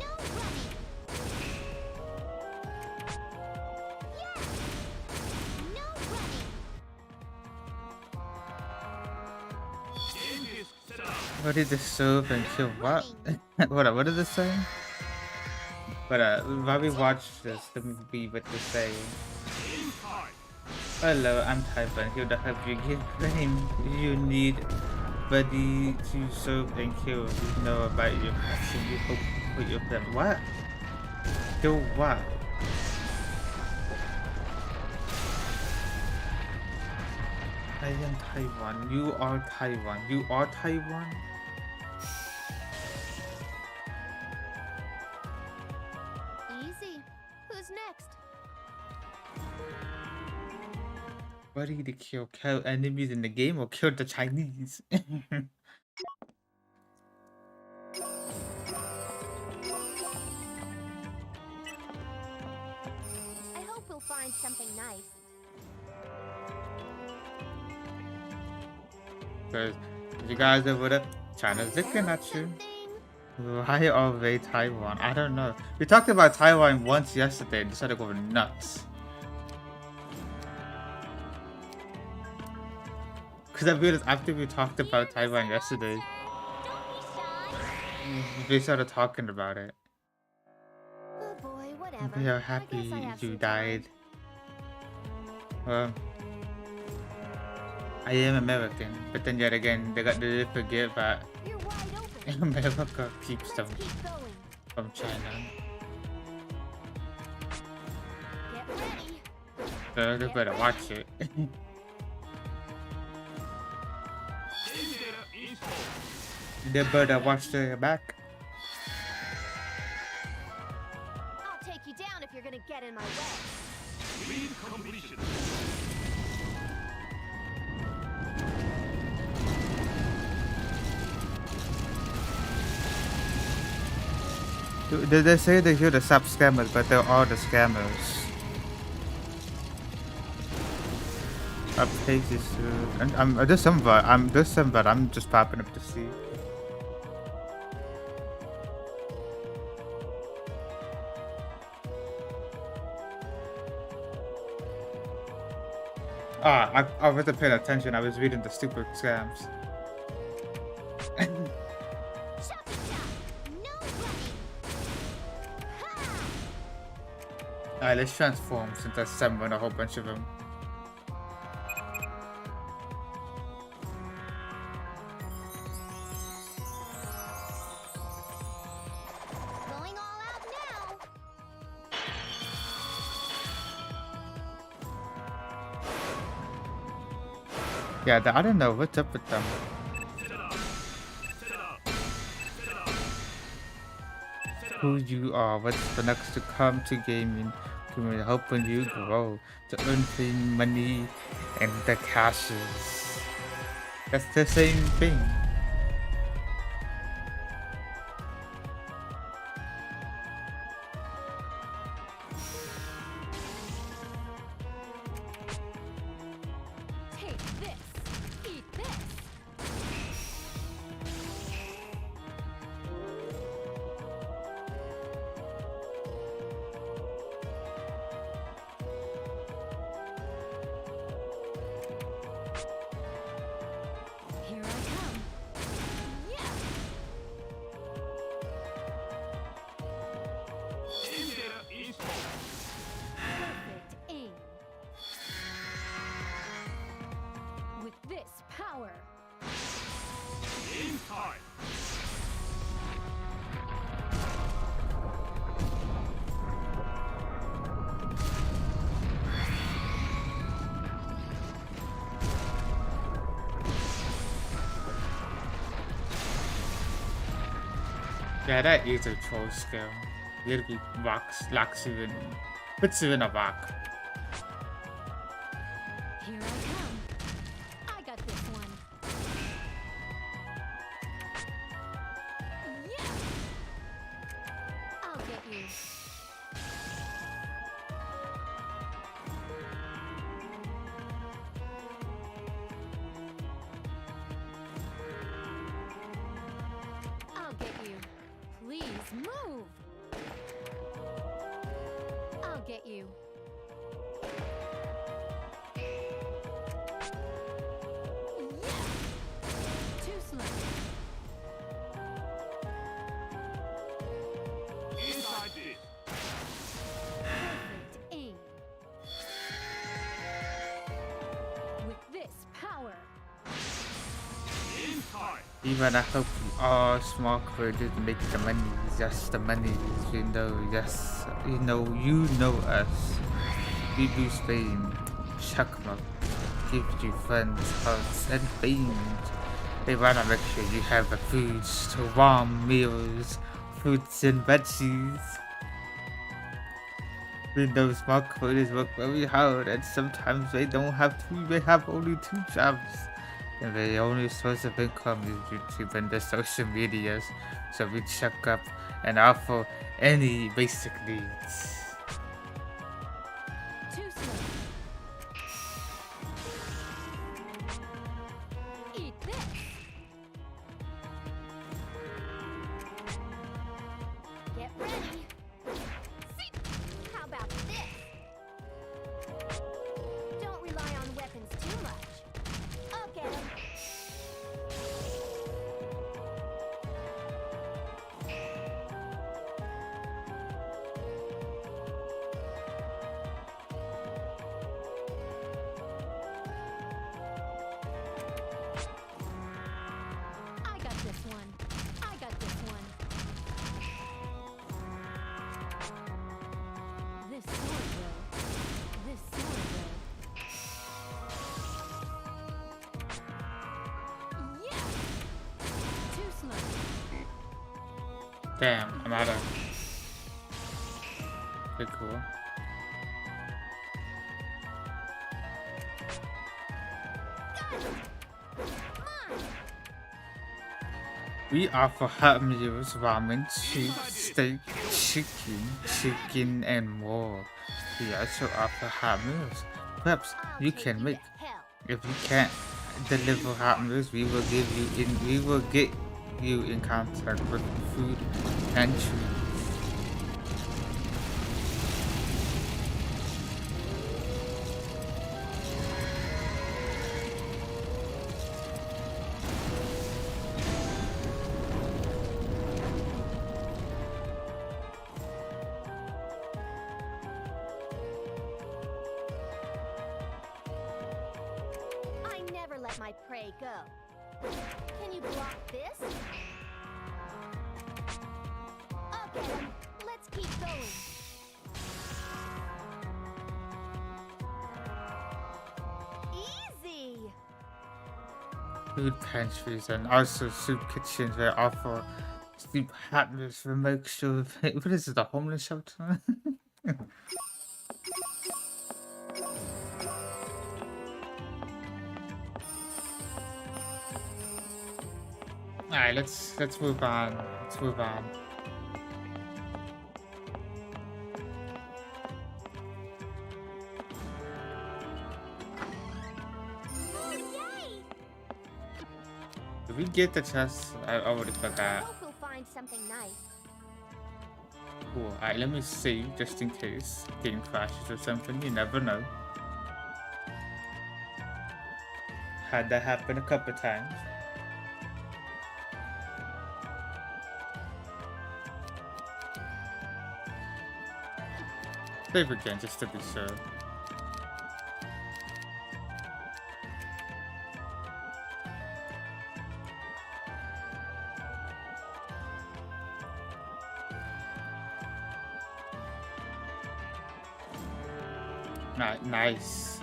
No running! Yeah! No running! What did the serve and kill what? What did this say? But while we watch this, let me be what they say. Hello, I'm Typhon, here to help you get fame. You need buddy to serve and kill. We know about your passion. You hope for your friend. What? Kill what? I am Taiwan. You are Taiwan. You are Taiwan. Easy. Who's next? Ready to kill enemies in the game or kill the Chinese? I hope we'll find something nice. Because you guys over there, China's looking at you. Why are they Taiwan? I don't know. We talked about Taiwan once yesterday and decided to go nuts. Because I realized after we talked about Taiwan yesterday, we started talking about it. Oh boy, whatever. We are I guess happy I have you some died. time. Well, I am American, but then yet again, they forget that You're wide open. America keeps them Let's keep going. from China. Get ready. So they better watch it. They better watch their back. I'll take you down if you're gonna get in my way. Lead completion. They say they hear the sub scammers, but they're all the scammers. Up pages, and there's some, but I'm just popping up to see. I wasn't paying attention. I was reading the stupid scams. Chop it chop. No running. Ha! Alright, let's transform since I summoned a whole bunch of them. Going all out now. Yeah, I don't know what's up with them. Who you are, what's the next to come to gaming, to helping you grow, to earn the money and the cashes. That's the same thing. Take this. Eat this. Here I come. Yeah. Perfect aim. With this power. Yeah, that is a troll skill. Literally locks you in, puts you in a rock. Here I come. I got this one. Yeah. I'll get you. I'll get you. Please move. I'll get you. Yeah. Too slow. Perfect aim. With this power. Even I hope you are small creators make the money, just the money, yes, you know us. We do Spain, Shakma. gives you friends, hearts, and things. They wanna make sure you have the foods to warm meals, fruits and veggies. We know small creators work very hard, and sometimes they don't have two, they have only 2 jobs. And their only source of income is YouTube and the social medias. So we check up and offer any basic needs. Too slow. Eat this. Get ready. See? How about this? Don't rely on weapons too much. I'll get 'em. I got this one. I got this one. This sword will. This sword will. Yeah! Too slow. Damn, I'm out of. Pretty cool. We offer hot meals, ramen, soup, steak, chicken, and more. We also offer hot meals. Perhaps you can make. Hell. If you can't deliver hot meals, we will get you in contact with food pantry. I never let my prey go. Can you block this? I'll get 'em. Let's keep going. Easy. Food pantries and also soup kitchens that offer soup hot meals to make sure. What is it, the homeless shelter? Alright, let's move on. Let's move on. Oh, yay! Did we get the chest? I already forgot. Hope we'll find something nice. Cool. Alright, let me see, just in case game crashes or something. You never know. Had that happen a couple times. Save again, just to be sure. Nice.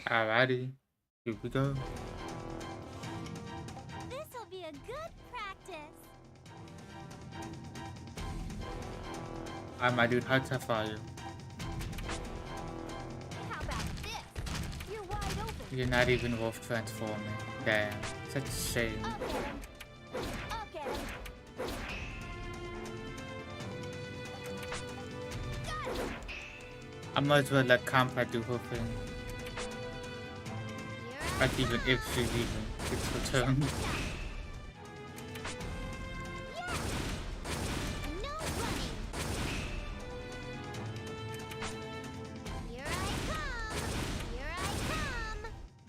Alrighty, here we go. This'll be a good practice. I might do hard to fire. How about this? You're wide open. You're not even worth transforming. Damn, such a shame. I'll get 'em. I'll get 'em. Got 'em. I might as well let Compa do her thing. You're Like even if she even gets her turn.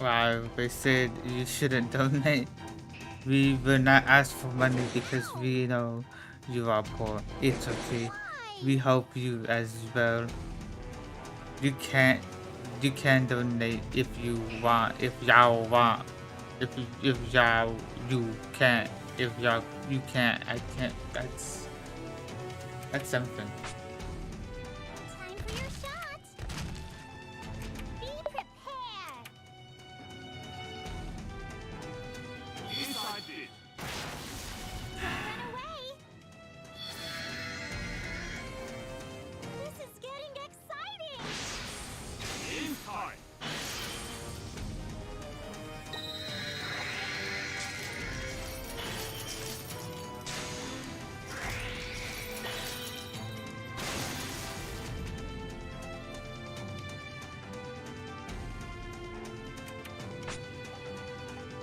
Wow, they said you shouldn't donate. We will not ask for money because we know you are poor. It's okay. We help you as well. You can't. You can donate if you want. If y'all want. If y'all you can't. If y'all you can't. I can't. That's something. Time for your shot. Be prepared. Inside it. Don't run away. This is getting exciting. Inside.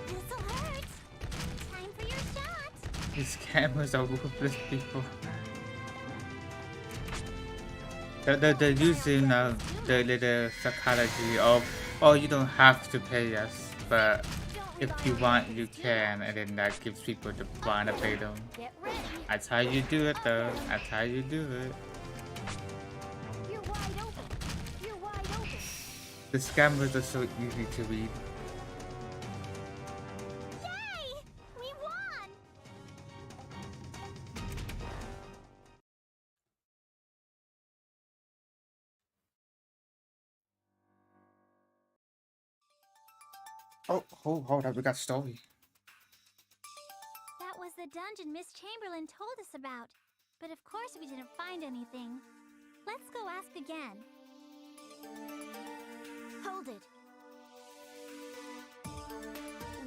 This'll hurt. Time for your shot. These cameras are ruthless people. They're using the little psychology of, oh, you don't have to pay us, but if you want, you can, and then that gives people the want to pay them. Get ready. That's how you do it, though. That's how you do it. You're wide open. You're wide open. The scammers are so easy to read. Yay! We won. Oh, hold up, we got story. That was the dungeon Miss Chamberlain told us about. But of course we didn't find anything. Let's go ask again. Hold it.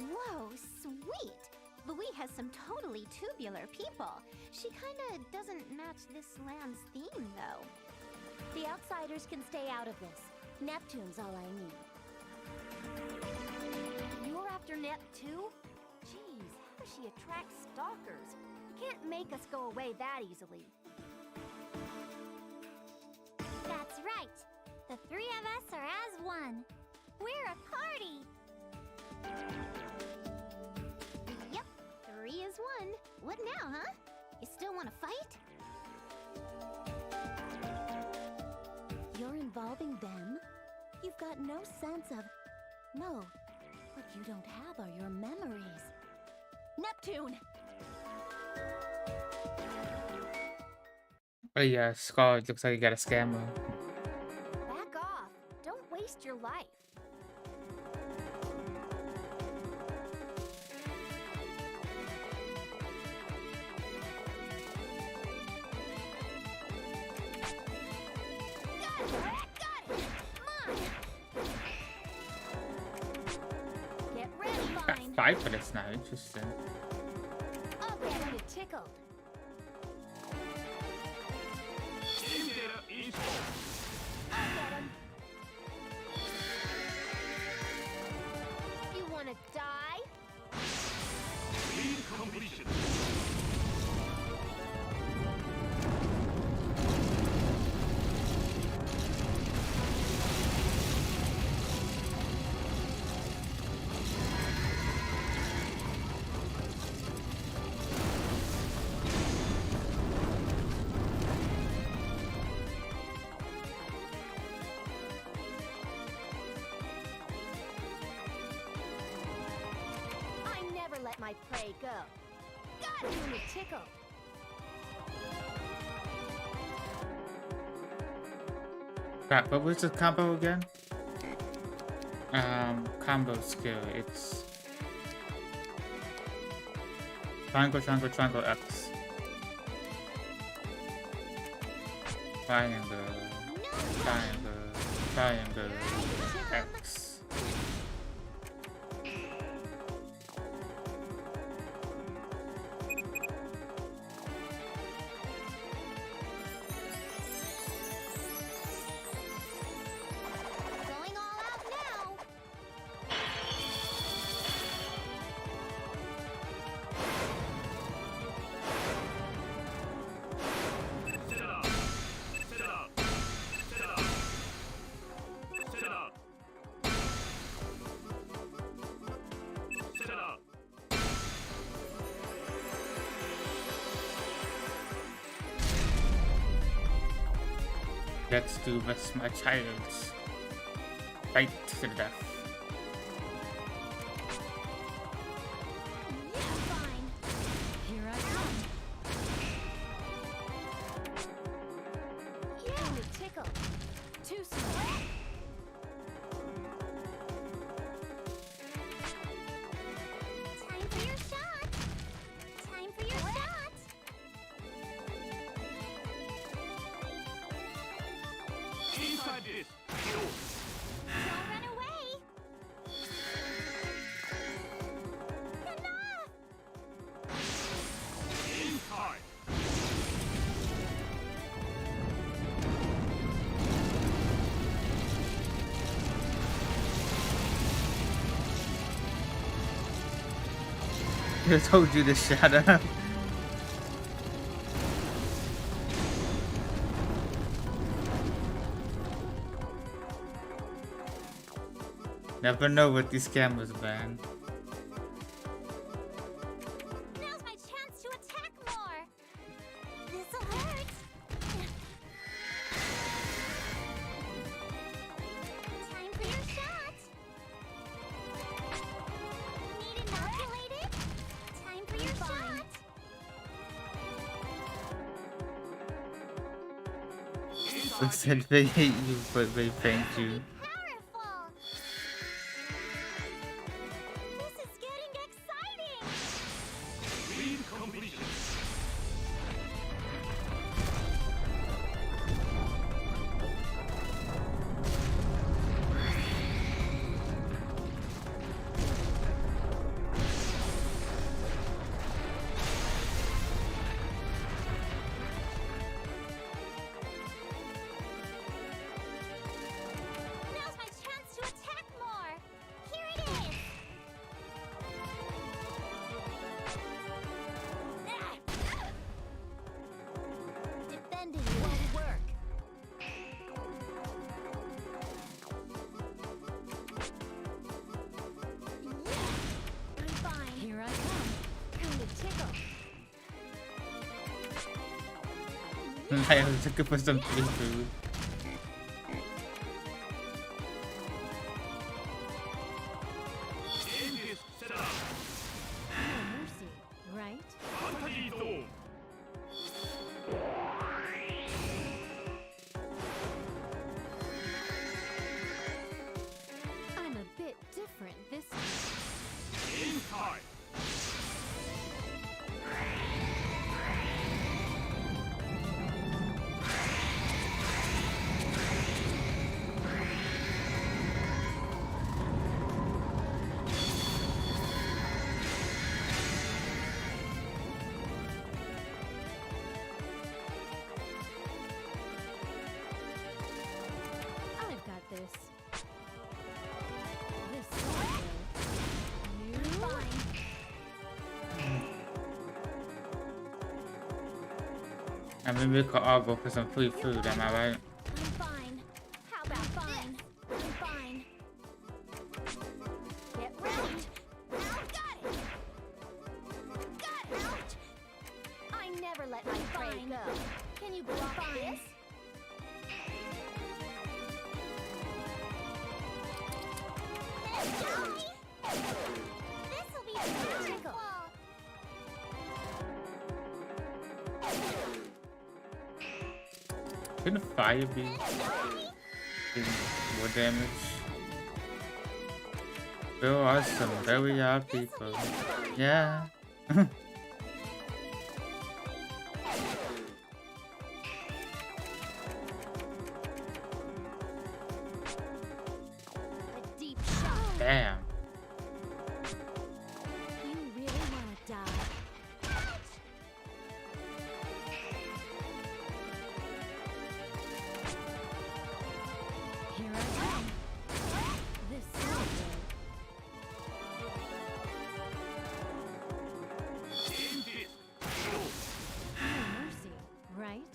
Whoa, sweet! Louis has some totally tubular people. She kinda doesn't match this land's theme, though. The outsiders can stay out of this. Neptune's all I need. You're after Nep too? Jeez, how does she attract stalkers? You can't make us go away that easily. That's right. The three of us are as one. We're a party. Yep, 3 is 1. What now, huh? You still want to fight? You're involving them? You've got no sense of... No. What you don't have are your memories. Neptune! Oh yeah, Skull, it looks like you got a scammer. Back off. Don't waste your life. Got it! Come on! Get ready, Got Vine. 5 for this now, interesting. I'll get him tickled. I'll get him. You wanna die? Completion. I never let my prey go. Got him tickled. Crap, what was the combo again? Combo skill, it's... Triangle, triangle, triangle, X. Triangle, triangle, triangle, X. Going all out now. Set up. Set up. Set up. Set up. Let's do with my child. Fight to the death. Fine. Here I come. Yeah. To tickle. Too slow. Time for your shot. Time for your shot. Inside this. Don't run away. Enough. Inside. I told you to shut up. Never know what these cameras, man. Now's my chance to attack more. This'll hurt. Time for your shot. Need inoculated? Time for your shot. They said they hate you, but they thank you. Powerful. This is getting exciting. Lead completion. Now's my chance to attack more. Here it is. Defending won't work. I'm fine. Here I come. Time to tickle. I was looking for some free food. End this setup. No mercy, right? pt4. I'm a bit different this time. Inside. I've got this. This one will. You Fine. I mean, we could all go for some free food, am I right? I'm fine. How about fine? I'm fine. Get ready. Got it. Got it. Ouch. I never let my prey Fine. go. Can you block Fine. this? This'll be wonderful. Can the fire be do more damage? There are some very odd people. Yeah. A deep shot. Damn. You really want to die? Here I come. This will will. End this. No mercy, right?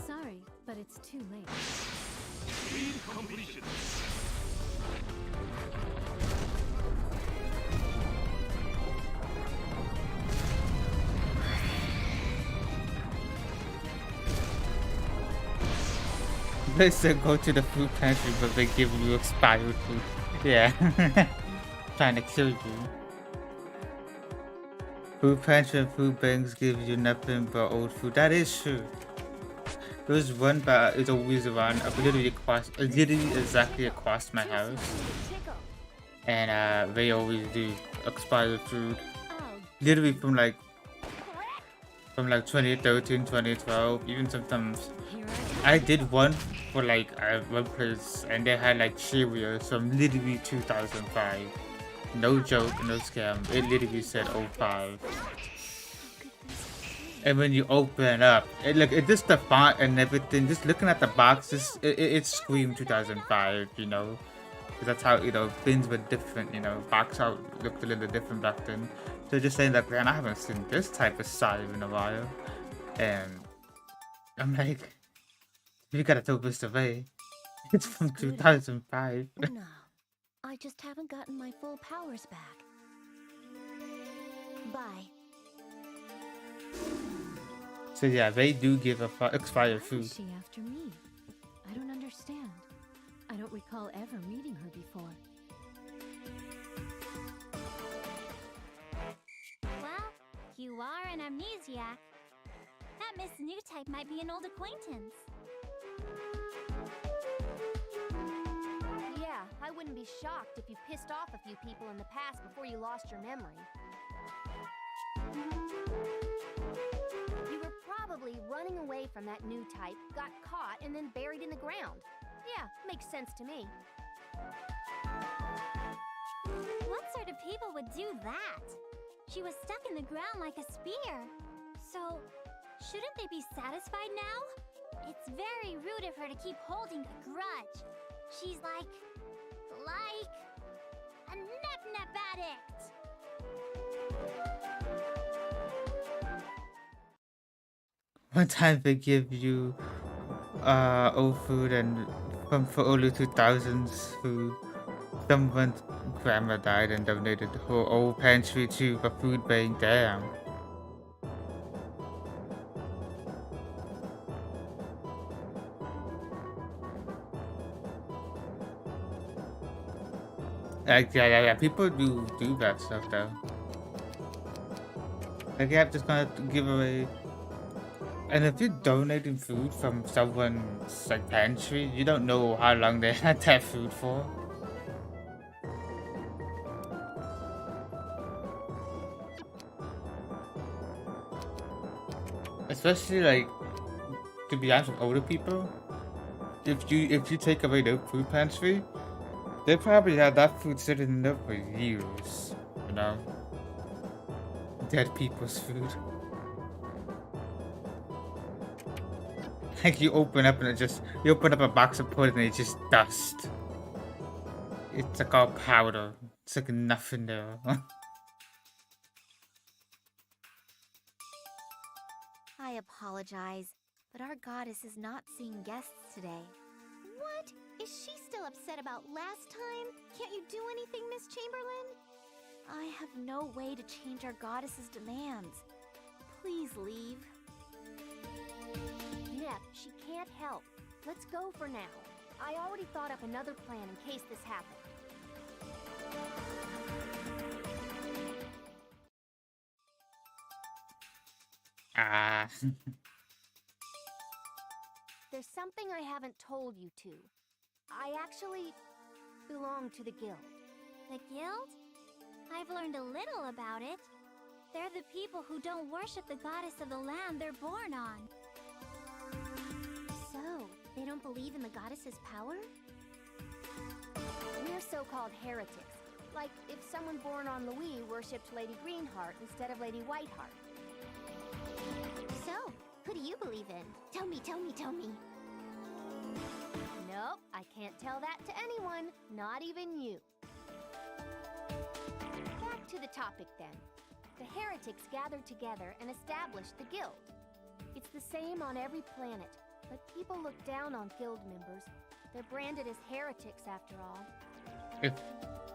Sorry, but it's too late. Lead completion. They said go to the food pantry, but they give you expired food. Yeah. Trying to kill you. Food pantry and food banks give you nothing but old food. That is true. There's one that is always around, literally exactly across my house. And they always do expired food. Literally from like 2013, 2012, even sometimes. I did one for like one place and they had like Cheerios from literally 2005. No joke, no scam. It literally said 05. And when you open up, it just the font and everything. Just looking at the boxes, it screamed 2005. You know, 'cause that's how bins were different. Box out looked a little different back then. So just saying that, man, I haven't seen this type of size in a while, and I'm like, you gotta throw this away. It's from 2005. No, I just haven't gotten my full powers back. Bye. So yeah, they do give expired Why food. is she after me? I don't understand. I don't recall ever meeting her before. Well, you are an amnesiac. That Miss New Type might be an old acquaintance. Yeah, I wouldn't be shocked if you pissed off a few people in the past before you lost your memory. You were probably running away from that new type, got caught, and then buried in the ground. Yeah, makes sense to me. What sort of people would do that? She was stuck in the ground like a spear. So, shouldn't they be satisfied now? It's very rude of her to keep holding a grudge. She's like a nep-nep addict. One time they give you old food and for early 2000s food. Someone's grandma died and donated the whole old pantry to a food bank. Damn. Like yeah. People do that stuff though. Like yeah, I'm just gonna give away. And if you're donating food from someone's like pantry, you don't know how long they had that food for. Especially like, to be honest with older people, if you take away their food pantry, they probably had that food sitting there for years, you know? Dead people's food. Like you open up and you open up a box of pudding and it's just dust. It's like all powder. It's like nothing there. I apologize, but our goddess is not seeing guests today. What? Is she still upset about last time? Can't you do anything, Miss Chamberlain? I have no way to change our goddess's demands. Please leave. Nep, she can't help. Let's go for now. I already thought up another plan in case this happened. Ah. There's something I haven't told you two. I actually belong to the guild. The guild? I've learned a little about it. They're the people who don't worship the goddess of the land they're born on. So, they don't believe in the goddess's power? We're so-called heretics. Like if someone born on Louis worshipped Lady Greenheart instead of Lady Whiteheart. So, who do you believe in? Tell me. Nope, I can't tell that to anyone, not even you. Back to the topic then. The heretics gathered together and established the guild. It's the same on every planet, but people look down on guild members. They're branded as heretics after all. It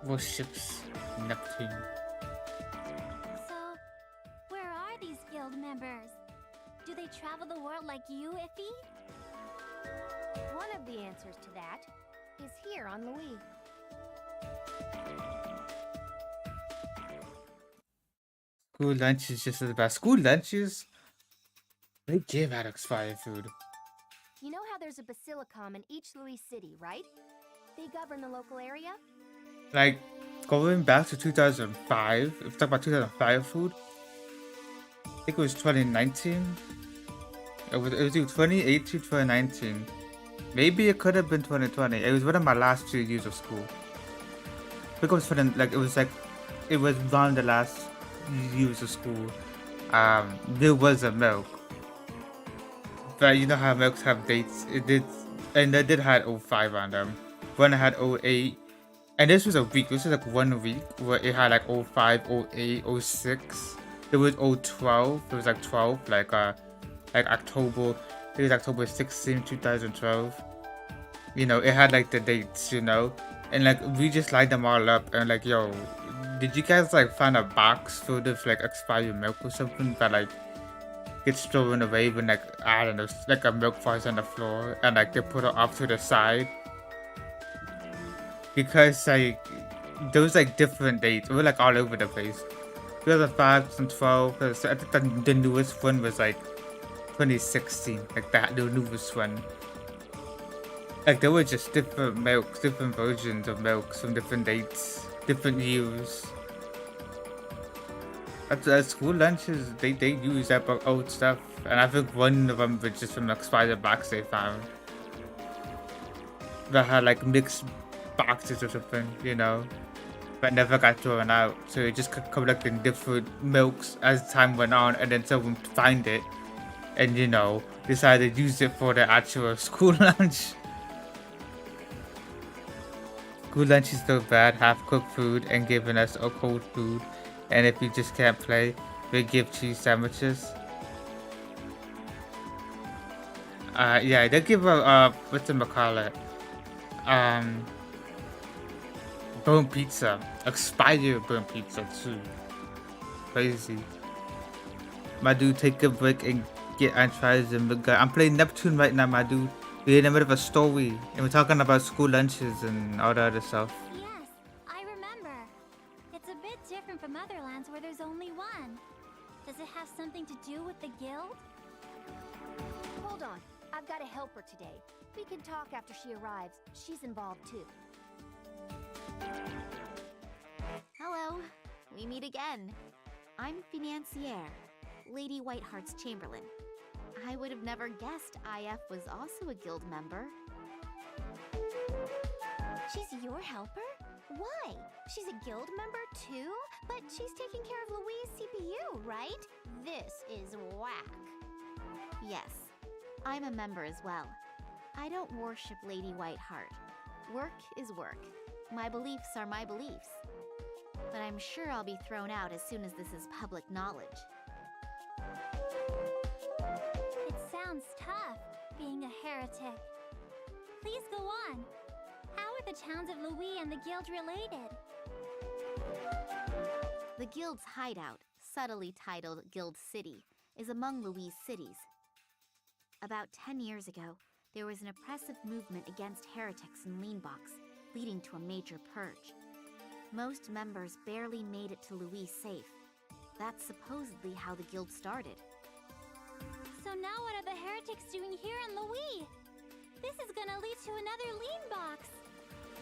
worships Neptune. So, where are these guild members? Do they travel the world like you, Iffy? One of the answers to that is here on Louis. School lunch is just as bad. School lunches, they give out expired food. You know how there's a basilicom in each Louis city, right? They govern the local area? Like, going back to 2005, if we talk about 2005 food, I think it was 2019. It was either 2018, 2019. Maybe it could have been 2020. It was one of my last 2 years of school. I think it was it was around the last years of school. There was a milk. But you know how milks have dates? It did, and they did had 05 on them. One had 08, and this was a week. This was like 1 week where it had like 05, 08, 06. It was 012. It was like 12, like October. It was October 16, 2012. You know, it had like the dates, you know, and like we just lined them all up and like, yo, did you guys like find a box filled with like expired milk or something that like gets thrown away when like, I don't know, like a milk falls on the floor and like they put it off to the side? Because like those like different dates, we were like all over the place. 2005, 2012, I think the newest one was like 2016, like that, the newest one. Like there were just different milks, different versions of milks from different dates, different years. At school lunches, they use that old stuff, and I think one of them was just from the expired box they found. That had like mixed boxes or something, you know, but never got thrown out. So it just kept collecting different milks as time went on, and then someone find it, and you know, decided to use it for the actual school lunch. School lunch is so bad, half-cooked food and giving us a cold food. And if you just can't play, they give cheese sandwiches. Yeah, they give a whatchamacallit, burnt pizza, expired burnt pizza too. Crazy. My dude, take a break and get on tries and look good. I'm playing Neptune right now, my dude. We're in the middle of a story, and we're talking about school lunches and all the other stuff. Yes, I remember. It's a bit different from other lands where there's only one. Does it have something to do with the guild? Hold on, I've got a helper today. We can talk after she arrives. She's involved too. Hello, we meet again. I'm Financier, Lady Whiteheart's Chamberlain. I would have never guessed IF was also a guild member. She's your helper? Why? She's a guild member too? But she's taking care of Louis' CPU, right? This is whack. Yes, I'm a member as well. I don't worship Lady Whiteheart. Work is work. My beliefs are my beliefs. But I'm sure I'll be thrown out as soon as this is public knowledge. It sounds tough, being a heretic. Please go on. How are the towns of Louis and the guild related? The guild's hideout, subtly titled Guild City, is among Louis' cities. About 10 years ago, there was an oppressive movement against heretics in Leanbox, leading to a major purge. Most members barely made it to Louis safe. That's supposedly how the guild started. So now what are the heretics doing here in Louis? This is gonna lead to another lean box.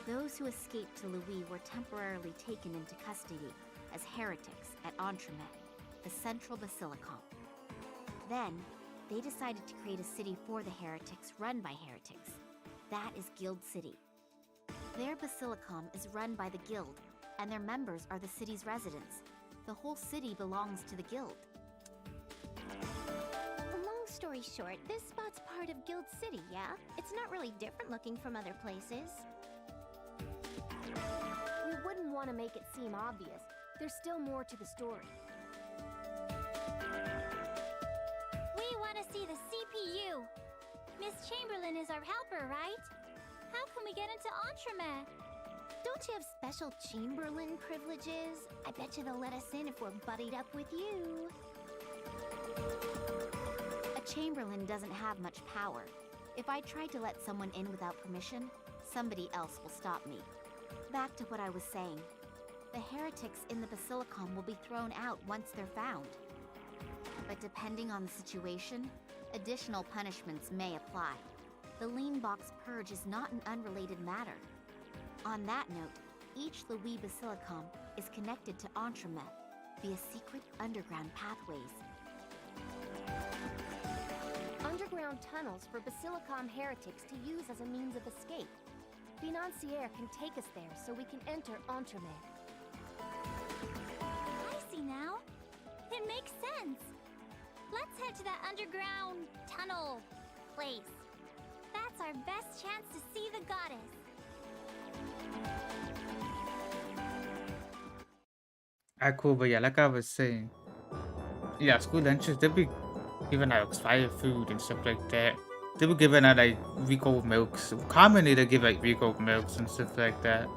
Those who escaped to Louis were temporarily taken into custody as heretics at Entremet, the central basilicom. Then, they decided to create a city for the heretics run by heretics. That is Guild City. Their basilicom is run by the guild, and their members are the city's residents. The whole city belongs to the guild. Long story short, this spot's part of Guild City, yeah? It's not really different looking from other places. We wouldn't want to make it seem obvious. There's still more to the story. We want to see the CPU. Miss Chamberlain is our helper, right? How can we get into Entremet? Don't you have special Chamberlain privileges? I bet you they'll let us in if we're buddied up with you. A chamberlain doesn't have much power. If I try to let someone in without permission, somebody else will stop me. Back to what I was saying. The heretics in the Basilicom will be thrown out once they're found. But depending on the situation, additional punishments may apply. The Lean Box Purge is not an unrelated matter. On that note, each Louis Basilicom is connected to Entremet via secret underground pathways. Underground tunnels for Basilicom heretics to use as a means of escape. Financier can take us there so we can enter Entremet. I see now. It makes sense. Let's head to that underground tunnel place. That's our best chance to see the goddess. Alright, cool, but yeah, like I was saying, yeah, school lunches, they'll be giving out expired food and stuff like that. They were giving out like week old milks. Commonly, they give like week old milks and stuff like that.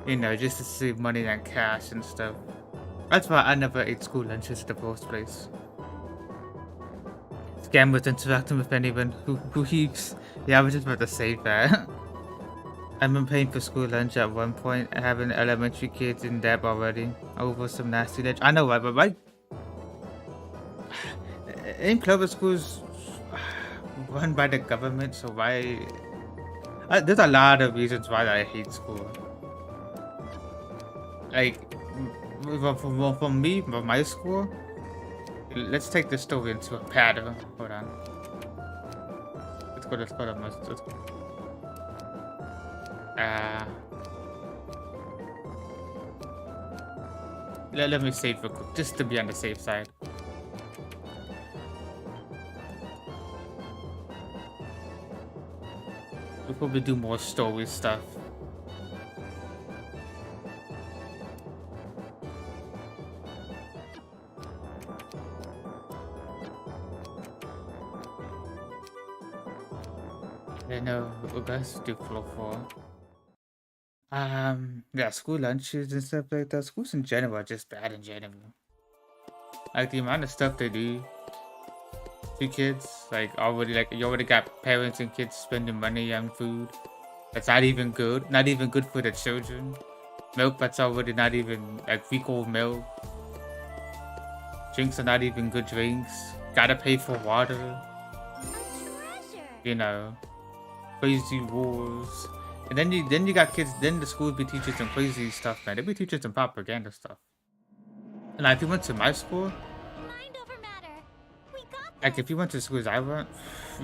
You know, just to save money and cash and stuff. That's why I never ate school lunches in the first place. Scam was interacting with anyone who heaps. Yeah, I was just about to say that. I've been paying for school lunch at one point and having elementary kids in debt already over some nasty lunch. I know why, but why? In Clover schools run by the government, so why? There's a lot of reasons why I hate school. Like, from me, from my school, let's take this story into a pattern. Hold on. Let's go. Let me save real quick, just to be on the safe side. We'll probably do more story stuff. I know, we're going to do floor 4. Yeah, school lunches and stuff like that. Schools in general are just bad in general. Like, the amount of stuff they do to kids, like, you already got parents and kids spending money on food that's not even good. Not even good for the children. Milk that's already not even, like, week-old milk. Drinks are not even good drinks. Gotta pay for water. A treasure. You know. Crazy rules. And then you got kids, then the school be teaching some crazy stuff, man. They be teaching some propaganda stuff. And like, if you went to my school, Mind over matter. We got this. like if you went to schools I went,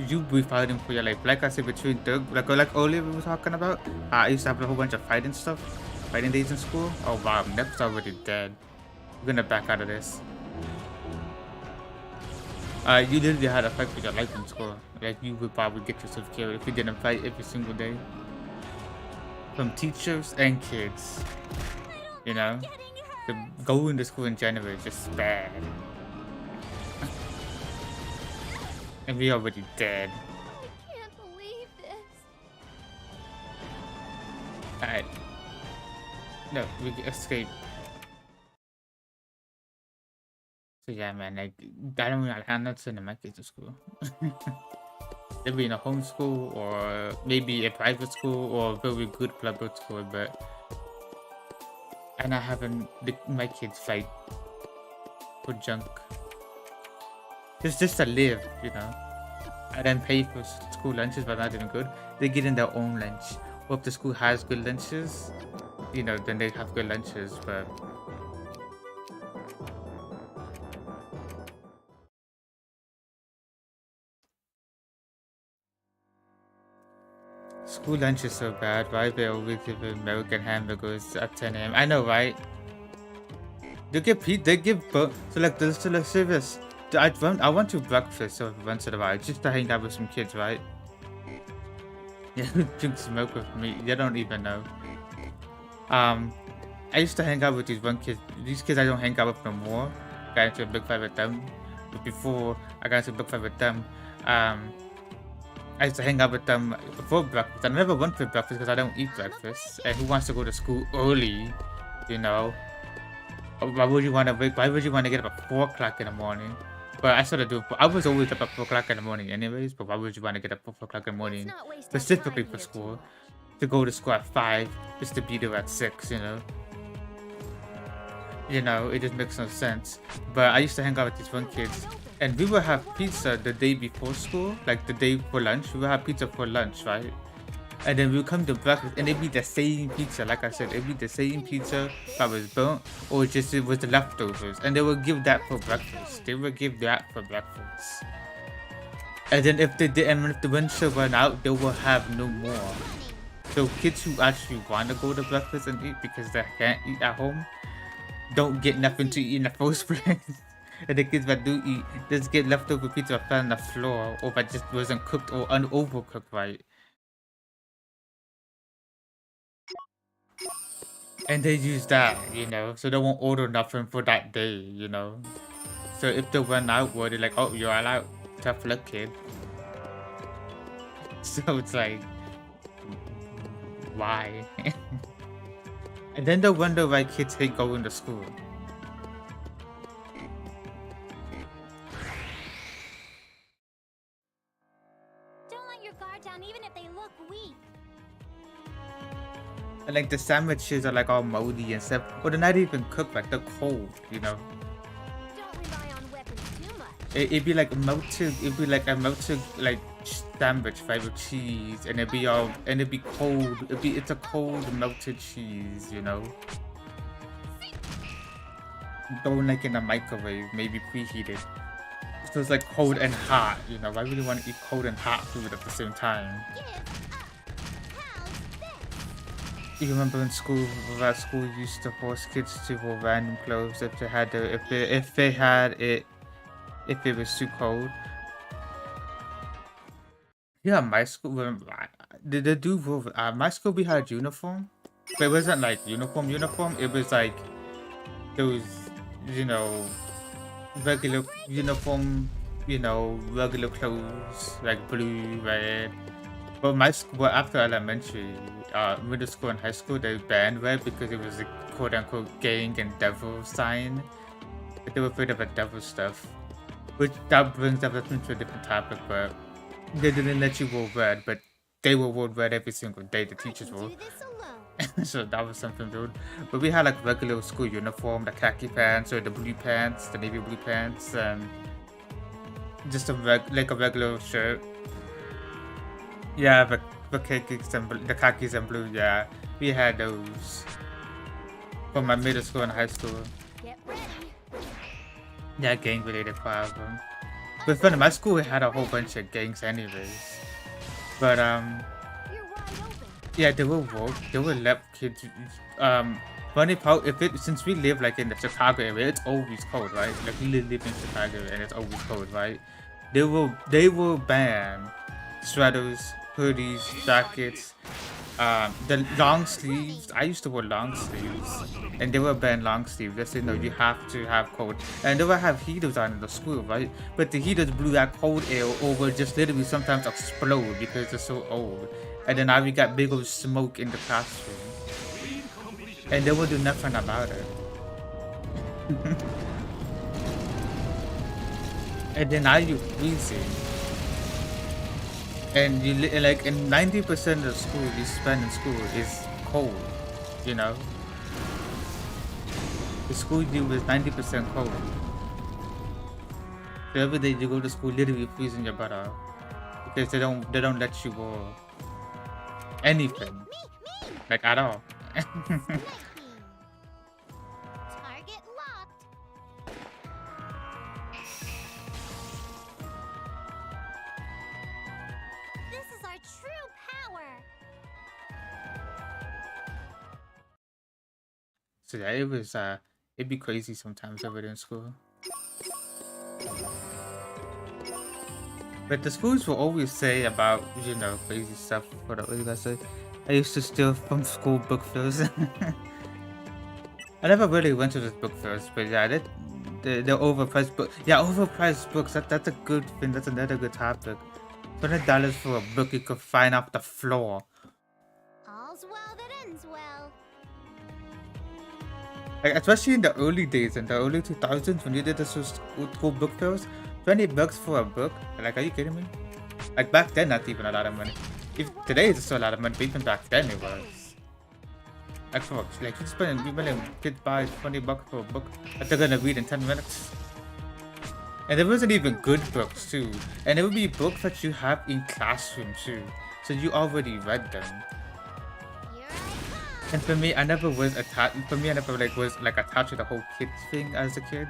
you'd be fighting for your life. Like I said, between like earlier we were talking about, I used to have a whole bunch of fighting days in school. Oh wow, Nep's already dead. We're gonna back out of this. You literally had to fight for your life in school. Like you would probably get yourself killed if you didn't fight every single day. From teachers and kids, you know, going to school in general is just bad. And we already dead. I can't believe this. Alright. No, we escape. So yeah, man, like, I'm not sending my kids to school. They'll be in a homeschool or maybe a private school or a very good public school, but I'm not having my kids fight for junk. It's just to live, you know. I then pay for school lunches, but not even good. They get in their own lunch. Or if the school has good lunches, you know, then they have good lunches, but school lunch is so bad. Why they always give American hamburgers at 10 a.m.? I know, right? They give so like the service. I want to breakfast so once in a while just to hang out with some kids, right? Yeah, drink smoke with me. You don't even know. I used to hang out with these kids I don't hang out with no more. Got into a big fight with them. But before I got into a big fight with them, I used to hang out with them before breakfast. I never went for breakfast because I don't eat breakfast. And who wants to go to school early, you know? Why would you want to get up at 4 o'clock in the morning But I started doing. I was always up at 4 o'clock in the morning, anyways. But why would you want to get up at 4 o'clock in the morning, Let's not waste our specifically time for here too school? much. To go to school at 5, just to be there at 6. You know, it just makes no sense. But I used to hang out with these one kids, and we would have pizza the day before school, like the day for lunch. We would have pizza for lunch, right? And then we would come to breakfast, and it'd be the same pizza. Like I said, it'd be the same pizza that was burnt, or just it was the leftovers. And they would give that for breakfast. They would give that for breakfast. And then if they did, and if the winter run out, they will have no more. So kids who actually want to go to breakfast and eat because they can't eat at home, don't get nothing to eat in the first place. And the kids that do eat just get leftover pizza fell on the floor, or that just wasn't cooked or overcooked right. And they use that, so they won't order nothing for that day, So if they run out, well, they're like, oh, you're all out. Tough luck, kid. So it's like, why? And then they wonder why kids hate going to school. Don't let your guard down even if they look weak. And like the sandwiches are like all moldy and stuff. Or they're not even cooked, like they're cold, Don't rely on weapons too much. It'd be like a melted like sandwich right with cheese, and it'd be cold. It's a cold melted cheese, Don't like in a microwave, maybe preheated. So it's like cold and hot, I really want to eat cold and hot food at the same time. You remember in school, that school used to force kids to wear random clothes if they had if it was too cold. Yeah, my school, they do my school we had uniform, but it wasn't like uniform. It was like those, regular uniform, regular clothes like blue, red. But my school, after elementary, middle school and high school, they banned red because it was a quote-unquote gang and devil sign. They were afraid of the devil stuff. Which that brings us into a different topic, but they didn't let you wear red, but they will wear red every single day, the teachers will. So that was something good. But we had like regular school uniform, the khaki pants or the blue pants, the navy blue pants, and just a regular shirt. Yeah, the khakis and blue, yeah. We had those for my middle school and high school. Get ready. Yeah, gang-related problem. But funny, my school had a whole bunch of gangs anyways. But, You're wide open. yeah, they will let kids, funny part, since we live like in the Chicago area, it's always cold, right? Like we live in Chicago and it's always cold, right? They will ban sweaters, hoodies, jackets, the long sleeves. I used to wear long sleeves, and they will ban long sleeves. They say no, you have to have cold, and they will have heaters on in the school, right? But the heaters blew that cold air over, just literally sometimes explode because they're so old. And then now we got big old smoke in the classroom, and they will do nothing about it. And then now you're freezing. And like in 90% of the school you spend in school is cold, The school you is 90% cold. So every day you go to school literally freezing your butt off because they don't let you wear anything, like at all. Target locked. This is our true power. So yeah, it was it'd be crazy sometimes over there in school. But the schools will always say about, crazy stuff. What do you guys say? I used to steal from school book fairs. I never really went to this book fairs, but yeah, the overpriced book. Yeah, overpriced books. That's a good thing. That's another good topic. $20 for a book you could find off the floor. All's well that ends well. Like especially in the early days, in the early 2000s when you did the school book fairs, $20 for a book. Like, are you kidding me? Like back then, not even a lot of money. If today it's still a lot of money, but even back then it was. Like for like you spend kids buy $20 for a book that they're gonna read in 10 minutes. And there wasn't even good books too. And it would be books that you have in classroom too. So you already read them. And for me, I never was attached. For me, I never was attached to the whole kids thing as a kid.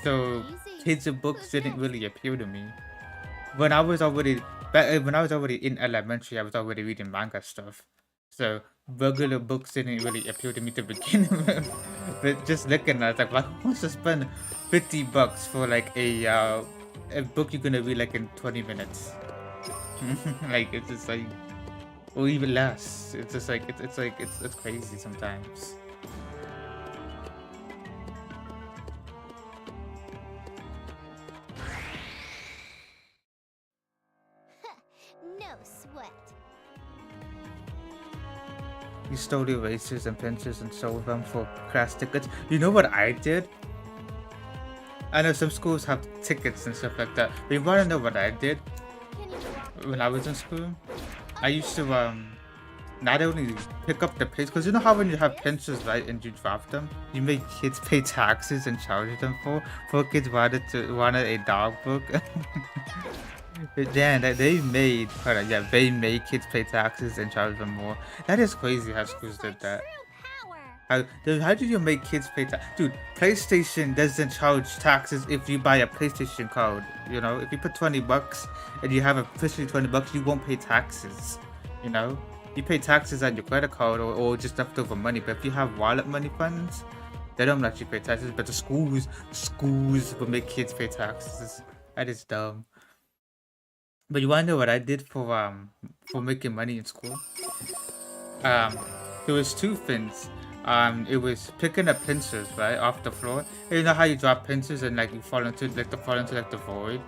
So kids and books didn't really appeal to me. When I was already in elementary, I was already reading manga stuff. So regular books didn't really appeal to me to begin with. But just looking at it, like, why wants to spend $50 for like a book you're gonna read like in 20 minutes? Like it's just like, or even less. It's just like it's crazy sometimes. No sweat. You stole erasers and pencils and sold them for class tickets. You know what I did? I know some schools have tickets and stuff like that. But you wanna know what I did? When I was in school, I used to not only pick up the pencils, because you know how when you have pencils, right, and you drop them, you make kids pay taxes and charge them for kids wanted a dog book. Yeah, they made kids pay taxes and charge them more. That is crazy how schools did that. How did you make kids pay tax? Dude, PlayStation doesn't charge taxes if you buy a PlayStation card. You know, if you put $20 and you have officially $20, you won't pay taxes. You know, you pay taxes on your credit card or just leftover money. But if you have wallet money funds, they don't let you pay taxes. But the schools will make kids pay taxes. That is dumb. But you wanna know what I did for making money in school? There was two things. It was picking up pencils, right, off the floor. And you know how you drop pencils and like you fall into the void?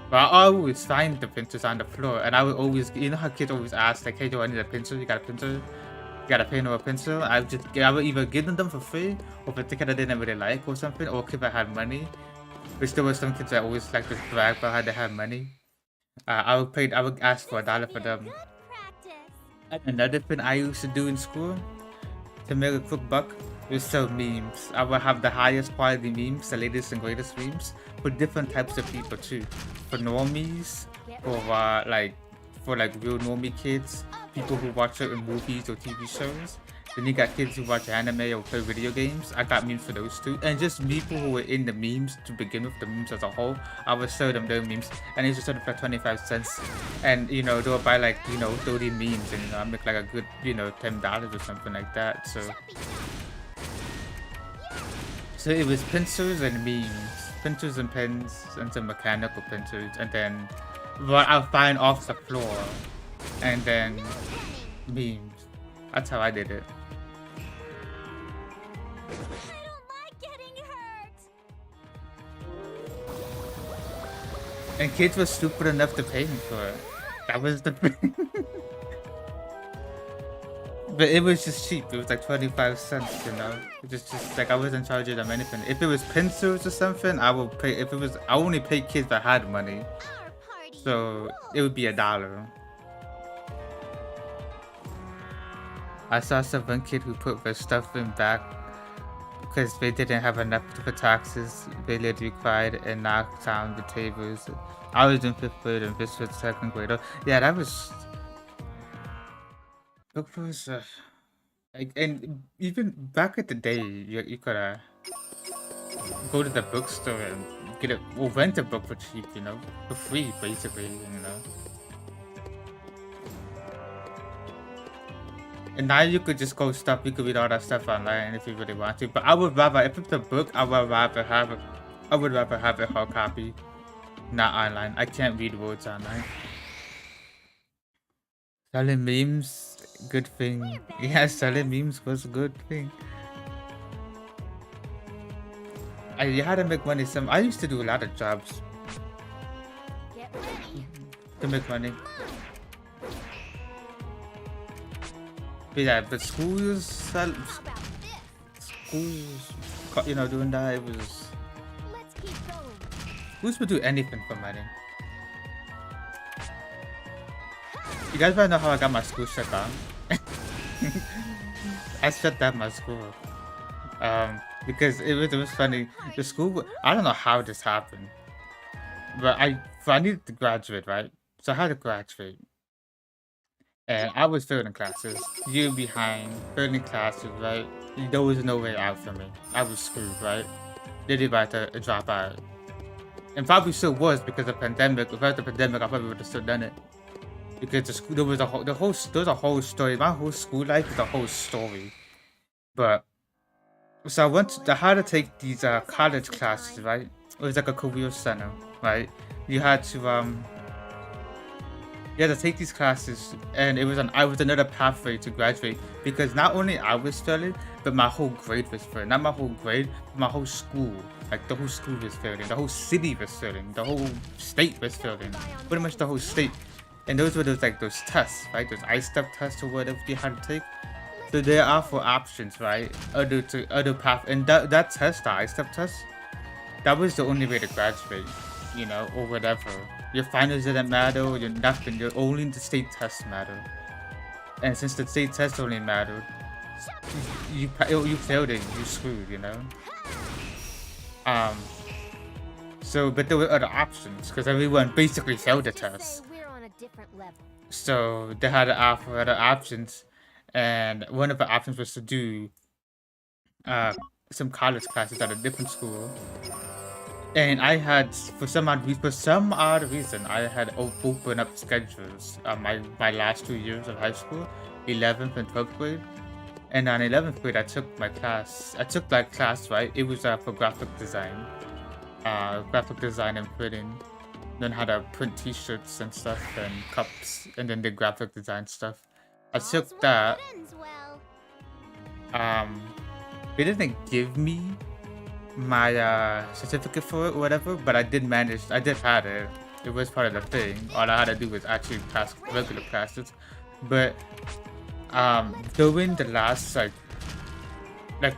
But I always find the pencils on the floor, and I would always, you know how kids always ask like, "Hey, do I need a pencil? You got a pencil? You got a pen or a pencil?" I would either give them for free, or if a ticket I didn't really like or something, or if I had money. Which there were some kids that always like to brag about how they had money. I would ask for $1 for them. And another thing I used to do in school to make a quick buck was sell memes. I would have the highest quality memes, the latest and greatest memes, for different types of people too. For normies, for real normie kids, people who watch certain movies or TV shows. Then you got kids who watch anime or play video games. I got memes for those too. And just people who were in the memes to begin with, the memes as a whole. I would sell them their memes, and they just sell them for 25 cents. And you know, they'll buy like, you know, 30 memes, and you know, I make like a good, you know, $10 or something like that. So it was pencils and memes, pencils and pens, and some mechanical pencils, and then what I'll find off the floor, and then memes. That's how I did it. I don't like getting hurt. And kids were stupid enough to pay me for it. That was the thing. But it was just cheap. It was like 25 cents, you know. It just like I wasn't charging them anything. If it was pencils or something, I would pay. If it was, I only paid kids that had money. So it would be $1. I saw some one kid who put their stuff in back because they didn't have enough for taxes. They literally cried and knocked down the tables. I was in 5th grade and this was 2nd grade. Yeah, that was... and even back at the day, you could go to the bookstore and get it, or rent a book for cheap, you know, for free, basically, you know. And now you could just go stuff, you could read all that stuff online if you really want to. But I would rather, if it's a book, I would rather have it hard copy, not online. I can't read words online. Selling memes, good thing. Yeah, selling memes was a good thing. You had to make money. I used to do a lot of jobs to make money. But yeah, but schools schools, you know, doing that. It was Let's keep going. schools would do anything for money. You guys wanna know how I got my school shut down? I shut down my school. Because it was funny. The school, I don't know how this happened, but I needed to graduate, right? So I had to graduate, and I was failing classes. You behind, failing classes, right? There was no way out for me. I was screwed, right? Really about to drop out, and probably still was because of the pandemic. Without the pandemic, I probably would have still done it. Because the school, there was a whole story. My whole school life is a whole story, but. So I had to take these college classes, right? It was like a career center, right? You had to take these classes, and I was another pathway to graduate, because not only I was failing, but my whole grade was failing. Not my whole grade, but my whole school. Like the whole school was failing, the whole city was failing, the whole state was failing, pretty much the whole state. And those were those tests, right? Those I-step tests or whatever you had to take. So there are 4 options, right? Other path, and that test, the I-step test, that was the only way to graduate, you know, or whatever. Your finals didn't matter, or your nothing. Only the state tests matter. And since the state test only mattered, you failed it, you screwed, you know. So, but there were other options because everyone basically failed the test. We're on a different level. So they had to offer other options. And one of the options was to do some college classes at a different school. And I had, for some odd reason, I had opened up schedules my last 2 years of high school, 11th and 12th grade. And on 11th grade, I took that class, right? It was for graphic design and printing. Learn how to print t-shirts and stuff and cups, and then the graphic design stuff. I took that. They didn't give me my certificate for it or whatever, but I did have it. It was part of the thing. All I had to do was actually pass regular classes. But during the last like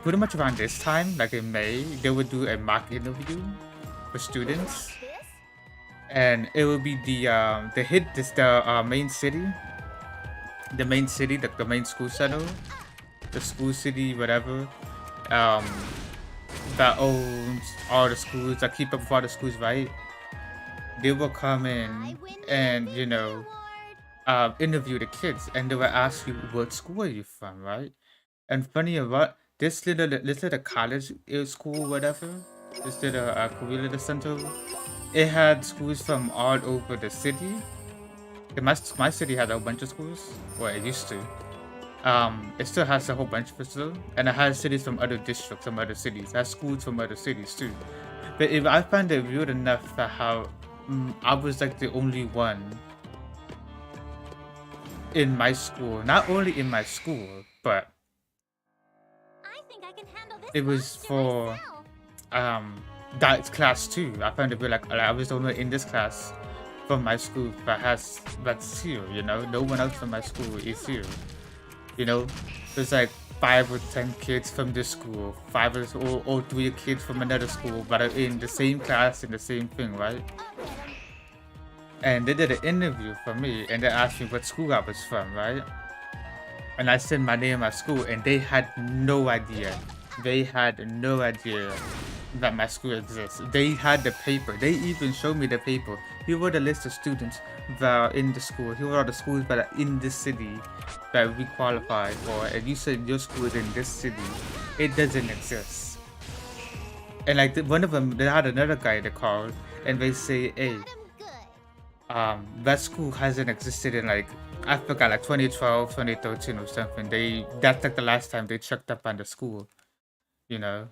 pretty much around this time, like in May, they would do a mock interview for students, and it would be the main city. The main city, the main school center, the school city, whatever, that owns all the schools, that keep up with all the schools, right? They will come in and, you know, interview the kids, and they will ask you, what school are you from, right? And funny enough, this little college school, whatever, this little career little center, it had schools from all over the city. My city has a whole bunch of schools, or it used to. It still has a whole bunch of schools, and it has cities from other districts, from other cities. It has schools from other cities too. But if I find it weird enough that how I was like the only one in my school, not only in my school, but I think I can handle this it was for that class too. I found it weird, like I was the only one in this class from my school that's here, you know. No one else from my school is here, you know. There's like 5 or 10 kids from this school, 5 or 3 kids from another school, but are in the same class in the same thing, right? And they did an interview for me, and they asked me what school I was from, right? And I said my name at school, and they had no idea. They had no idea that my school exists. They had the paper. They even showed me the paper. Here were the list of students that are in the school. Here are the schools that are in this city that we qualify for. And you said your school is in this city. It doesn't exist. And like one of them, they had another guy that called, and they say, hey, that school hasn't existed in like, I forgot, like 2012, 2013 or something. That's like the last time they checked up on the school, you know.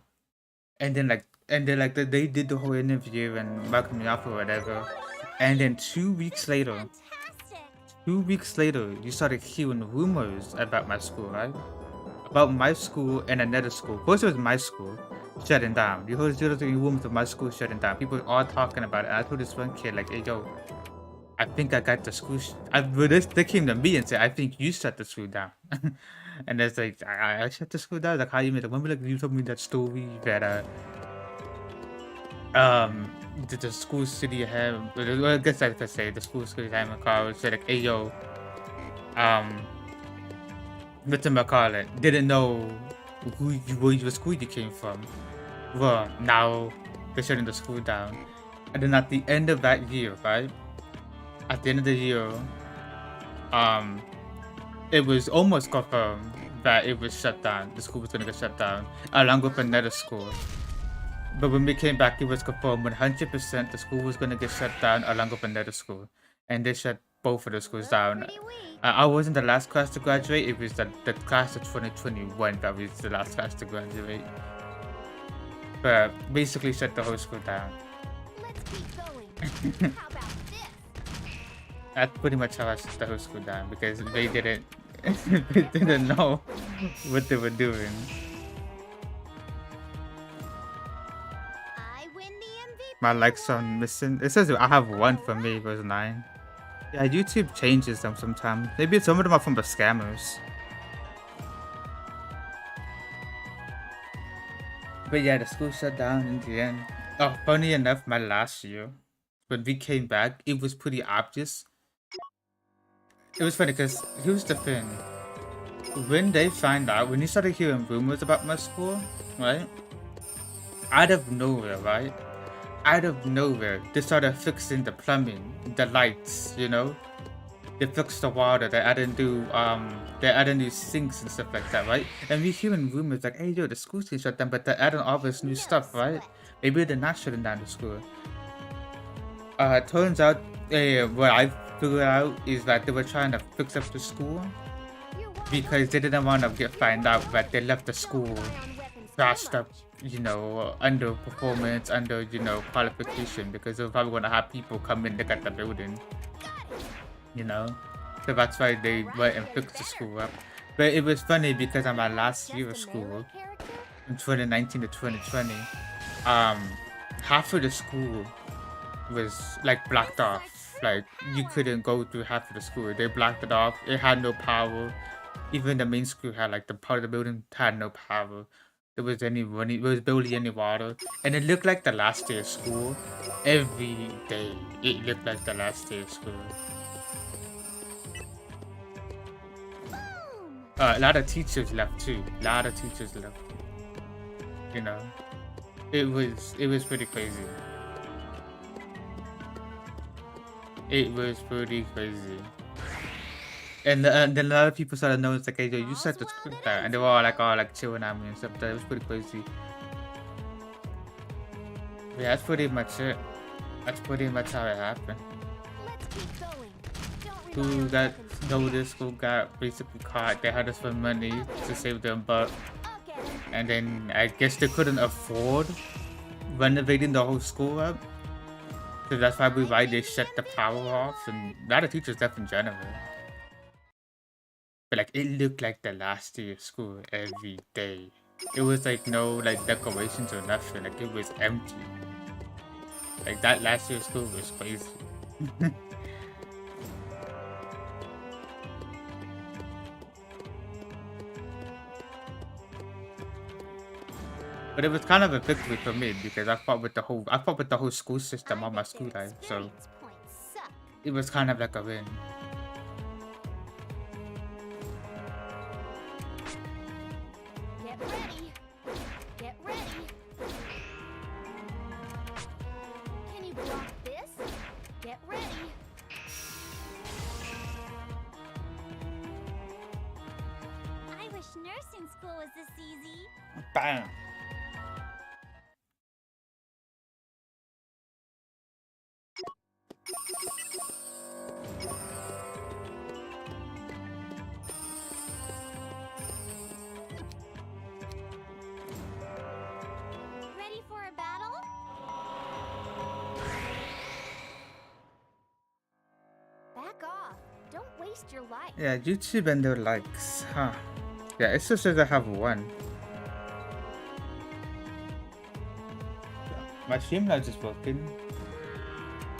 And then they did the whole interview and welcomed me up or whatever. And then 2 weeks later, you started hearing rumors about my school, right? About my school and another school. First it was my school shutting down. You heard the rumors of my school shutting down. People were all talking about it. I told this one kid, like, hey, yo, I think I got the school. They came to me and said, I think you shut the school down. And it's like, I shut the school down. Like, how you made it? Remember, like, you told me that story that, the school city had, well, I guess I could say the school city had a car said, like, hey, yo, Mr. McCarlin didn't know what school you came from. Well, now they're shutting the school down. And then at the end of that year, right? At the end of the year, it was almost confirmed that it was shut down. The school was gonna get shut down, along with another school. But when we came back, it was confirmed 100% the school was gonna get shut down along with another school, and they shut both of the schools down. I wasn't the last class to graduate. It was the class of 2021 that was the last class to graduate. But basically, shut the whole school down. Let's keep going. How about this? That's pretty much how I shut the whole school down because they didn't know what they were doing. I win the MVP. My likes on missing. It says I have one for me. It was 9. Yeah, YouTube changes them sometimes. Maybe some of them are from the scammers. But yeah, the school shut down in the end. Oh, funny enough, my last year, when we came back, it was pretty obvious. It was funny because here's the thing. When they find out, when you started hearing rumors about my school, right? Out of nowhere, right? Out of nowhere, they started fixing the plumbing, the lights, you know? They fixed the water, they added new sinks and stuff like that, right? And we hearing rumors like, hey yo, the school's getting shut down, but they're adding all this new stuff, right? Maybe they're not shutting down the school. Turns out, what I figured out is that they were trying to fix up the school because they didn't want to find out that they left the school trashed up, you know, under performance, under, you know, qualification, because they're probably going to have people come in, look at the building, you know? So that's why they went and fixed the school up. But it was funny because on my last year of school, from 2019 to 2020, half of the school was like blocked off. Like you couldn't go through half of the school. They blocked it off. It had no power. Even the main school had like the part of the building had no power. There was barely any water, and it looked like the last day of school. Every day, it looked like the last day of school. A lot of teachers left too. A lot of teachers left. You know, it was pretty crazy. It was pretty crazy. And then a lot of people started knowing, it's like, hey, yo, you set the script there. And they were all like chilling at me and stuff. It was pretty crazy. Yeah, that's pretty much it. That's pretty much how it happened. Let's keep going. Who got noticed, who got basically caught. They had us for money to save them, but... And then I guess they couldn't afford renovating the whole school up. So that's probably why they shut the power off. And a lot of teachers left in general. But like it looked like the last day of school every day. It was like no like decorations or nothing. Like it was empty. Like that last day of school was crazy. But it was kind of a victory for me because I fought with the whole school system all my school life. So it was kind of like a win. Get ready. Can you block this? Get ready. I wish nursing school was this easy. Bam! Ready for a battle? Back off. Don't waste your life. Yeah, YouTube and their likes, huh? Yeah, it just says I have one. My Streamlabs is working.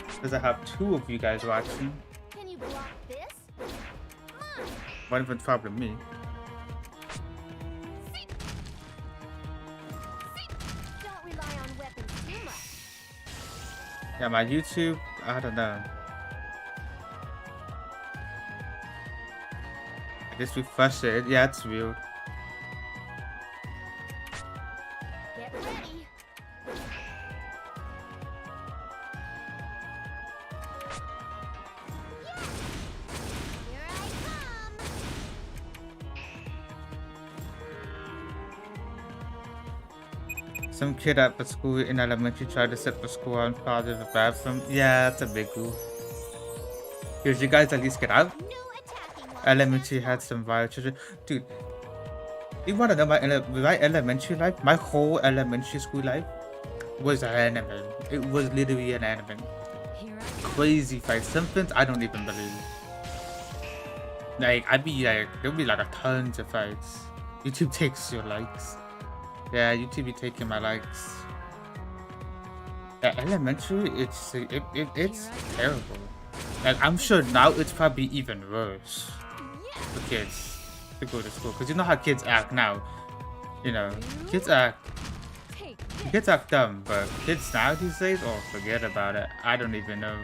Because I have 2 of you guys watching. Can you block this? Come on. One of it's probably me. Yeah, my YouTube, I don't know. I just refresh it. Yeah, it's weird. Get ready. Here I come. Some kid at the school in elementary tried to set the school on fire in the bathroom. Yeah, that's a big group. Here's you guys at least get out. No attacking while Elementary had some violent children. Dude, you wanna know my elementary life? My whole elementary school life was an anime. It was literally an anime. Here I come. Crazy fights. Some things I don't even believe. Like, there'll be like a tons of fights. YouTube takes your likes. Yeah, YouTube be taking my likes. Yeah, elementary, it's terrible. Like, I'm sure now it's probably even worse for kids to go to school. Because you know how kids act now. You know, kids act dumb, but kids now these days, oh, forget about it. I don't even know.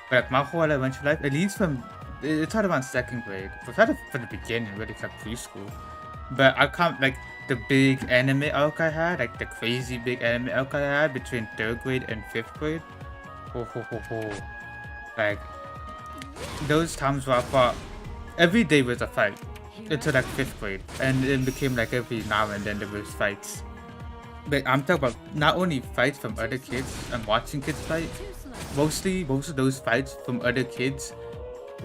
But like, my whole elementary life, at least from, it started around 2nd grade. It started from the beginning, really, from preschool. But I can't, like, the big anime arc I had, like the crazy big anime arc I had between 3rd grade and 5th grade. Like, those times where I thought every day was a fight until like 5th grade. And it became like every now and then there was fights. But I'm talking about not only fights from other kids and watching kids fight. Most of those fights from other kids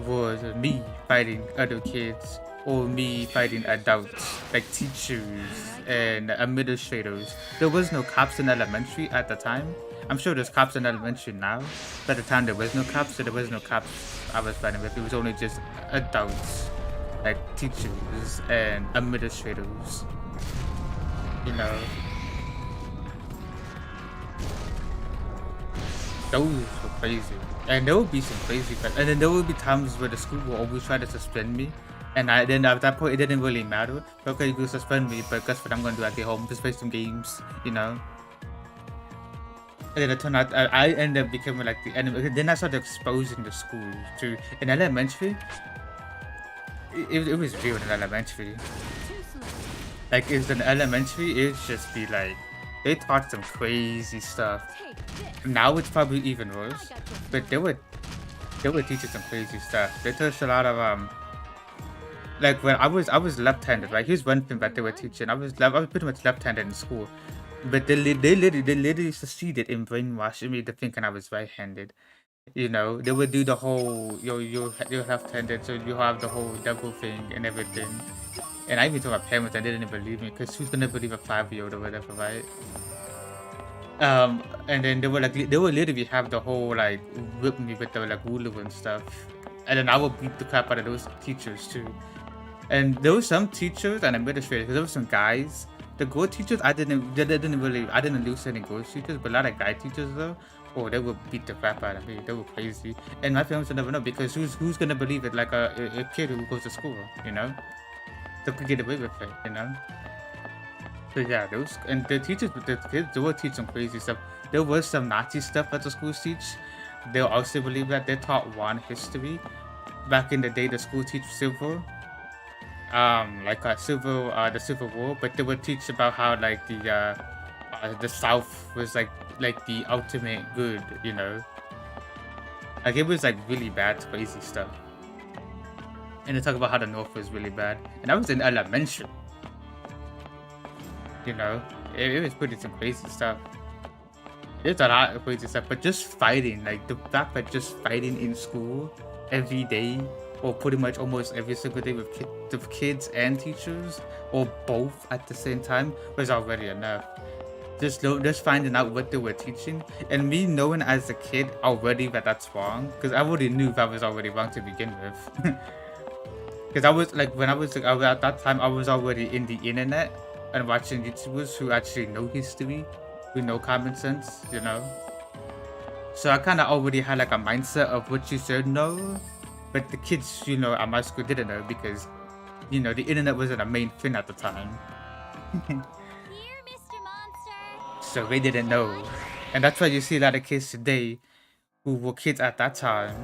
was me fighting other kids. Or me fighting adults, like teachers and administrators. There was no cops in elementary at the time. I'm sure there's cops in elementary now, but at the time there was no cops, so there was no cops I was fighting with. It was only just adults, like teachers and administrators. You know. Those were crazy. And there would be some crazy fights. And then there would be times where the school will always try to suspend me. And then at that point, it didn't really matter. Okay, you suspend me, but guess what I'm gonna do? I get home, just play some games, you know. And then it turned out I ended up becoming like the enemy. Then I started exposing the school to in elementary. It was real in elementary. Like it's in elementary, it's just be like they taught some crazy stuff. Now it's probably even worse, but they were teaching some crazy stuff. They taught a lot of like when I was left-handed, right? Here's one thing that they were teaching. I was pretty much left-handed in school, but they literally succeeded in brainwashing me to thinking I was right-handed. You know, they would do the whole you're left-handed, so you have the whole devil thing and everything. And I even told my parents, I didn't believe me, because who's gonna believe a 5-year-old or whatever, right? And then they would literally have the whole like whip me with the like ruler and stuff, and then I would beat the crap out of those teachers too. And there were some teachers and administrators, because there were some guys. The girl teachers, I didn't lose any girl teachers, but a lot of guy teachers though, oh, they would beat the crap out of me. They were crazy. And my parents would never know, because who's gonna believe it? Like a kid who goes to school, you know? They could get away with it, you know? So yeah, those, and the teachers, the kids, they would teach some crazy stuff. There was some Nazi stuff that the schools teach. They'll also believe that. They taught one history. Back in the day, the school teach civil. The Civil War, but they would teach about how like the South was like the ultimate good, you know. Like it was like really bad, crazy stuff. And they talk about how the North was really bad, and I was in elementary. You know, it was pretty some crazy stuff. There's a lot of crazy stuff, but just fighting, like the fact that just fighting in school every day, or pretty much almost every single day with kids and teachers, or both at the same time, was already enough. Just finding out what they were teaching, and me knowing as a kid already that that's wrong, because I already knew that was already wrong to begin with. Because I was like, at that time, I was already in the internet and watching YouTubers who actually know history, who know common sense, you know. So I kind of already had like a mindset of what you should know. But the kids, you know, at my school didn't know, because, you know, the internet wasn't a main thing at the time. Here, Mr. Monster. So they didn't know. And that's why you see a lot of kids today who were kids at that time,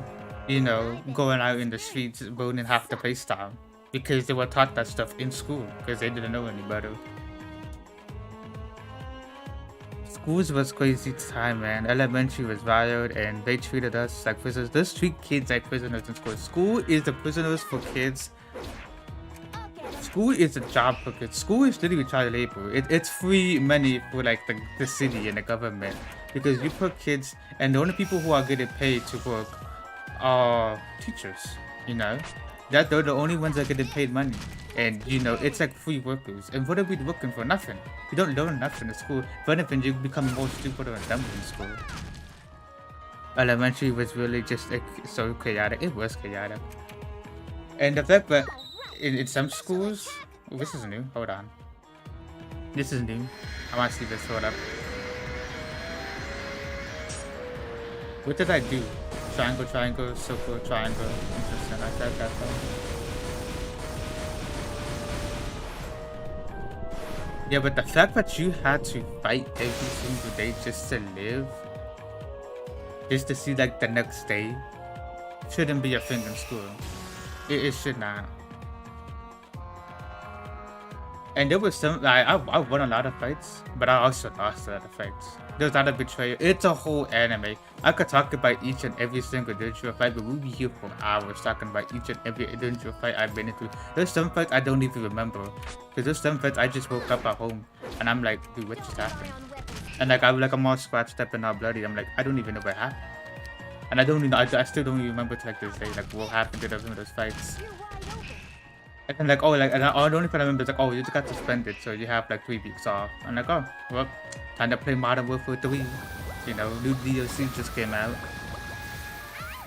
you know, going out in the streets, ruining half the place down. Because they were taught that stuff in school, because they didn't know any better. Schools was crazy time, man. Elementary was wild, and they treated us like prisoners. They treat kids like prisoners in school. School is the prisoners for kids. School is a job for kids. School is literally child labor. It's free money for like the city and the government, because you put kids, and the only people who are getting paid to work are teachers. You know, that they're the only ones that getting paid money, and you know it's like free workers. And what are we working for? Nothing. You don't learn nothing in school. If anything, you become more stupider and dumber in school. Elementary was really just like so chaotic. It was chaotic, and the fact that in some schools, oh, this is new. Hold on, this is new. I want to see this. Hold up. What did I do? Triangle, triangle, circle, triangle. Interesting. I said that one. Yeah, but the fact that you had to fight every single day just to live, just to see like the next day, shouldn't be a thing in school. It should not. And there was some, like, I won a lot of fights, but I also lost a lot of fights. There's a lot of betrayal. It's a whole anime. I could talk about each and every single individual fight, but we'll be here for hours talking about each and every individual fight I've been into. There's some fights I don't even remember, because there's some fights I just woke up at home, and I'm like, dude, what just happened? And like, I'm all scratched up and all bloody. I'm like, I don't even know what happened. And I don't even, I still don't even remember to like this day, like what happened to those fights. And like, oh, like, and the only thing I remember is like, oh, you just got suspended, so you have like 3 weeks off. I'm like, oh, well, time to play Modern Warfare 3. You know, new DLC just came out.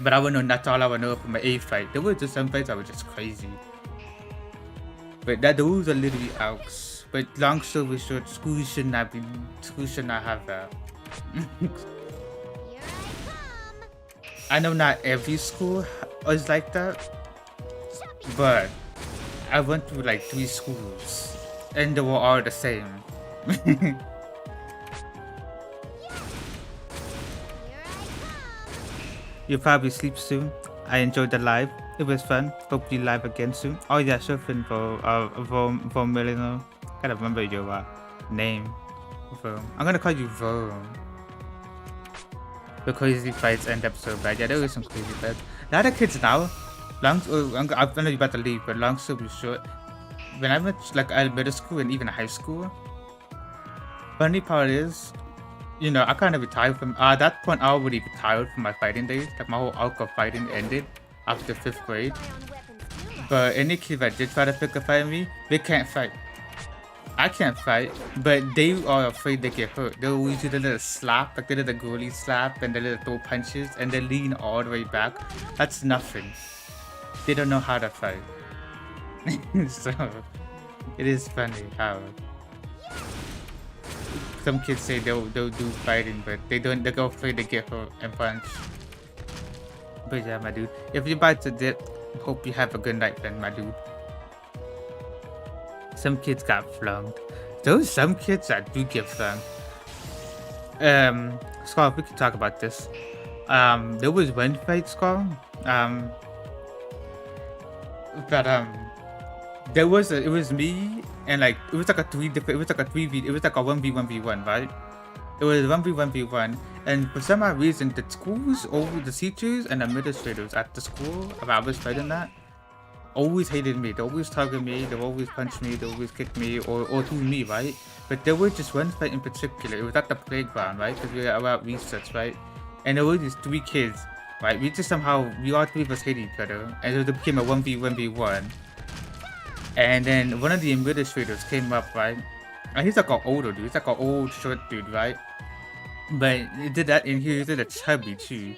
But I would know, that's all I would know from my A fight. There were just some fights that were just crazy. But those are literally outs. But long story short, school should not have that. I know not every school is like that, but I went through like 3 schools, and they were all the same. You'll probably sleep soon. I enjoyed the live. It was fun. Hope you live again soon. Oh yeah, sure thing for Milano. Gotta remember your name. I'm gonna call you Vom. The crazy fights end up so bad. Yeah, there were some crazy fights. A lot of kids now. I know you're about to leave, but long story short, when I went like middle school and even high school, funny part is, you know, I kind of retired from, at that point I already retired from my fighting days. Like my whole arc of fighting ended after 5th grade. But any kid that did try to pick a fight with me, they can't fight. I can't fight, but they are afraid they get hurt. They'll always do the little slap, like the little goalie slap, and the little throw punches, and they lean all the way back. That's nothing. They don't know how to fight. So, it is funny how some kids say they'll do fighting, but they don't. They're afraid to get hurt and punch. But yeah, my dude, if you're about to dip, hope you have a good night then, my dude. Some kids got flunked. Those some kids that do get flunked. Scar, we can talk about this. There was one fight, Scar. It was me and like it was like a 1v1v1, right? It was 1v1v1, and for some odd reason the schools, over the teachers and administrators at the school I was fighting that, always hated me. They always targeted me, they always punched me, they always kicked me or threw me, right? But there was just one fight in particular. It was at the playground, right? Because we were about recess, right? And there were these 3 kids, right? We all 3 of us hated each other, and it became a 1v1v1. And then one of the administrators came up, right? And he's like an older dude. He's like an old short dude, right? But he did that, and he did a chubby too.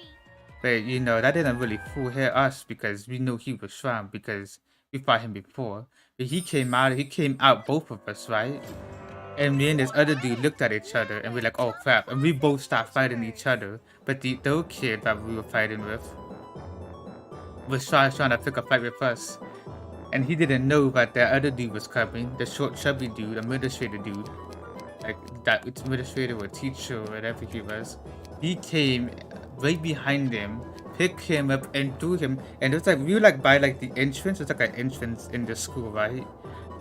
But you know, that didn't really fool us because we knew he was strong because we fought him before. But he came out both of us, right? And me and this other dude looked at each other and we're like, oh crap. And we both stopped fighting each other. But the third kid that we were fighting with was trying to pick a fight with us. And he didn't know that the other dude was coming, the short chubby dude, administrator dude. like that administrator or teacher, whatever he was, he came right behind him, picked him up and threw him. And it was like we were like by like the entrance. It's like an entrance in the school, right?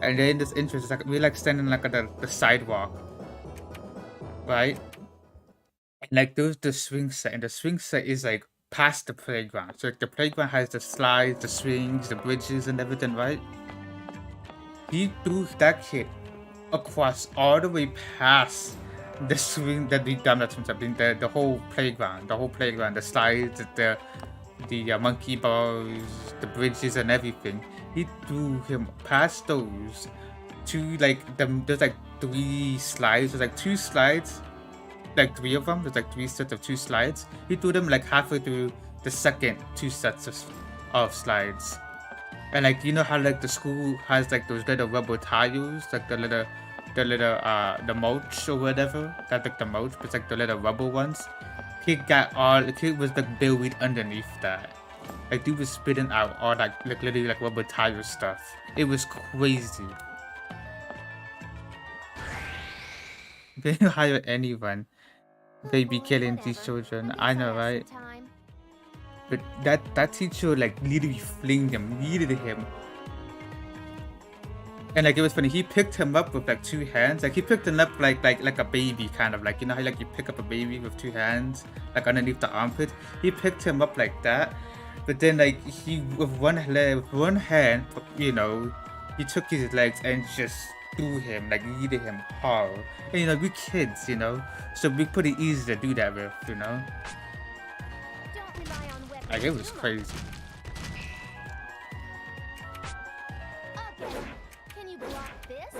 And then this entrance is like we were like standing like at the sidewalk, right? And like there's the swing set, and the swing set is like past the playground. So like the playground has the slides, the swings, the bridges, and everything, right? He threw that kid across all the way past the swing, the whole playground, the slides, the monkey bars, the bridges, and everything. He threw him past those to like there's like 3 slides. There's like 2 slides, like 3 of them. There's like 3 sets of 2 slides. He threw them like halfway through the second 2 sets of slides. And like you know how like the school has like those little rubber tiles, like the mulch or whatever. That's like the mulch, but it's like the little rubber ones. The kid was like buried underneath that. Like dude was spitting out all that like literally like rubber tire stuff. It was crazy. They didn't hire anyone. They be killing these children. I know, right? But that teacher like literally flinged him, yeeted him. And like it was funny, he picked him up with like 2 hands. Like he picked him up like a baby, kind of like, you know how like you pick up a baby with 2 hands, like underneath the armpit. He picked him up like that. But then like he with one hand, you know, he took his legs and just threw him, like yeeted him hard. And you know, we kids, you know, so we pretty easy to do that with, you know. Like it was crazy. Okay. Can you block this?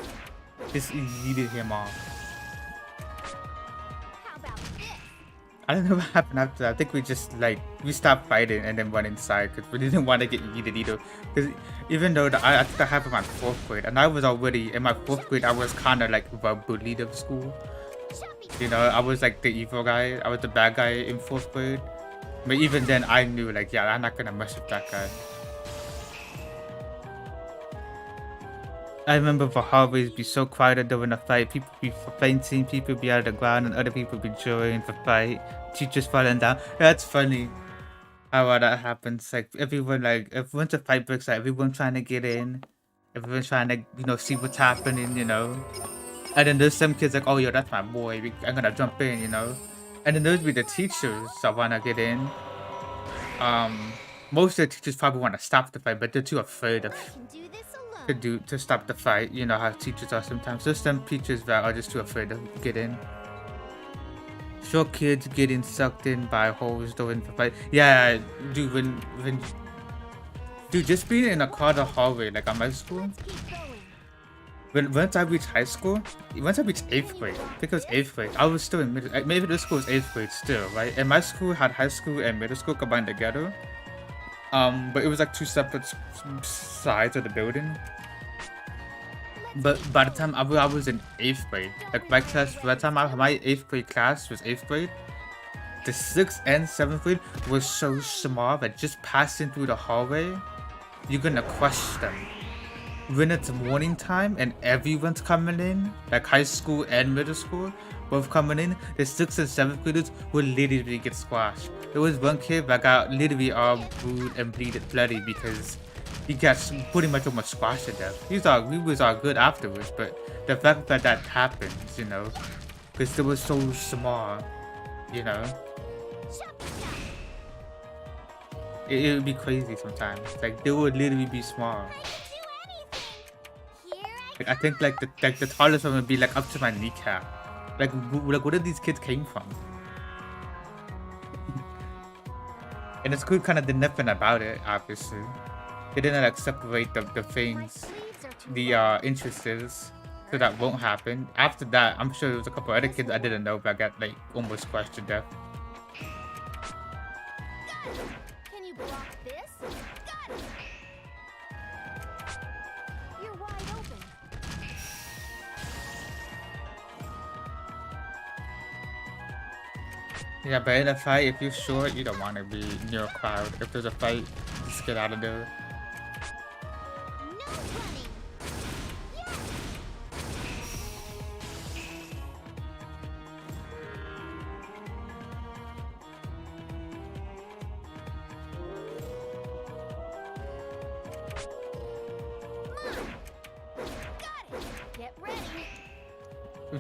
Just yeeted him off. How about this? I don't know what happened after that. I think we stopped fighting and then went inside because we didn't want to get yeeted either. Because even though I think that happened in my 4th grade, and I was already in my 4th grade, I was kind of like the bullied of school. You know, I was like the evil guy. I was the bad guy in 4th grade. But even then, I knew like, yeah, I'm not gonna mess with that guy. I remember the hallways be so quiet during a fight. People be fainting, people be out of the ground, and other people be joining the fight. Teachers falling down. That's funny how that happens. Like once a fight breaks out, everyone trying to get in. Everyone's trying to, you know, see what's happening, you know. And then there's some kids like, oh, yo, that's my boy. I'm gonna jump in, you know. And then there's be the teachers that wanna get in. Most of the teachers probably want to stop the fight, but they're too afraid of to stop the fight. You know how teachers are sometimes. There's some teachers that are just too afraid to get in. Short kids getting sucked in by holes during the fight. Yeah, dude, dude, just being in a crowded hallway like at my school. Once I reached high school, once I reached 8th grade, I think it was 8th grade, I was still in maybe this school was 8th grade still, right? And my school had high school and middle school combined together. But it was like 2 separate sides of the building. But by the time I was in 8th grade, like my 8th grade class was 8th grade, the 6th and 7th grade was so small that just passing through the hallway, you're gonna crush them. When it's morning time and everyone's coming in, like high school and middle school, both coming in, the 6th and 7th graders will literally get squashed. There was one kid that got literally all bruised and bloody because he got pretty much almost squashed to death. He was all good afterwards, but the fact that that happens, you know, because they were so small, you know, it would be crazy sometimes. Like they would literally be small. Like, I think like the tallest one would be like up to my kneecap. Like where did these kids came from? And it's good kind of did nothing about it, obviously. They didn't like separate the things, the interests, so that won't happen. After that, I'm sure there was a couple other kids I didn't know that got like almost squashed to death. Can you block this? Got it. You're wide open. Yeah, but in a fight, if you're short, you don't want to be near a crowd. If there's a fight, just get out of there. No running.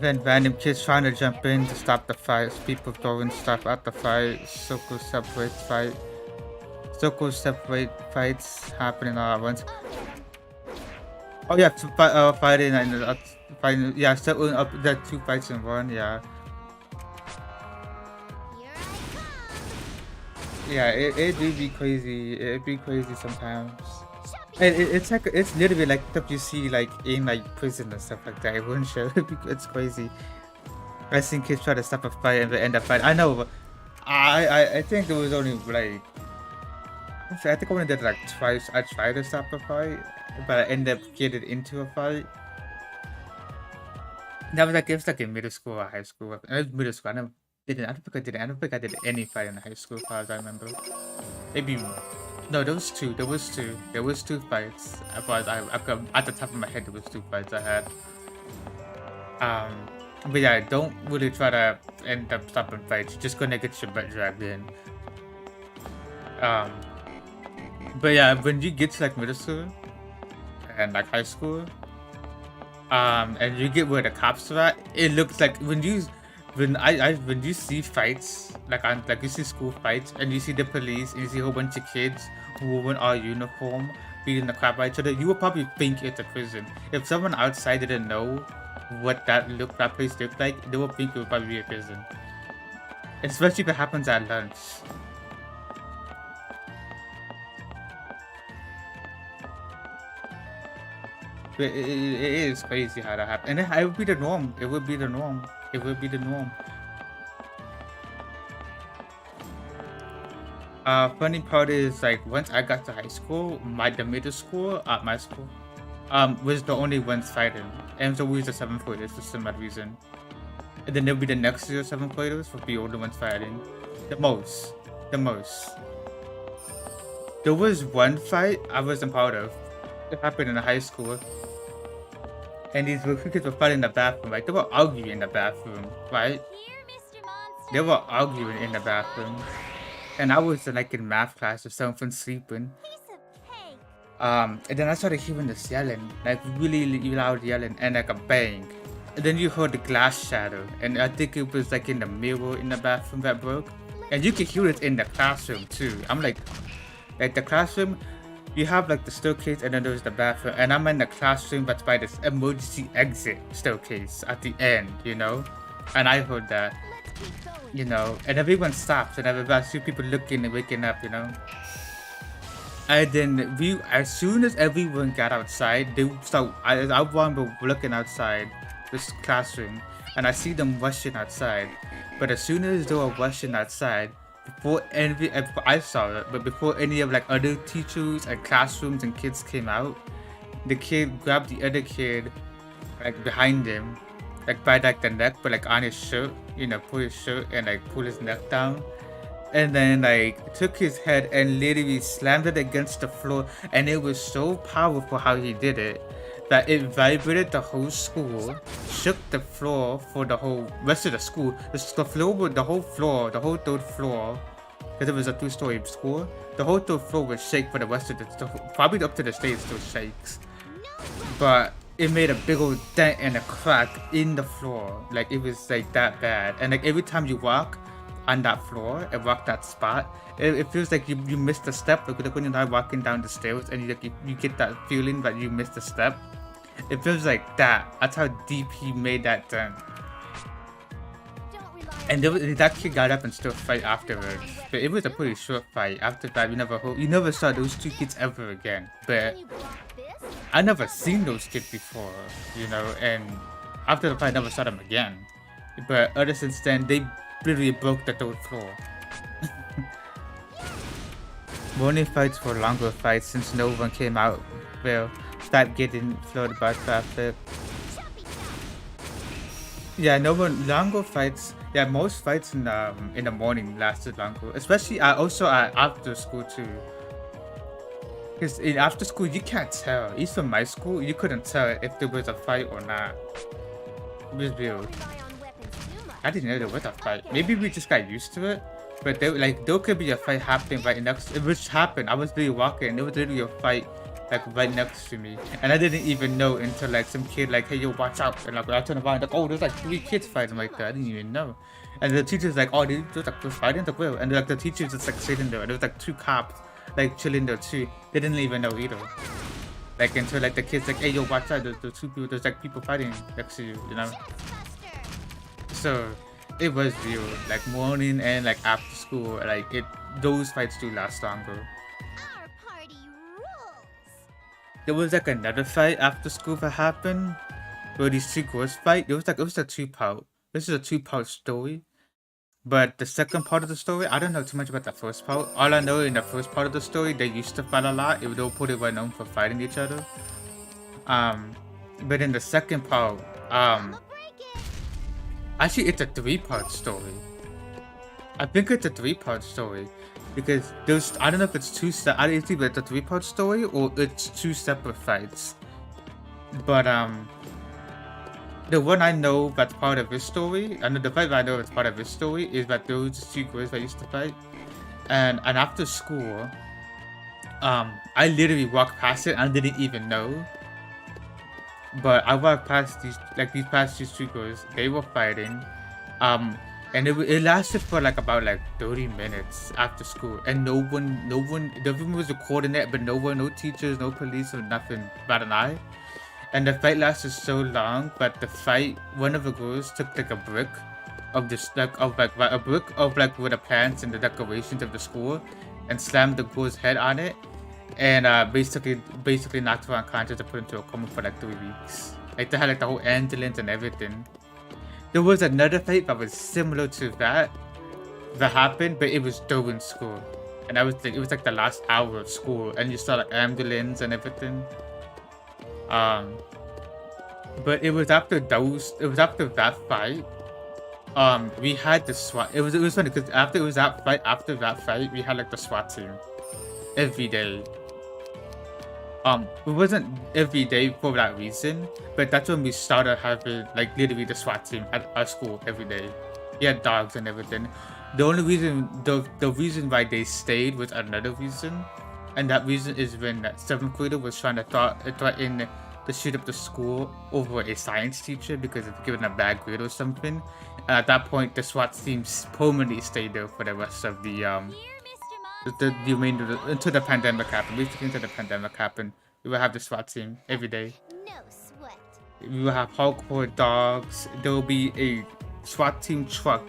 Then random kids trying to jump in to stop the fight, people throwing stuff at the fight, circles separate fight. Circles separate fights happening all at once. Oh yeah, fighting and fighting. Yeah, settling up the 2 fights in one. Yeah, Here I come. yeah. It do be crazy. It be crazy sometimes. And it's like it's literally like stuff you see like in like prison and stuff like that. It wouldn't show. It's crazy. I seen kids try to stop a fight and they end up fighting. I know, but I think there was only like. I think I only did like twice. I tried to stop a fight, but I ended up getting into a fight. That was like it was like in middle school or high school. It was middle school. I don't think I did. I don't think I did any fight in high school, as far as I remember. Maybe no. There was two. There was two. There was 2 fights. As far as I at the top of my head, there was 2 fights I had. But yeah, don't really try to end up stopping fights. You're just gonna get your butt dragged in. But yeah, when you get to like middle school and like high school, and you get where the cops are at, it looks like when you see fights like you see school fights and you see the police and you see a whole bunch of kids who were in all uniform beating the crap out of each other, you would probably think it's a prison. If someone outside didn't know what that place looked like, they would think it would probably be a prison. Especially if it happens at lunch. But it is crazy how that happened. And it would be the norm. It would be the norm. It would be the norm. Funny part is like once I got to high school, the middle school at my school, was the only ones fighting. And it was always the 7th graders for some odd reason. And then there'll be the next year 7th graders would be the only ones fighting. The most. There was one fight I wasn't part of. It happened in high school. And these kids were fighting in the bathroom, right? They were arguing in the bathroom, right? Here, Mr. Monster. They were arguing in the bathroom. And I was like in math class or something sleeping. Piece of cake. And then I started hearing this yelling, like really loud yelling and like a bang. And then you heard the glass shatter. And I think it was like in the mirror in the bathroom that broke. And you could hear it in the classroom too. I'm like the classroom, you have like the staircase and then there's the bathroom, and I'm in the classroom that's by this emergency exit staircase at the end, you know? And I heard that, you know, and everyone stops and I see people looking and waking up, you know? And then as soon as everyone got outside, I remember looking outside this classroom and I see them rushing outside. But as soon as they were rushing outside, I saw it, but before any of like other teachers and classrooms and kids came out, the kid grabbed the other kid like behind him, like by like the neck, but like on his shirt, you know, pull his shirt and like pull his neck down, and then like took his head and literally slammed it against the floor, and it was so powerful how he did it that it vibrated the whole school, shook the floor for the whole rest of the school. The whole 3rd floor, because it was a 2-story school, the whole 3rd floor would shake for the rest of probably up to the stage still shakes. But it made a big old dent and a crack in the floor, like it was like that bad. And like every time you walk on that floor and walk that spot, it feels like you missed a step. Like when you're walking down the stairs and you get that feeling that you missed a step. It feels like that. That's how deep he made that dent. And that kid got up and still fight afterwards. But it was a pretty short fight. After that, you never saw those 2 kids ever again. But I never seen those kids before, you know. And after the fight, I never saw them again. But ever since then, they literally broke the 3rd floor. Morning fights were longer fights since no one came out. Well, start getting flooded by traffic. Yeah, longer fights. Yeah, most fights in the morning lasted longer, especially also after school too. Because in after school you can't tell. At least from my school, you couldn't tell if there was a fight or not. It was weird. I didn't know there was a fight. Maybe we just got used to it. But there could be a fight happening right next. Which happened. I was literally walking. There was literally a fight like right next to me, and I didn't even know until like some kid like, hey yo, watch out, and like I turned around like, oh, there's like 3 kids fighting like that. I didn't even know, and the teacher's like, oh, there's like those fighting the will, and like the teacher's just like sitting there, and there was like 2 cops like chilling there too. They didn't even know either. Like until like the kids like, hey yo, watch out, there's 2 people, there's like people fighting next to you, you know. So it was real, like morning and like after school, like those fights do last longer. Our party rules. There was like another fight after school that happened where these 2 girls fight. It was a 2-part. This is a 2-part story. But the second part of the story, I don't know too much about the first part. All I know in the first part of the story, they used to fight a lot. They were pretty well known for fighting each other. But in the second part, actually it's a 3-part story. I think it's a 3-part story because there's, I don't know if it's it's either it's a 3-part story or it's 2 separate fights. But the one I know that's part of this story, and the fight that I know that's part of this story is that those 2 girls that used to fight, and after school, I literally walked past it and didn't even know. But I walked past these 2 girls. They were fighting, and it lasted for like about 30 minutes after school, and no one, everyone was recording it, but no teachers, no police, or nothing but an eye. And the fight lasted so long, but the fight, one of the girls took like a brick of this with the plants and the decorations of the school, and slammed the girl's head on it, and basically knocked her unconscious and put her into a coma for 3 weeks. Like they had the whole ambulance and everything. There was another fight that was similar to that happened, but it was during school, and it was the last hour of school, and you saw ambulance and everything. But it was after that fight, we had the SWAT. It was funny because after that fight, we had the SWAT team every day. It wasn't every day for that reason, but that's when we started having literally the SWAT team at our school every day. We had dogs and everything. The only reason, the reason why they stayed was another reason. And that reason is when that 7th grader was trying to threaten to shoot up the school over a science teacher because it's given a bad grade or something. And at that point, the SWAT team permanently stayed there for the rest of the remainder until the pandemic happened. Basically, until the pandemic happened, we would have the SWAT team every day. No sweat. We will have hardcore dogs. There will be a SWAT team truck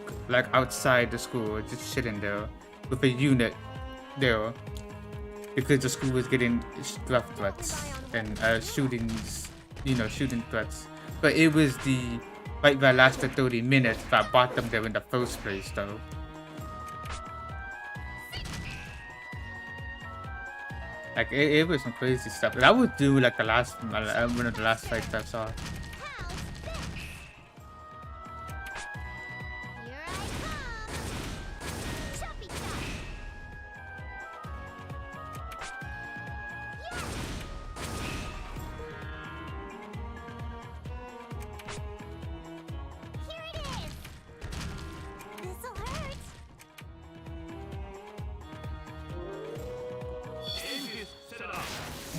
outside the school, just sitting there with a unit there. Because the school was getting death threats and shootings, shooting threats. But it was the fight that lasted 30 minutes that brought them there in the first place, though. It was some crazy stuff. That would do one of the last fights I saw.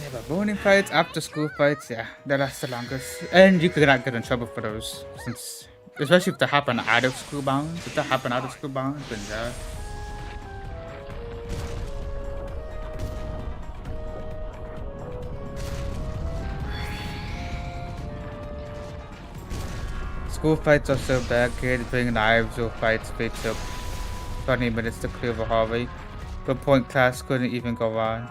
Yeah, but morning fights, after school fights, yeah, that lasts the longest. And you could not get in trouble for those, since, especially if they happen out of school bounds. If they happen out of school bounds, then yeah. School fights are so bad, kids bring knives or fights. They took 20 minutes to clear the hallway. But point class couldn't even go on.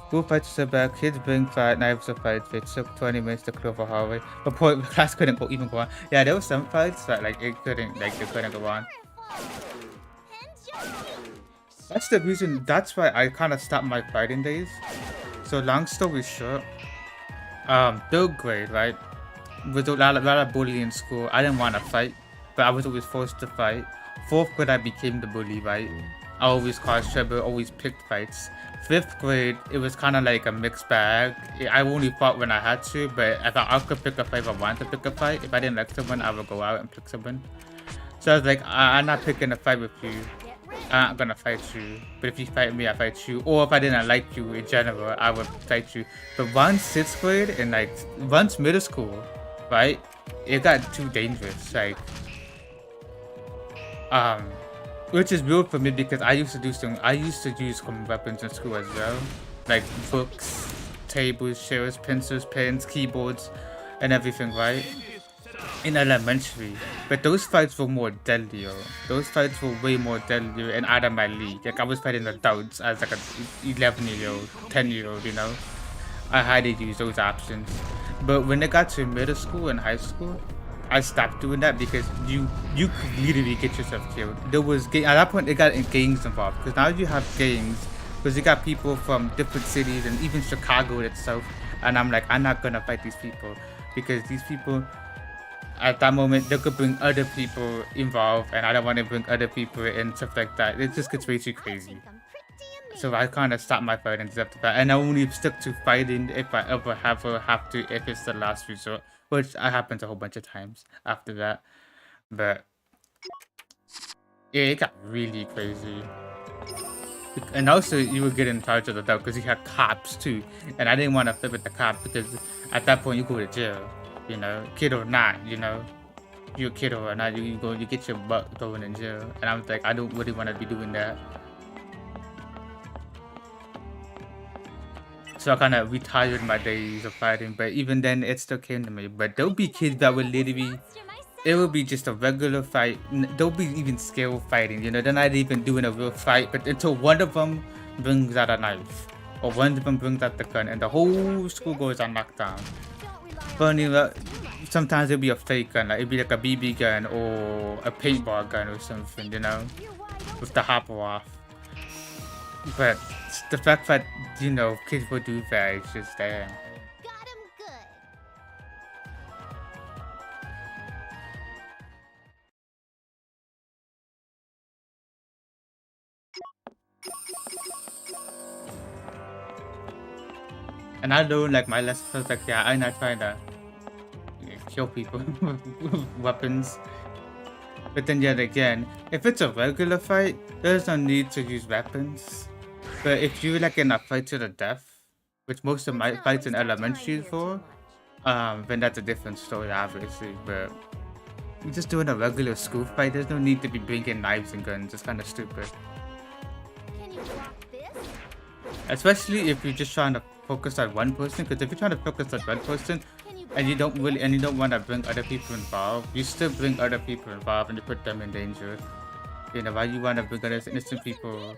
School fights are so bad, kids bring knives or fights. They took 20 minutes to clear the hallway. But point class couldn't even go on. Yeah, there were some fights that they couldn't go on. That's the reason. That's why I kind of stopped my fighting days. So long story short, 3rd grade, right? With a lot of bullying in school, I didn't want to fight, but I was always forced to fight. 4th grade, I became the bully, right? I always caused trouble, always picked fights. 5th grade, it was kind of like a mixed bag. I only fought when I had to, but if I could pick a fight, if I wanted to pick a fight. If I didn't like someone, I would go out and pick someone. So I was like, I'm not picking a fight with you. I'm not gonna fight you. But if you fight me, I fight you. Or if I didn't like you in general, I would fight you. But once 6th grade and like once middle school, right? It got too dangerous. Like, which is weird for me because I used to use common weapons in school as well. Like books, tables, chairs, pencils, pens, keyboards, and everything, right? In elementary, but those fights were more deadly. Those fights were way more deadly and out of my league. Like I was fighting adults as like a 11-year-old, 10-year-old, you know. I had to use those options. But when it got to middle school and high school, I stopped doing that because you could literally get yourself killed. There was at that point it got gangs involved because now you have gangs because you got people from different cities and even Chicago itself. And I'm like, I'm not gonna fight these people because these people at that moment they could bring other people involved, and I don't want to bring other people and stuff like that. It just gets way too crazy. So I kind of stopped my fighting after that, and I only stick to fighting if I ever have to, if it's the last resort, which happens a whole bunch of times after that. But yeah, it got really crazy. And also, you would get in charge of the dog because you had cops too, and I didn't want to flip with the cop because at that point you go to jail, you know, kid or not, you know, you're a kid or not, you get your butt thrown in jail, and I was like, I don't really want to be doing that. So I kind of retired my days of fighting, but even then, it still came to me. But there'll be kids that would literally, it will be just a regular fight. There'll be even skill fighting, you know. They're not even doing a real fight, but until one of them brings out a knife, or one of them brings out the gun, and the whole school goes on lockdown. Funny, sometimes it'll be a fake gun, like it'll be like a BB gun or a paintball gun or something, you know, with the hopper off. But the fact that, you know, kids will do that, it's just there. Got him good. And I know, like, my lesson was like, yeah, I'm not trying to kill people with weapons. But then yet again, if it's a regular fight, there's no need to use weapons. But if you're like in a fight to the death, which most of my fights in elementary for, then that's a different story, obviously. But just doing a regular school fight, there's no need to be bringing knives and guns. It's kind of stupid. Can you block this? Especially if you're just trying to focus on one person. Because if you're trying to focus on one person and you don't want to bring other people involved, you still bring other people involved and you put them in danger. You know, why you want to bring other innocent people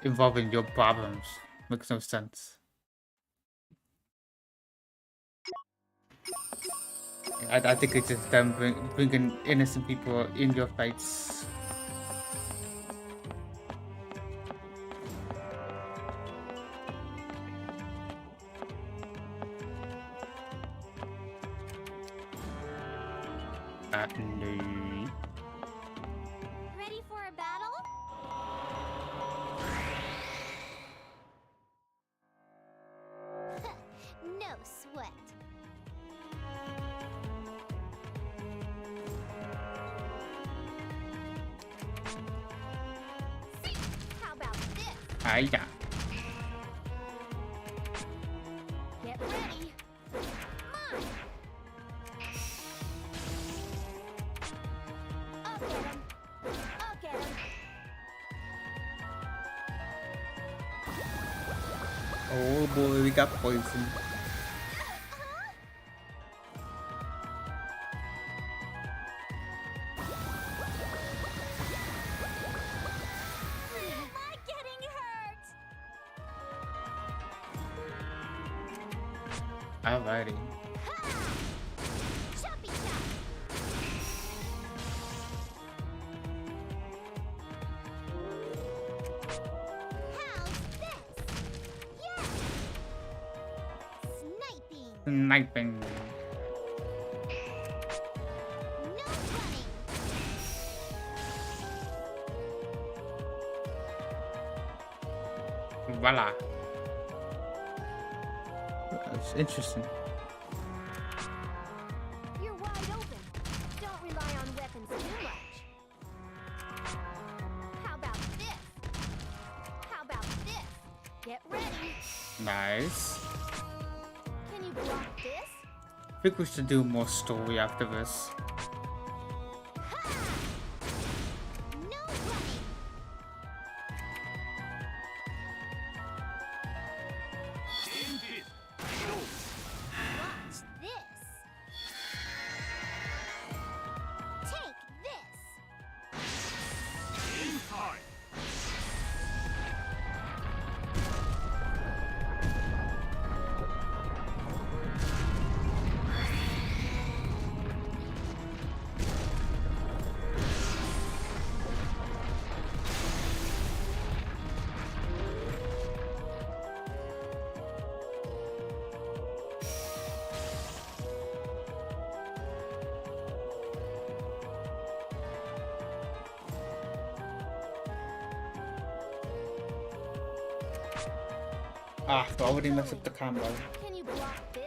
involved in your problems? Makes no sense. I think it's just them bringing innocent people in your fights. No. Ready for a battle? No sweat. How about this? Yeah. Get ready. Mine. I'll get him. I'll get him. Oh boy, we got poison. Am I getting hurt? Alrighty. Choppy chop. How's this? Yeah. Sniping. Sniping. No running. Voila. That's interesting. You're wide open. Don't rely on weapons too much. How about Get ready. Nice. Can you block this? I think we should do more story after this. No running. Watch this. Take this. Ah, I already messed up the combo. Can you block this?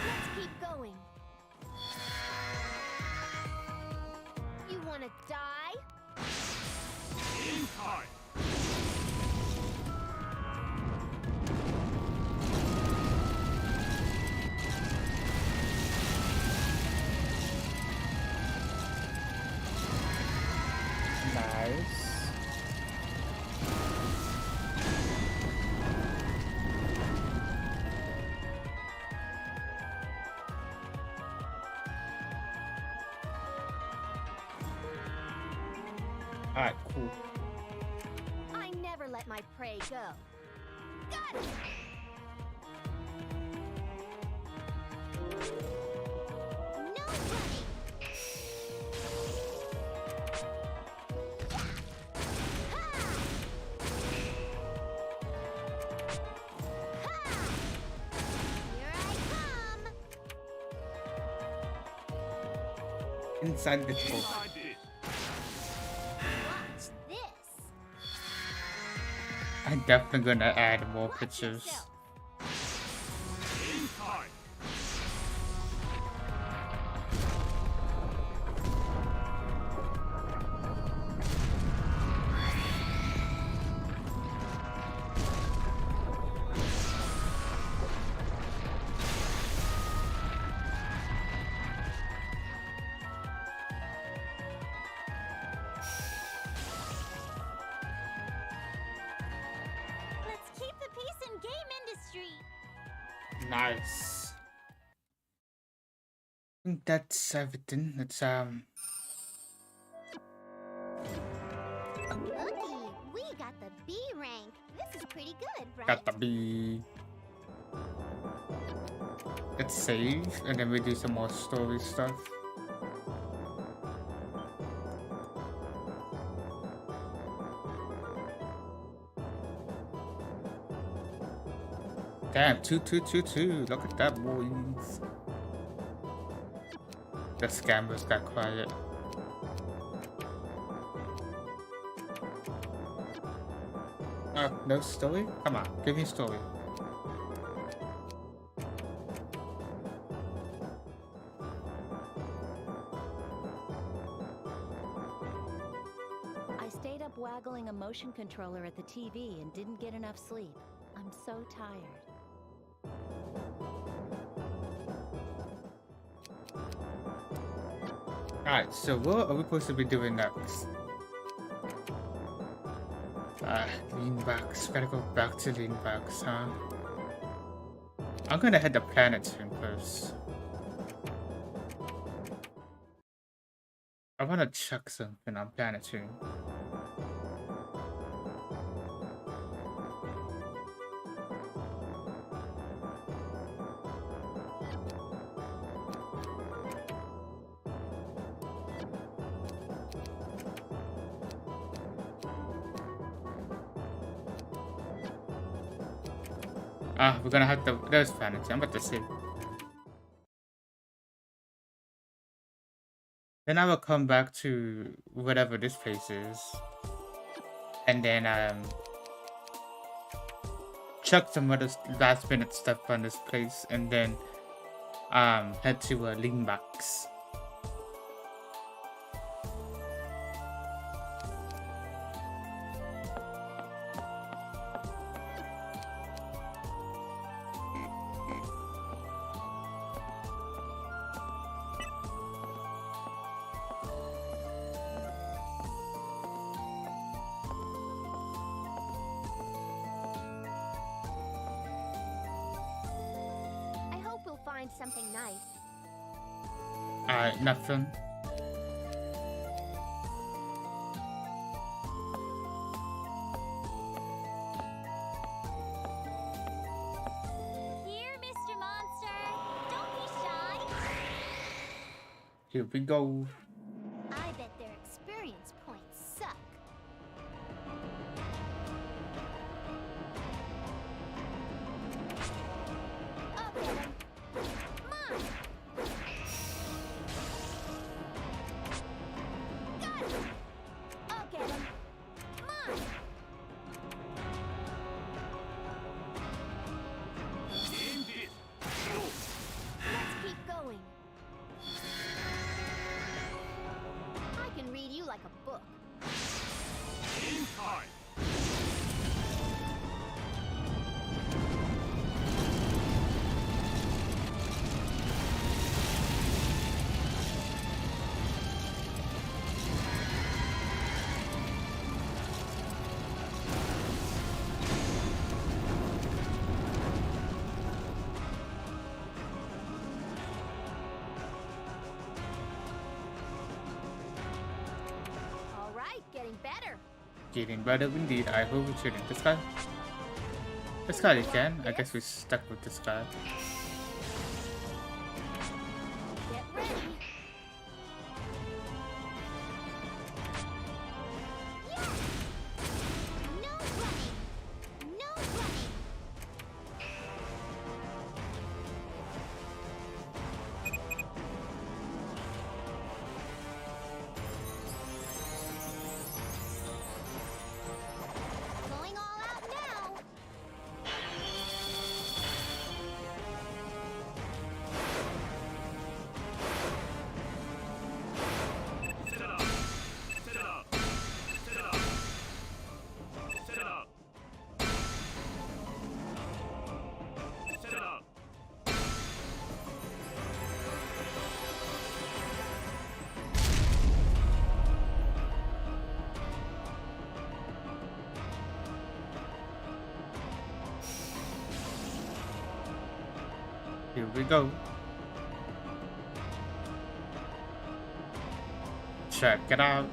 Let's keep going. You wanna die? Nice. Alright, cool. I never let my prey go. Got it! No running! Here I come! Inside the book. Watch this! I'm definitely gonna add more Watch pictures. yourself. Let's keep the peace in game industry. Nice. I think that's everything. It's Looky, we got the B rank. This is pretty good, right? got the B. Let's save and then we do some more story stuff. Damn, 2222. Look at that, boys. The scammers got quiet. Oh, no story? Come on, give me a story. I stayed up waggling a motion controller at the TV and didn't get enough sleep. I'm so tired. Alright, so what are we supposed to be doing next? Leanbacks. Gotta go back to leanbacks, huh? I'm gonna head to Planetoon first. I wanna check something on Planetoon. We're gonna have to. There's Planetoon. I'm about to see. Then I will come back to whatever this place is, and then check some other last minute stuff on this place, and then head to Lingbax. I hope we'll find something nice. Nothing. Here, Mr. Monster. Don't be shy. Here we go. I bet their experience points suck. I'll get him. Mine. Got him. I'll get him. Mine. Let's keep going. I can read you like a book. All right, getting better. Getting better indeed. I hope we shouldn't. This guy? This guy again? I guess we're stuck with this guy. Get ready. Yeah! No running. No running. Going all out now. Here we go. Check it out.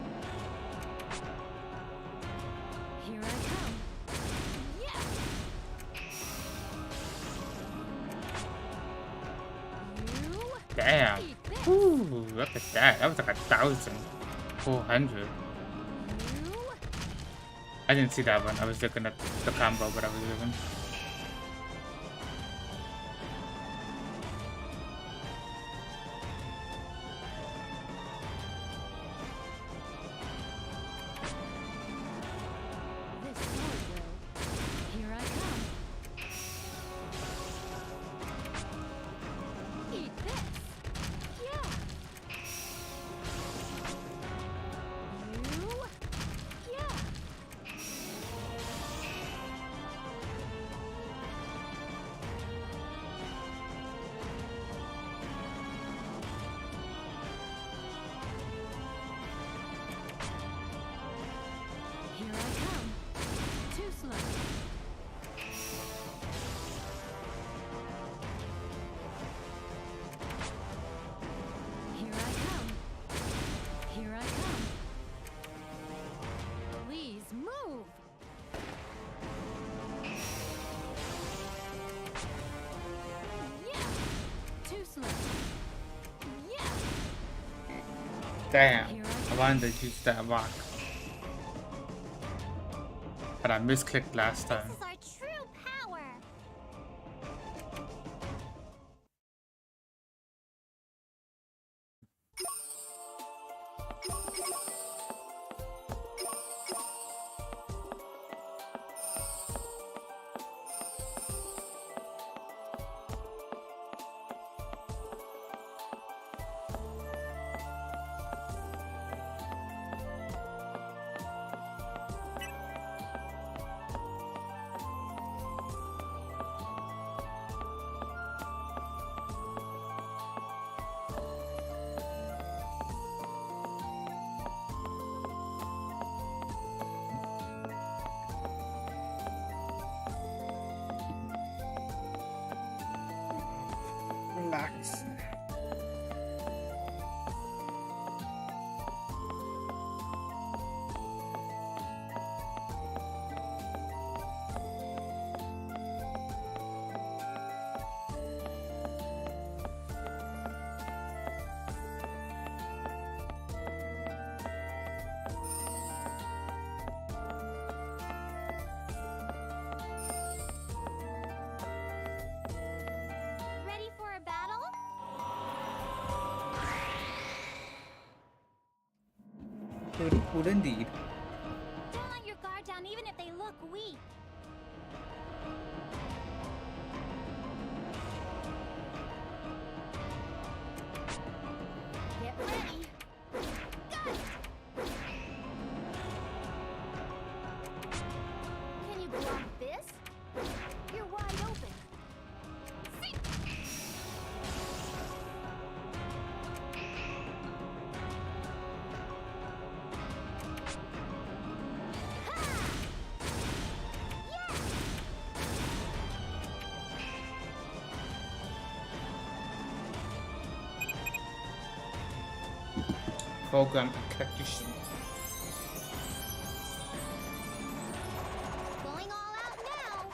Here I come. Yeah! You Damn. eat this. Ooh, look at that. That was like 1,400. You I didn't see that one. I was looking at the combo, but I was doing. This sword will. Here I come. eat this. Yeah. You yeah. Here I come. Too slow. Here I come. Here I come. Please move. Yeah. Too slow. Yeah. Damn. Here I wanted to use that rock. But I misclicked last time. This is our true power. Would indeed. Don't let your guard down even if they look weak. Get ready. Got it. Can you block this? You're wide open. See? Program execution. Going all out now.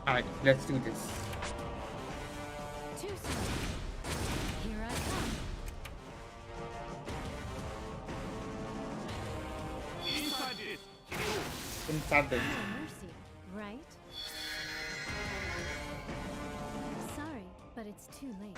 Alright, let's do this. Too soon. Here I come. Inside the No mercy, right? Sorry, but it's too late.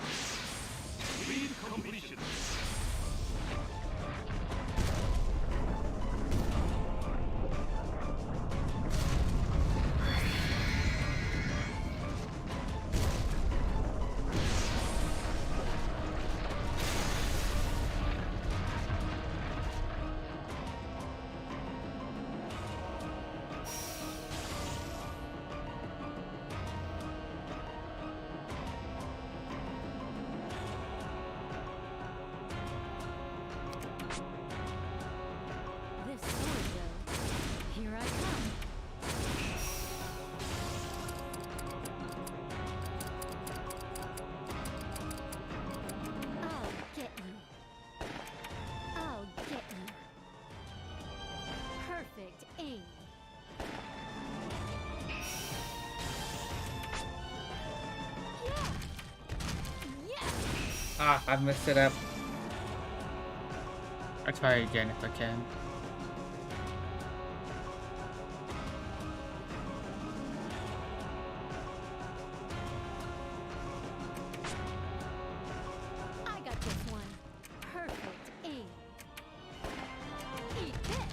This sword, though. Here I come. I'll get you. I'll get you. Perfect aim. Yeah. Yeah. Ah, I messed it up. I'll try again if I can. I got this one. Perfect aim. Eat this.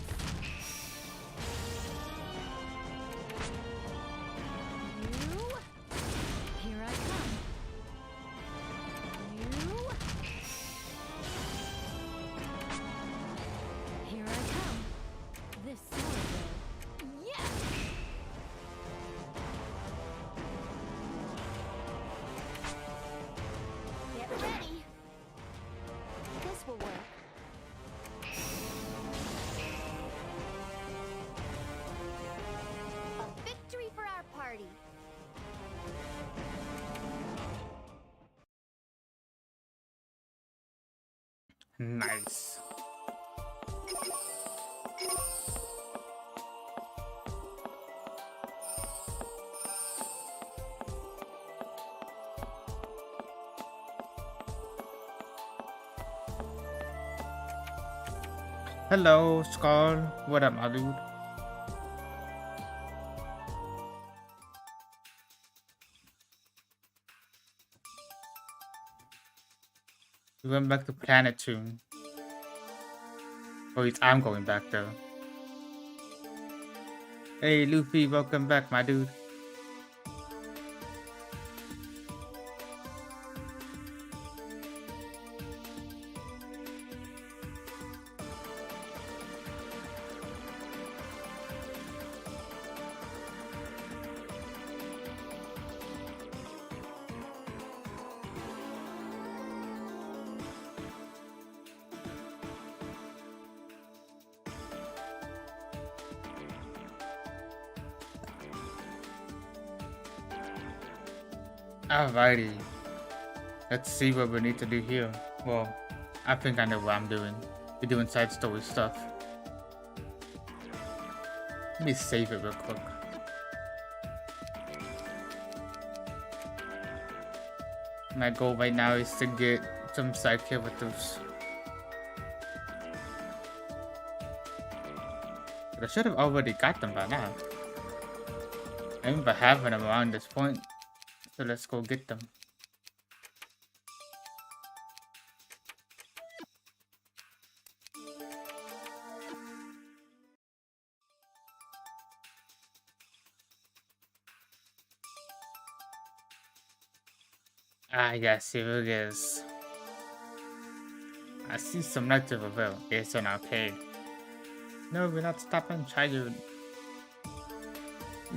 You. Here I come. You. Here I come. This sword, though. Yeah. Get ready. This will work. A victory for our party. Nice. Hello, Skull. What up, my dude? We went back to Planet Tune. Oh, I'm going back though. Hey, Luffy, welcome back, my dude. Alrighty. Let's see what we need to do here. Well, I think I know what I'm doing. We're doing side story stuff. Let me save it real quick. My goal right now is to get some side characters. But I should have already got them by now. I remember having them around this point. So let's go get them. Ah, yes, here it is. I see some lights over there. It's an arcade. No, we're not stopping. Child.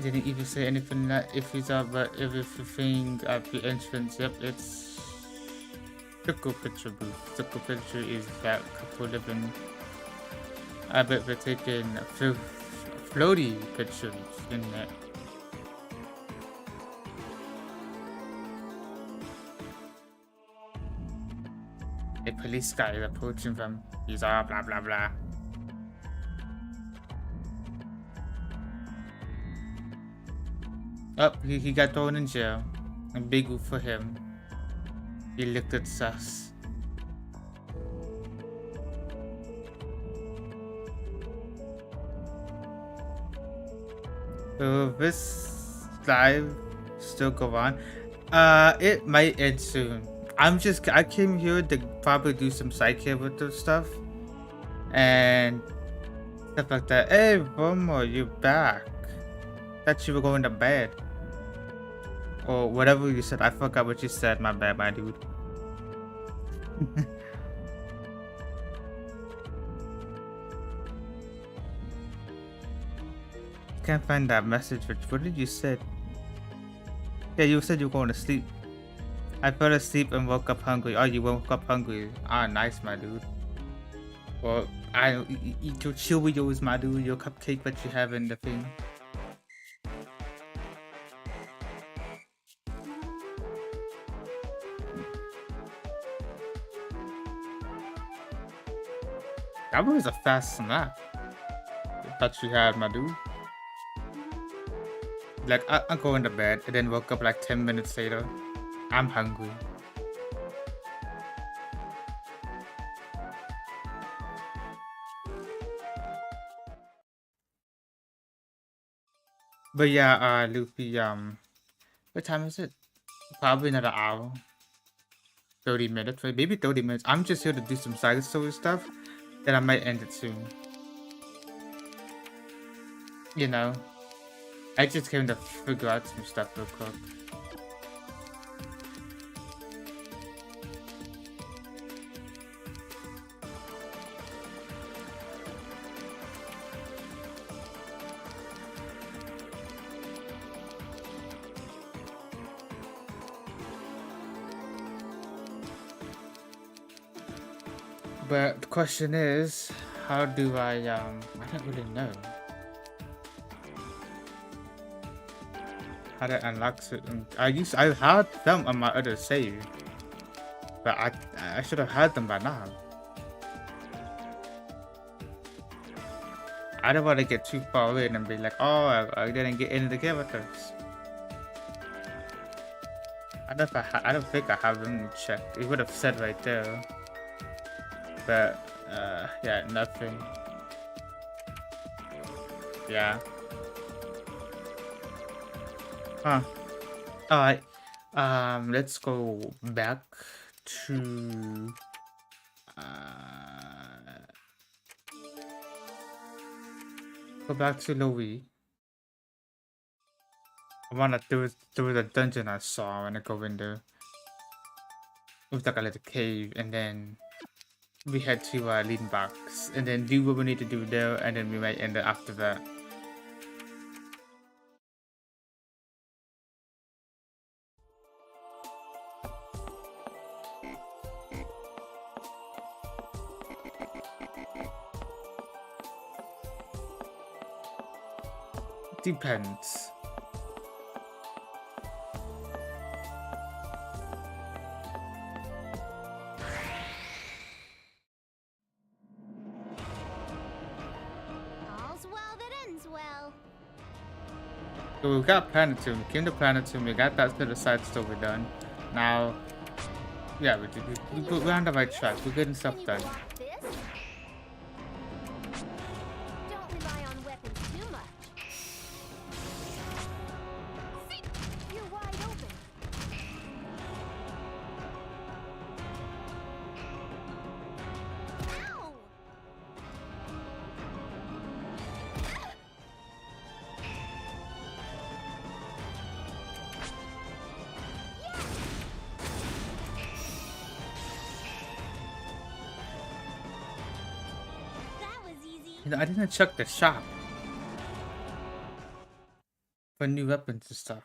Didn't even say anything that if it's up, but everything at the entrance. Yep, it's Circle Picture booth. Circle Picture is that couple living. I bet we're taking floaty pictures in there. A police guy is approaching them. He's all blah blah blah. Oh, he got thrown in jail. And big whoop for him. He looked at sus. Will this live still go on? It might end soon. I came here to probably do some side character stuff and stuff like that. Hey, Bomo, you're back. Thought you were going to bed. Or whatever you said. I forgot what you said. My bad, my dude. Can't find that message. What did you say? Yeah, you said you were going to sleep. I fell asleep and woke up hungry. Oh, you woke up hungry. Ah, nice, my dude. Well, eat your Cheerios, my dude. Your cupcake that you have in the thing. That was a fast snack that you had, my dude. Like, I'm going to bed and then woke up like 10 minutes later. I'm hungry. But yeah, Luffy, what time is it? Probably another hour. 30 minutes, right? Maybe 30 minutes. I'm just here to do some side story stuff. Then I might end it soon. You know, I just came to figure out some stuff real quick. But the question is, how do I don't really know. How to unlock it. I had them on my other save. But I should have had them by now. I don't want to get too far in and be like, oh, I didn't get into the characters. I don't think I have them checked. It would have said right there. But yeah, nothing. Yeah. Huh. Alright. Let's go back to Louis. I wanna do the dungeon I saw. I wanna go in there. It was like a little cave, and then we head to Lean Box, and then do what we need to do there, and then we might end it after that. Depends. So we got Planetarium, we came to Planetarium, we got that to the side story done. Now, yeah, we're on the right track. We're getting stuff Can you done. block this? Don't rely on weapons too much. You're wide open. Ow! That was easy. You know, I didn't check the shop for new weapons and stuff.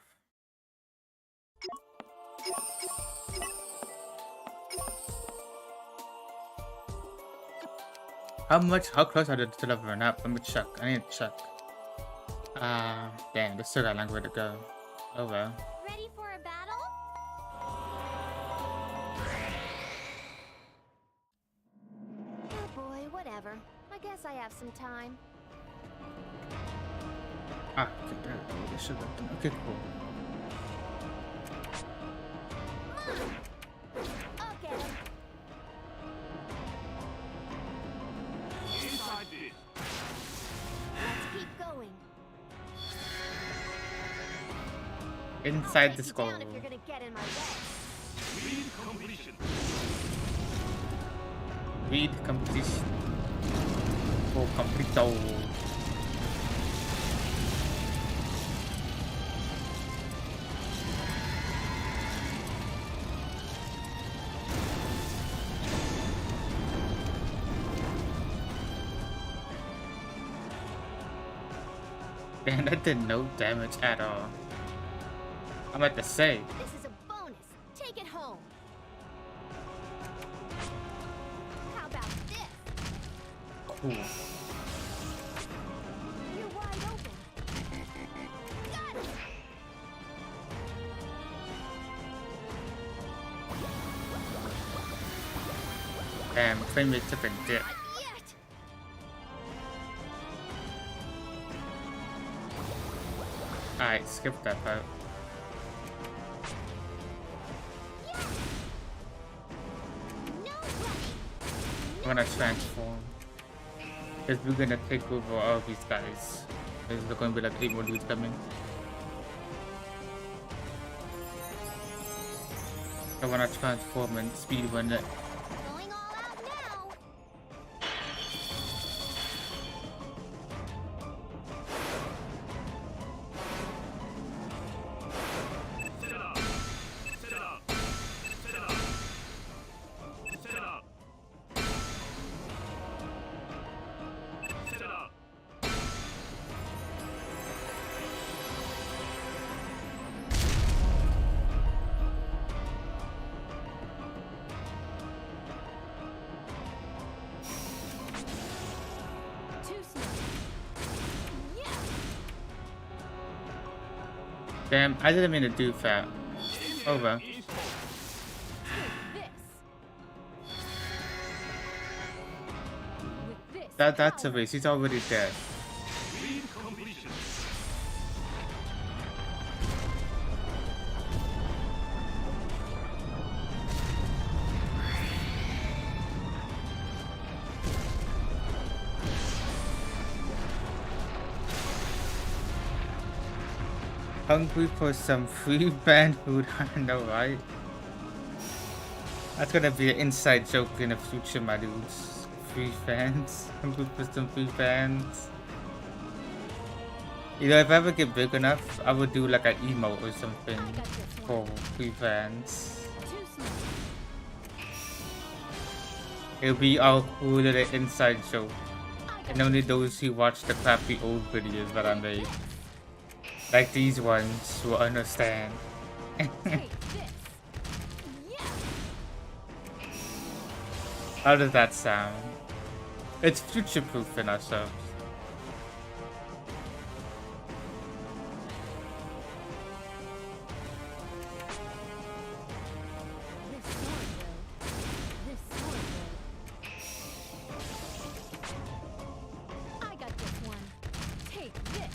How close are they to leveling up? Let me check. I need to check. Damn, they still got a long way to go. Oh well. Ready for a battle? Oh boy, whatever. I guess I have some time. Okay, there. They should have done. Okay, cool. Okay. Inside this. Let's keep going. Inside Take the you skull. down if you're gonna get in my way. Speed completion. Read competition. Oh, complete. Damn, that did no damage at all. I'm about to say. This is a bonus. Take it home. How about this? Cool. You're wide open. Got it. Damn, frame rate took a dip. Not yet. Alright, skip that part. No running. I'm gonna transform. Because we're gonna take over all these guys. There's gonna be like 8 more dudes coming. I wanna transform and speed run it. Going all out now. Set up. Set up. Set up. Set up. Set up. Too slow. Yeah. Damn, I didn't mean to do that. Over. Take this. With this. That's a power. race. He's already dead. Speed completion. Hungry for some free band food, I know, right? That's gonna be an inside joke in the future, my dudes. Free fans. Hungry for some free fans. You know, if I ever get big enough, I would do like an emote or something I got this for one. free fans. Too slow. It'll be all cool little inside joke. I got And only those who watch the crappy old videos that I made, like these ones, will understand. Take this. Yeah. How does that sound? It's future-proofing ourselves. This sword will. This sword will. I got this one. Take this.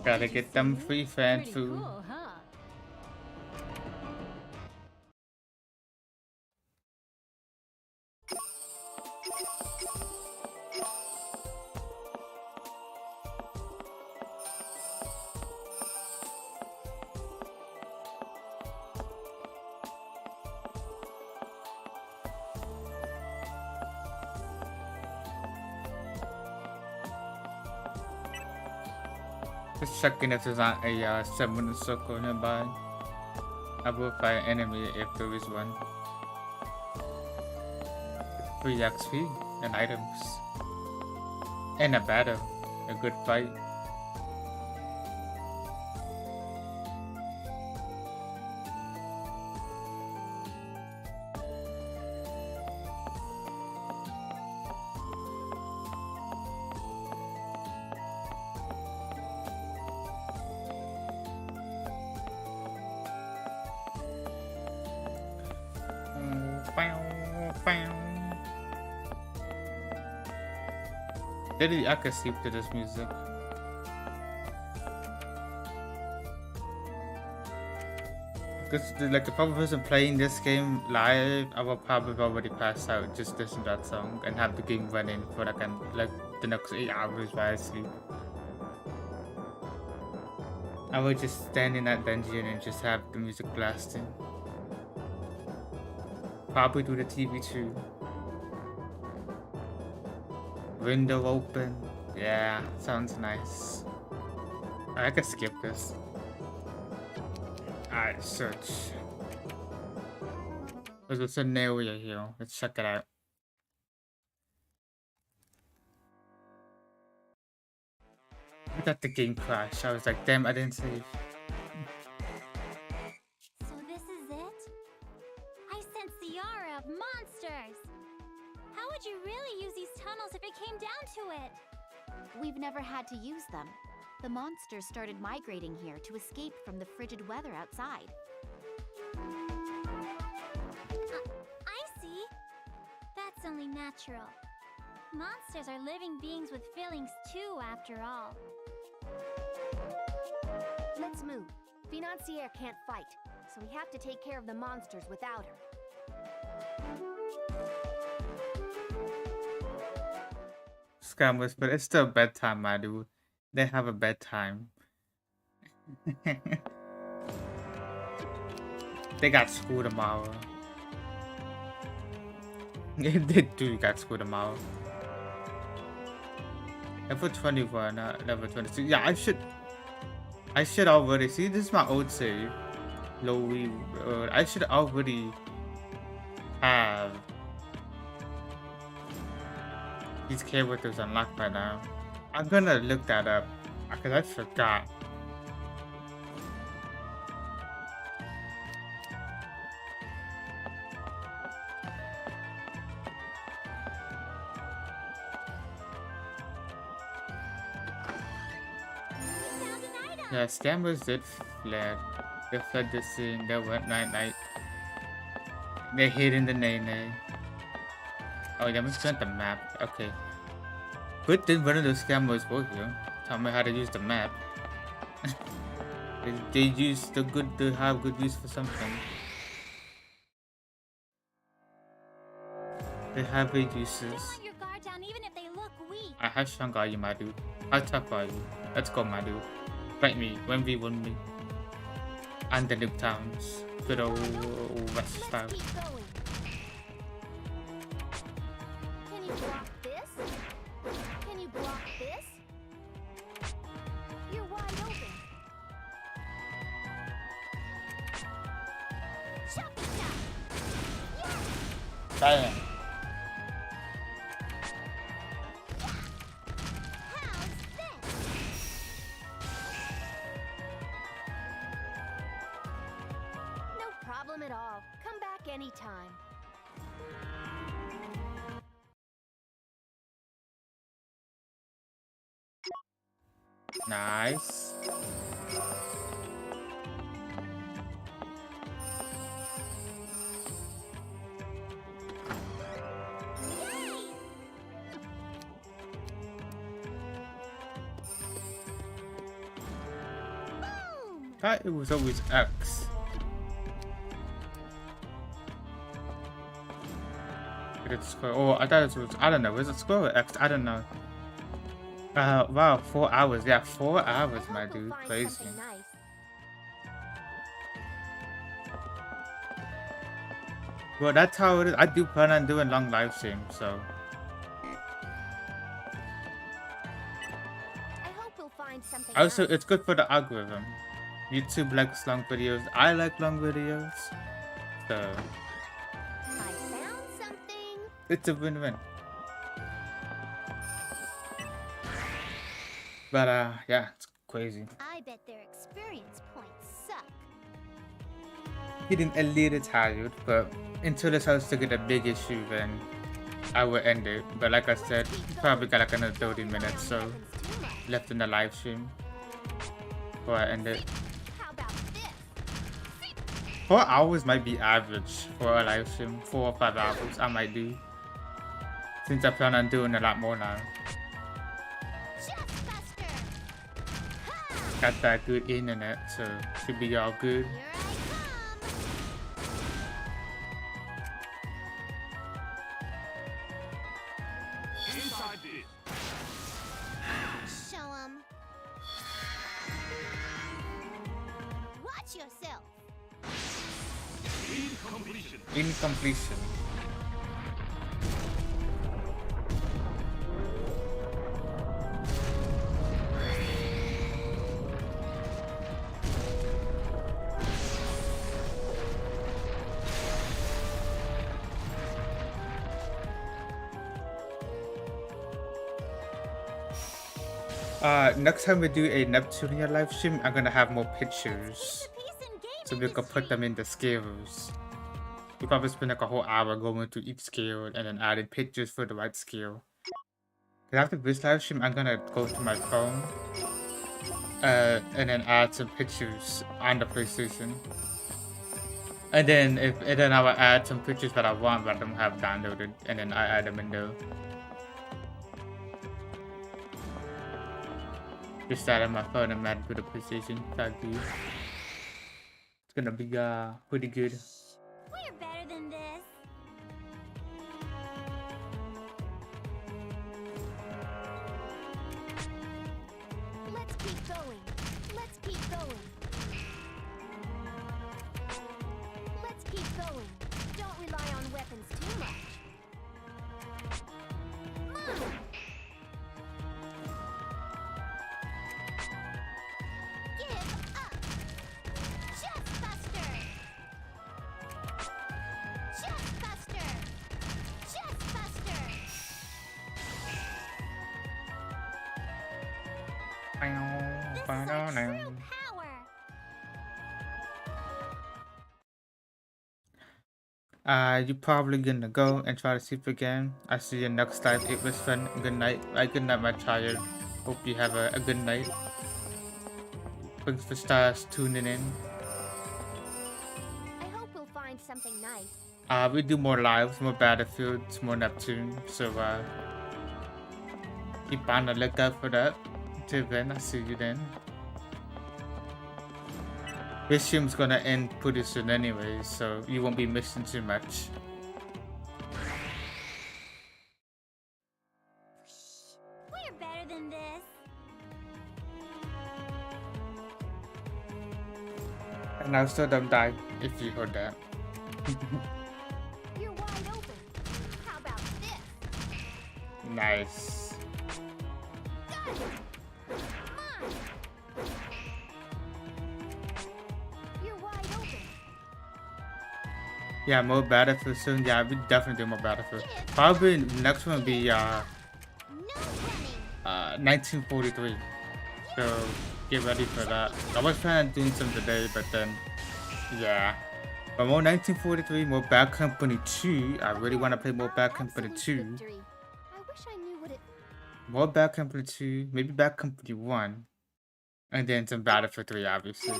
Gotta Did you get them see? free fan Pretty food. cool, huh? Just checking if there's not a 7 circle nearby. I will fight an enemy if there is one. 3 XP and items. And a battle. A good fight. Literally, I could sleep to this music. Because, like, if I wasn't playing this game live, I would probably already pass out just listen to that song and have the game running for like the next 8 hours while I sleep. I would just stand in that dungeon and just have the music blasting. Probably do the TV too. Window open. Yeah, sounds nice. I can skip this. Alright, search. There's a scenario here. Let's check it out. I got the game crash. I was like, damn, I didn't save. So this is it? I sense the aura of monsters! How would you really use these tunnels if it came down to it? We've never had to use them. The monsters started migrating here to escape from the frigid weather outside. I see. That's only natural. Monsters are living beings with feelings too, after all. Let's move. Financier can't fight, so we have to take care of the monsters without her. Scammers, but it's still bedtime, my dude. They have a bedtime. They got school tomorrow. They do got school tomorrow. Level 21, level 22. Yeah, I should already see. This is my old save. Lowy. I should already have these characters unlocked by now. I'm gonna look that up because I forgot. Yeah, scammers did fled. They fled the scene. They went night. They hid in the nay. Oh, yeah, we spent the map. Okay. Good thing one of those scammers were here. Tell me how to use the map. They use the good to have good use for something. They have big uses. Don't let your guard down even if they look weak. How strong are you, my dude? How tough are you? Let's go, my dude. Fight me. 1v1 me. And the Nuke Towns. Good old West style. Let's keep going. Can you block this? Can you block this? You're wide open. Choppy chop. Yes! Damn. How's this? No problem at all. Come back anytime. Nice. thought it was always X. It's square. Oh, I thought it was. I don't know. Is it square or X? I don't know. Wow, 4 hours. Yeah, 4 hours, my dude. Crazy. Well, that's how it is. I do plan on doing long live streams, so. I hope we'll find something Also, nice. it's good for the algorithm. YouTube likes long videos. I like long videos. So, I found something. it's a win-win. But, yeah, it's crazy. I bet their experience points suck. Getting a little tired, but until this starts to get a big issue, then I will end it. But like I said, probably got like another 30 minutes so left in the live stream before I end it. How about this? 4 hours might be average for a live stream. 4 or 5 hours I might do. Since I plan on doing a lot more now. Got that good internet, so should be all good. Here Inside this. I come. Show 'em. Watch yourself. Incompletion. Incompletion. Next time we do a Neptunia live stream, I'm gonna have more pictures so we can put them in the scales. We probably spend like a whole hour going through each scale and then adding pictures for the right scale. Cause after this live stream, I'm gonna go to my phone and then add some pictures on the PlayStation. And then I will add some pictures that I want but I don't have downloaded, and then I add them in there. Just add on my phone and add to the PlayStation. Thank you. It's gonna be pretty good. We're better than this. Let's keep going. Let's keep going. Let's keep going. Don't rely on weapons too much. Move! Give up! Just Buster! Just Buster! Just Buster! This is our true power. You're probably gonna go and try to sleep again. I see you next time. It was fun. Good night. Good night, my child. Hope you have a good night. Thanks for stars tuning in. I hope we'll find something nice. We do more lives, more battlefields, more Neptune. So keep on the lookout for that. Till then, I'll see you then. This stream's gonna end pretty soon anyway, so you won't be missing too much. We're better than this. And I'll still don't die if you heard that. You're wide open. How about this? Nice. Got it! Mine! You're wide open. Yeah, more Battlefield soon. Yeah, we definitely do more Battlefield. Probably next one will be No running. 1943. So get ready for that. I was planning on doing some today, but then yeah. But more 1943, more Bad Company 2. I really want to play more Bad Company 2. Victory. I wish I knew what it. More Bad Company 2, maybe Bad Company 1. And then some Battlefield 3, obviously.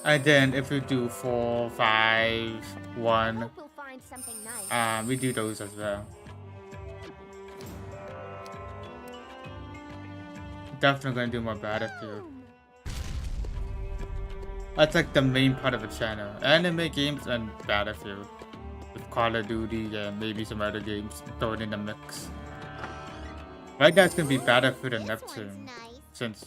And then if we do 4, 5, 1, Hope we'll find something nice. we do those as well. Definitely gonna do more Battlefield. Boom. That's like the main part of the channel. Anime games and Battlefield. With Call of Duty and maybe some other games thrown in the mix. Right now it's gonna be Battlefield and This Neptune. one's nice. Since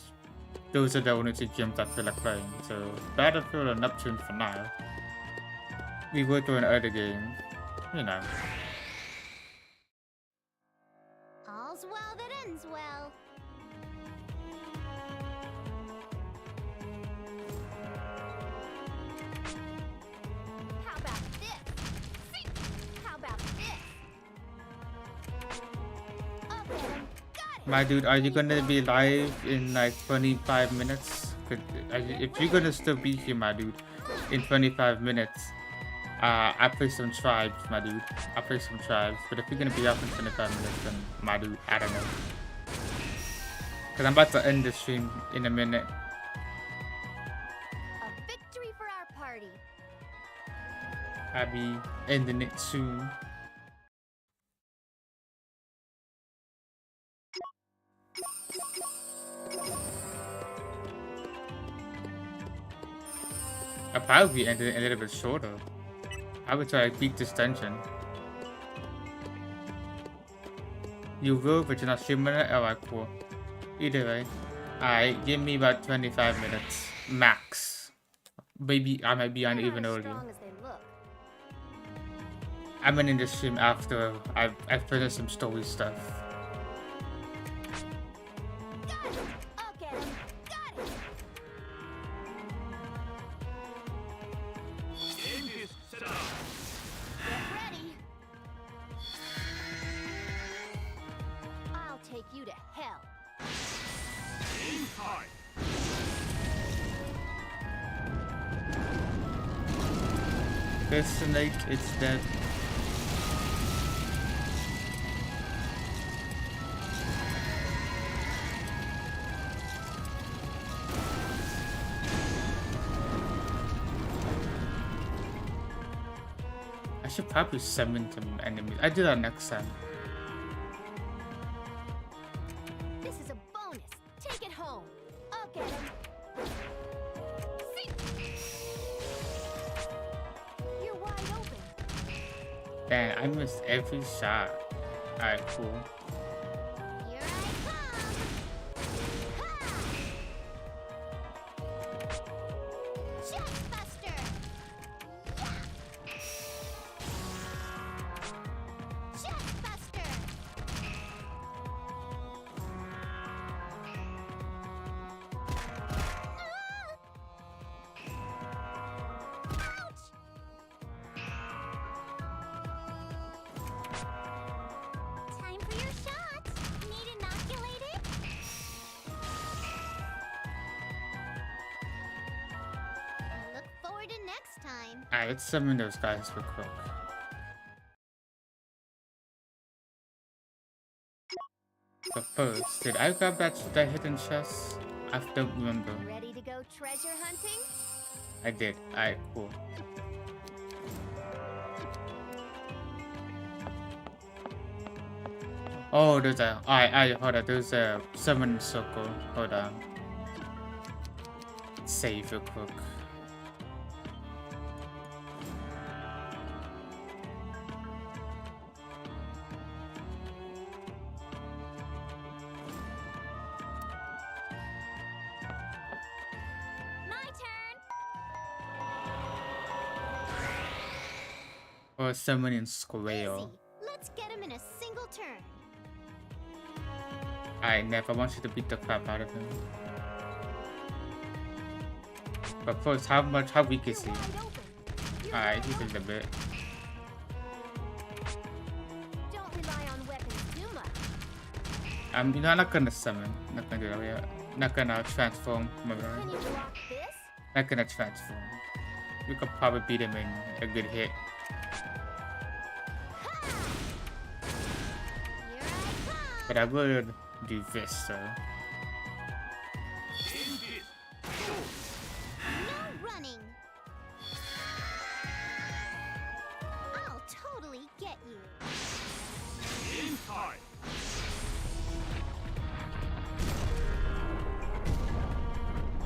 those are the only two games I feel like playing. So Battlefield and Neptune for now. We will throw an other game. You know. All's well that ends well. How about this? See? How about this? Up at 'em. Got it. My dude, are you gonna be live in like 25 minutes? If you're gonna still be here, my dude, in 25 minutes, I play some tribes, my dude. I play some tribes. But if you're gonna be up in 25 minutes, then my dude, I don't know. Cause I'm about to end the stream in a minute. A victory for our party. I'll be ending it soon. I'll probably end it a little bit shorter. I would try to beat this dungeon. You will, but you're not streaming it? Alright, cool. Either way. Alright, give me about 25 minutes. Max. Maybe I might be on They're even not as earlier. strong as they look. I'm in the stream after I've finished some story stuff. Got it. Up at 'em. Got it. Get ready. I'll take you to hell. This snake is dead. I should probably summon some enemies. I do that next time. This is a bonus. Take it home. I'll get him. See? You're wide open. Damn, I missed every shot. Alright, cool. Here I come. Ha! Chestbuster. Yeah. Chestbuster. Ouch! Time for your shot. Need inoculated? Look forward to next time. Alright, let's summon those guys real quick. But first, did I grab that hidden chest? I don't remember. Ready to go treasure hunting? I did. Alright, cool. Oh, there's a. Alright, hold on. There's a summon circle. Hold on. Save real quick. My turn. Or summoning square. Easy. Let's get him in a single turn. Alright, Nev, I want you to beat the crap out of him. But first, how weak is he? You're wide open. You're Alright, wide he's open. a bit. Don't rely on weapons too much. I'm not gonna summon. Not gonna do that yet. Not gonna transform. Remember? Can you block this? Not gonna transform. We could probably beat him in a good hit. Here I come. But I would do this though. No running. I'll totally get you.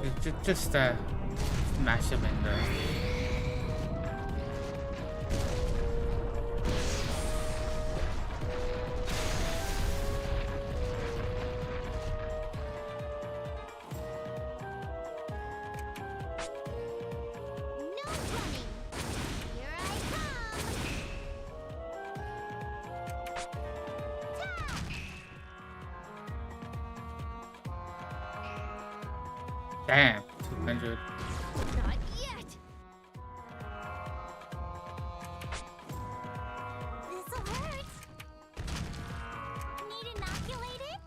It's just Smash him in there. No running. Here I come. Damn, 200. Not yet. This'll hurt. Need inoculated?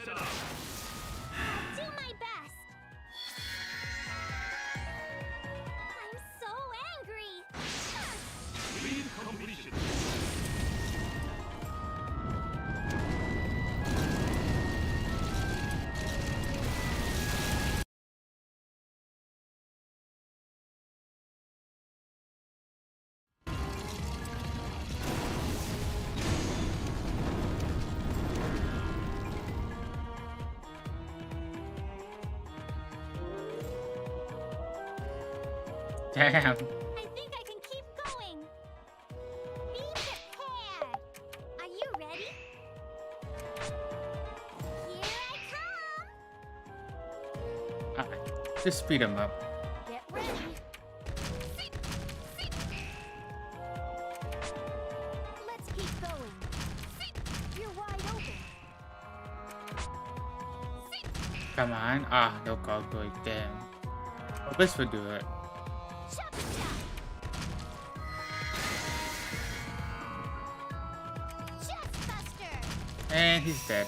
I'll do my best. I'm so angry. Damn. I think I can keep going. Be prepared. Are you ready? Here I come. Alright, just speed him up. Get ready. Let's keep going. You're wide open. Come on. Ah, no call boy. Damn. Well, this would do it. Chop it down. Chest buster. And he's dead.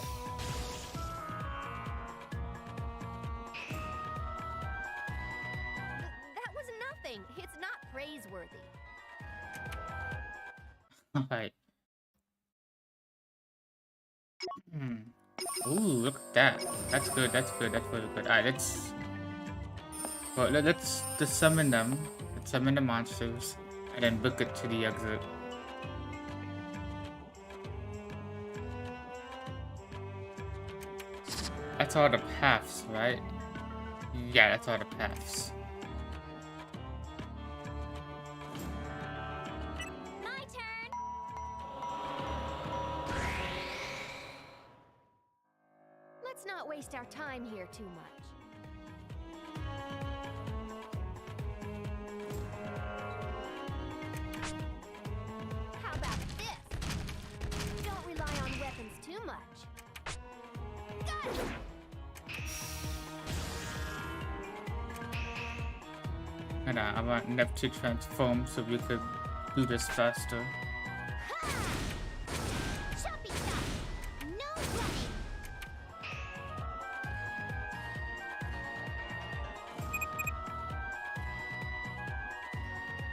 That was nothing. It's not praiseworthy. Alright. Ooh, look at that. That's good, that's good, that's really good. Alright, let's just summon them. Let's summon the monsters. And then book it to the exit. That's all the paths, right? Yeah, that's all the paths. My turn. Let's not waste our time here too much. How about this? Don't rely on weapons too much. Got it. And I want Nep to transform so we could do this faster. Ha! Choppy chop. No running.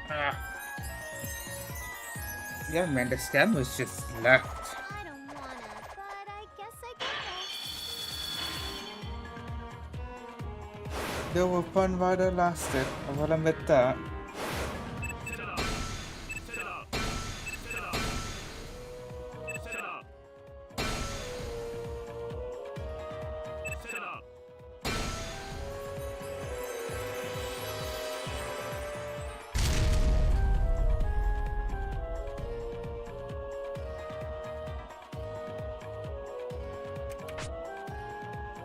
Ah. Yeah, man, the scam was just left. I don't wanna, but I guess I gotta. They were fun while they lasted. I will admit that.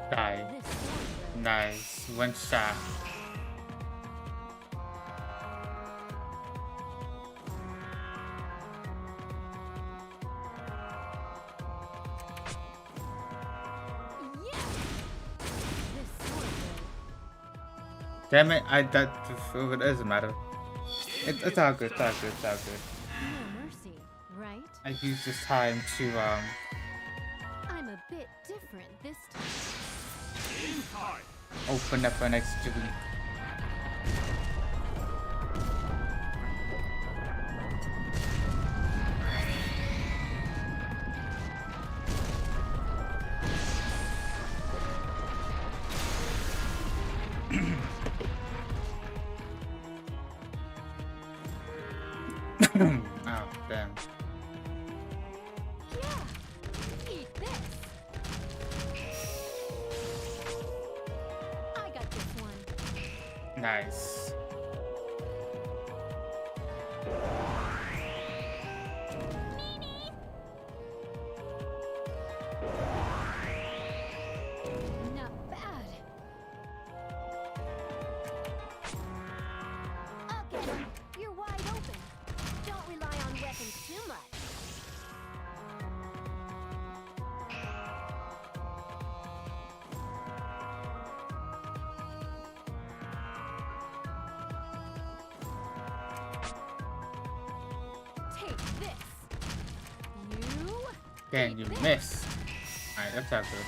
Die. Nice. One shot. Damn it, it doesn't matter. It's all good, it's all good, it's all good. No mercy, right? I used this time to, I'm a bit different this time. open up an extra week. Oh, damn. Yeah, eat this. Nice. Not bad. Okay, you're wide open. Don't rely on weapons too much. Take this. You. Can you miss? Alright, that's not good.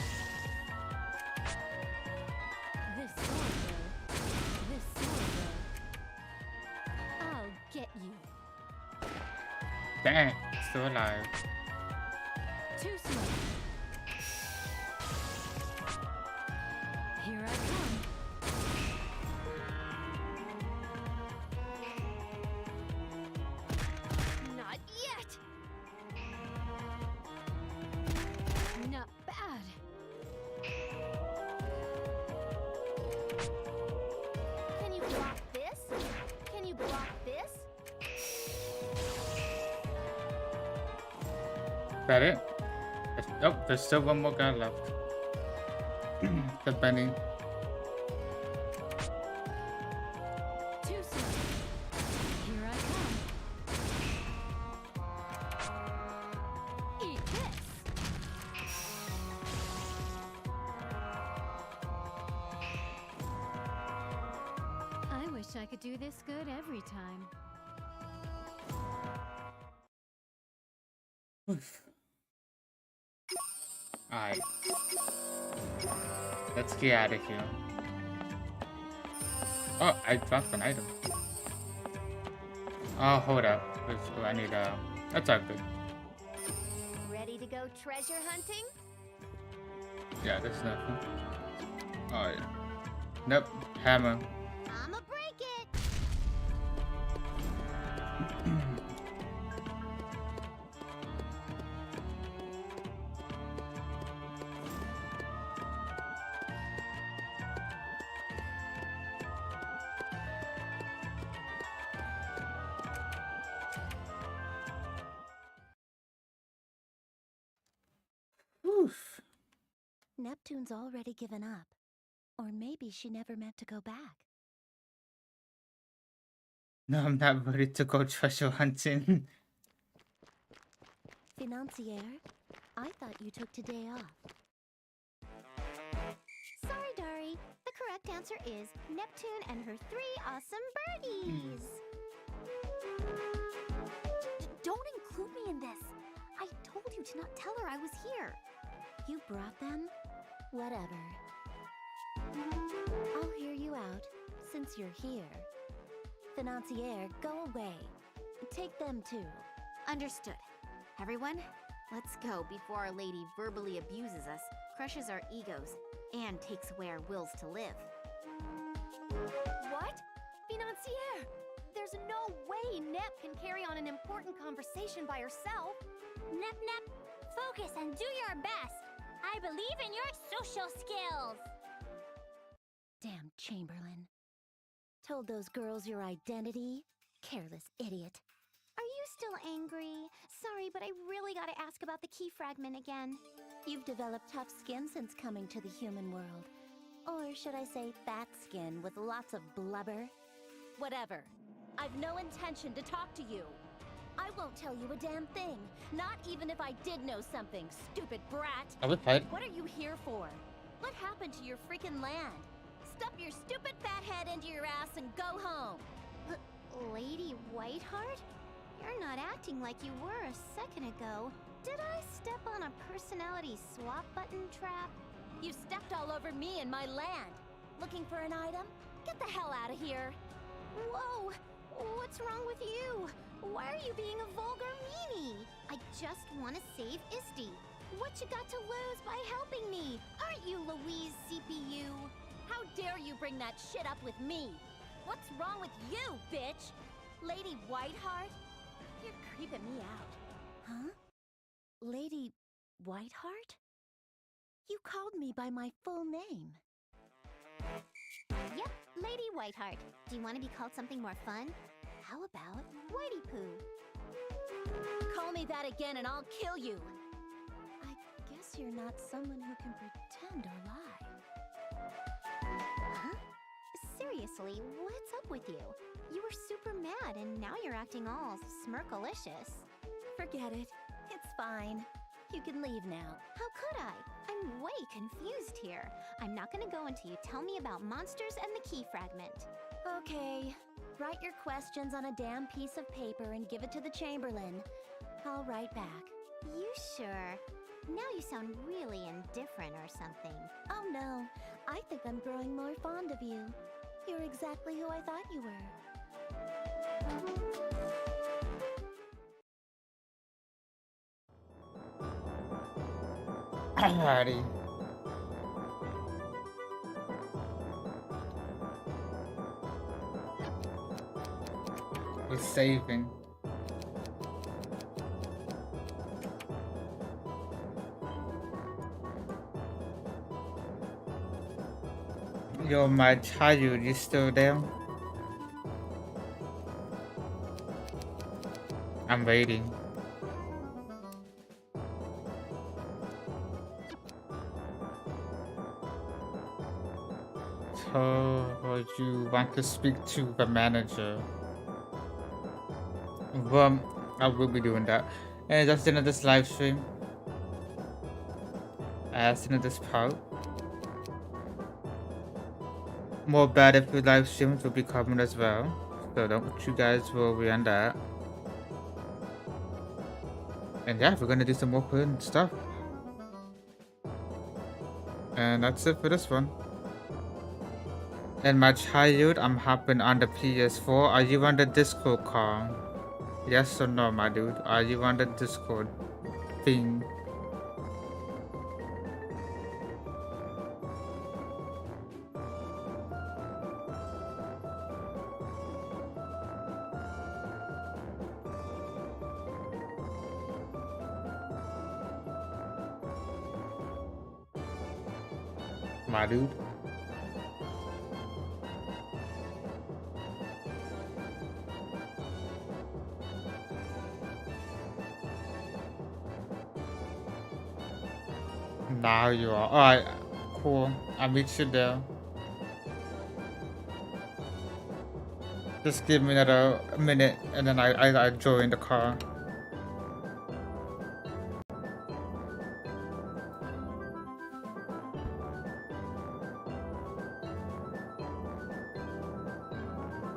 This sword will. This sword will. I'll get you. Dang, still alive. Too slow. Here I come. Not yet. Not bad. Can you block this? Can you block this? That it? Oh, there's still one more guy left. The bunny. Too slow. Here I come. Eat this. I wish I could do this good every time. Alright. Let's get out of here. Oh, I dropped an item. Oh, hold up. Oh, I need that's all good. Ready to go treasure hunting? Yeah, there's nothing. Oh yeah. Nope. Hammer. I'ma break it. Oof. Neptune's already given up. Or maybe she never meant to go back. No, I'm not ready to go treasure hunting. Financier, I thought you took today off. Sorry, Dari. The correct answer is Neptune and her 3 awesome birdies. Don't include me in this. I told you to not tell her I was here. You brought them? Whatever. I'll hear you out, since you're here. Financier, go away. Take them too. Understood. Everyone, let's go before Our Lady verbally abuses us, crushes our egos, and takes away our wills to live. What? Financier! There's no way Nep can carry on an important conversation by herself. Nep Nep, focus and do your best. I believe in your social skills. Damn Chamberlain. Told those girls your identity? Careless idiot. Are you still angry? Sorry, but I really gotta ask about the key fragment again. You've developed tough skin since coming to the human world. Or should I say fat skin with lots of blubber? Whatever. I've no intention to talk to you. I won't tell you a damn thing. Not even if I did know something, stupid brat. I would fight. What are you here for? What happened to your freaking land? Stuff your stupid fat head into your ass and go home. Lady Whiteheart? You're not acting like you were a second ago. Did I step on a personality swap button trap? You stepped all over me and my land. Looking for an item? Get the hell out of here. Whoa! What's wrong with you? Why are you being a vulgar meanie? I just want to save Isti. What you got to lose by helping me? Aren't you Louise CPU? How dare you bring that shit up with me? What's wrong with you, bitch? Lady Whiteheart? You're creeping me out. Huh? Lady Whiteheart? You called me by my full name. Yep, Lady Whiteheart. Do you want to be called something more fun? How about Whitey Poo? Call me that again and I'll kill you. I guess you're not someone who can pretend or lie. Huh? Seriously, what's up with you? You were super mad and now you're acting all smirkalicious. Forget it. It's fine. You can leave now. How could I? I'm way confused here. I'm not gonna go until you tell me about monsters and the key fragment. Okay. Write your questions on a damn piece of paper and give it to the Chamberlain. I'll write back. You sure? Now you sound really indifferent or something. Oh no, I think I'm growing more fond of you. You're exactly who I thought you were. Alrighty. We're saving. Yo, my child, you still there? I'm waiting. So, you want to speak to the manager? Well, I will be doing that. And that's the end of this live stream. That's the end of this part. More Battlefield live streams will be coming as well. So don't you guys worry on that. And yeah, we're gonna do some more fun stuff. And that's it for this one. And my child, I'm hopping on the PS4. Are you on the Discord call? Yes or no, my dude? Are you on the Discord thing? My dude. Now you are. Alright, cool. I'll meet you there. Just give me another minute and then I join the car.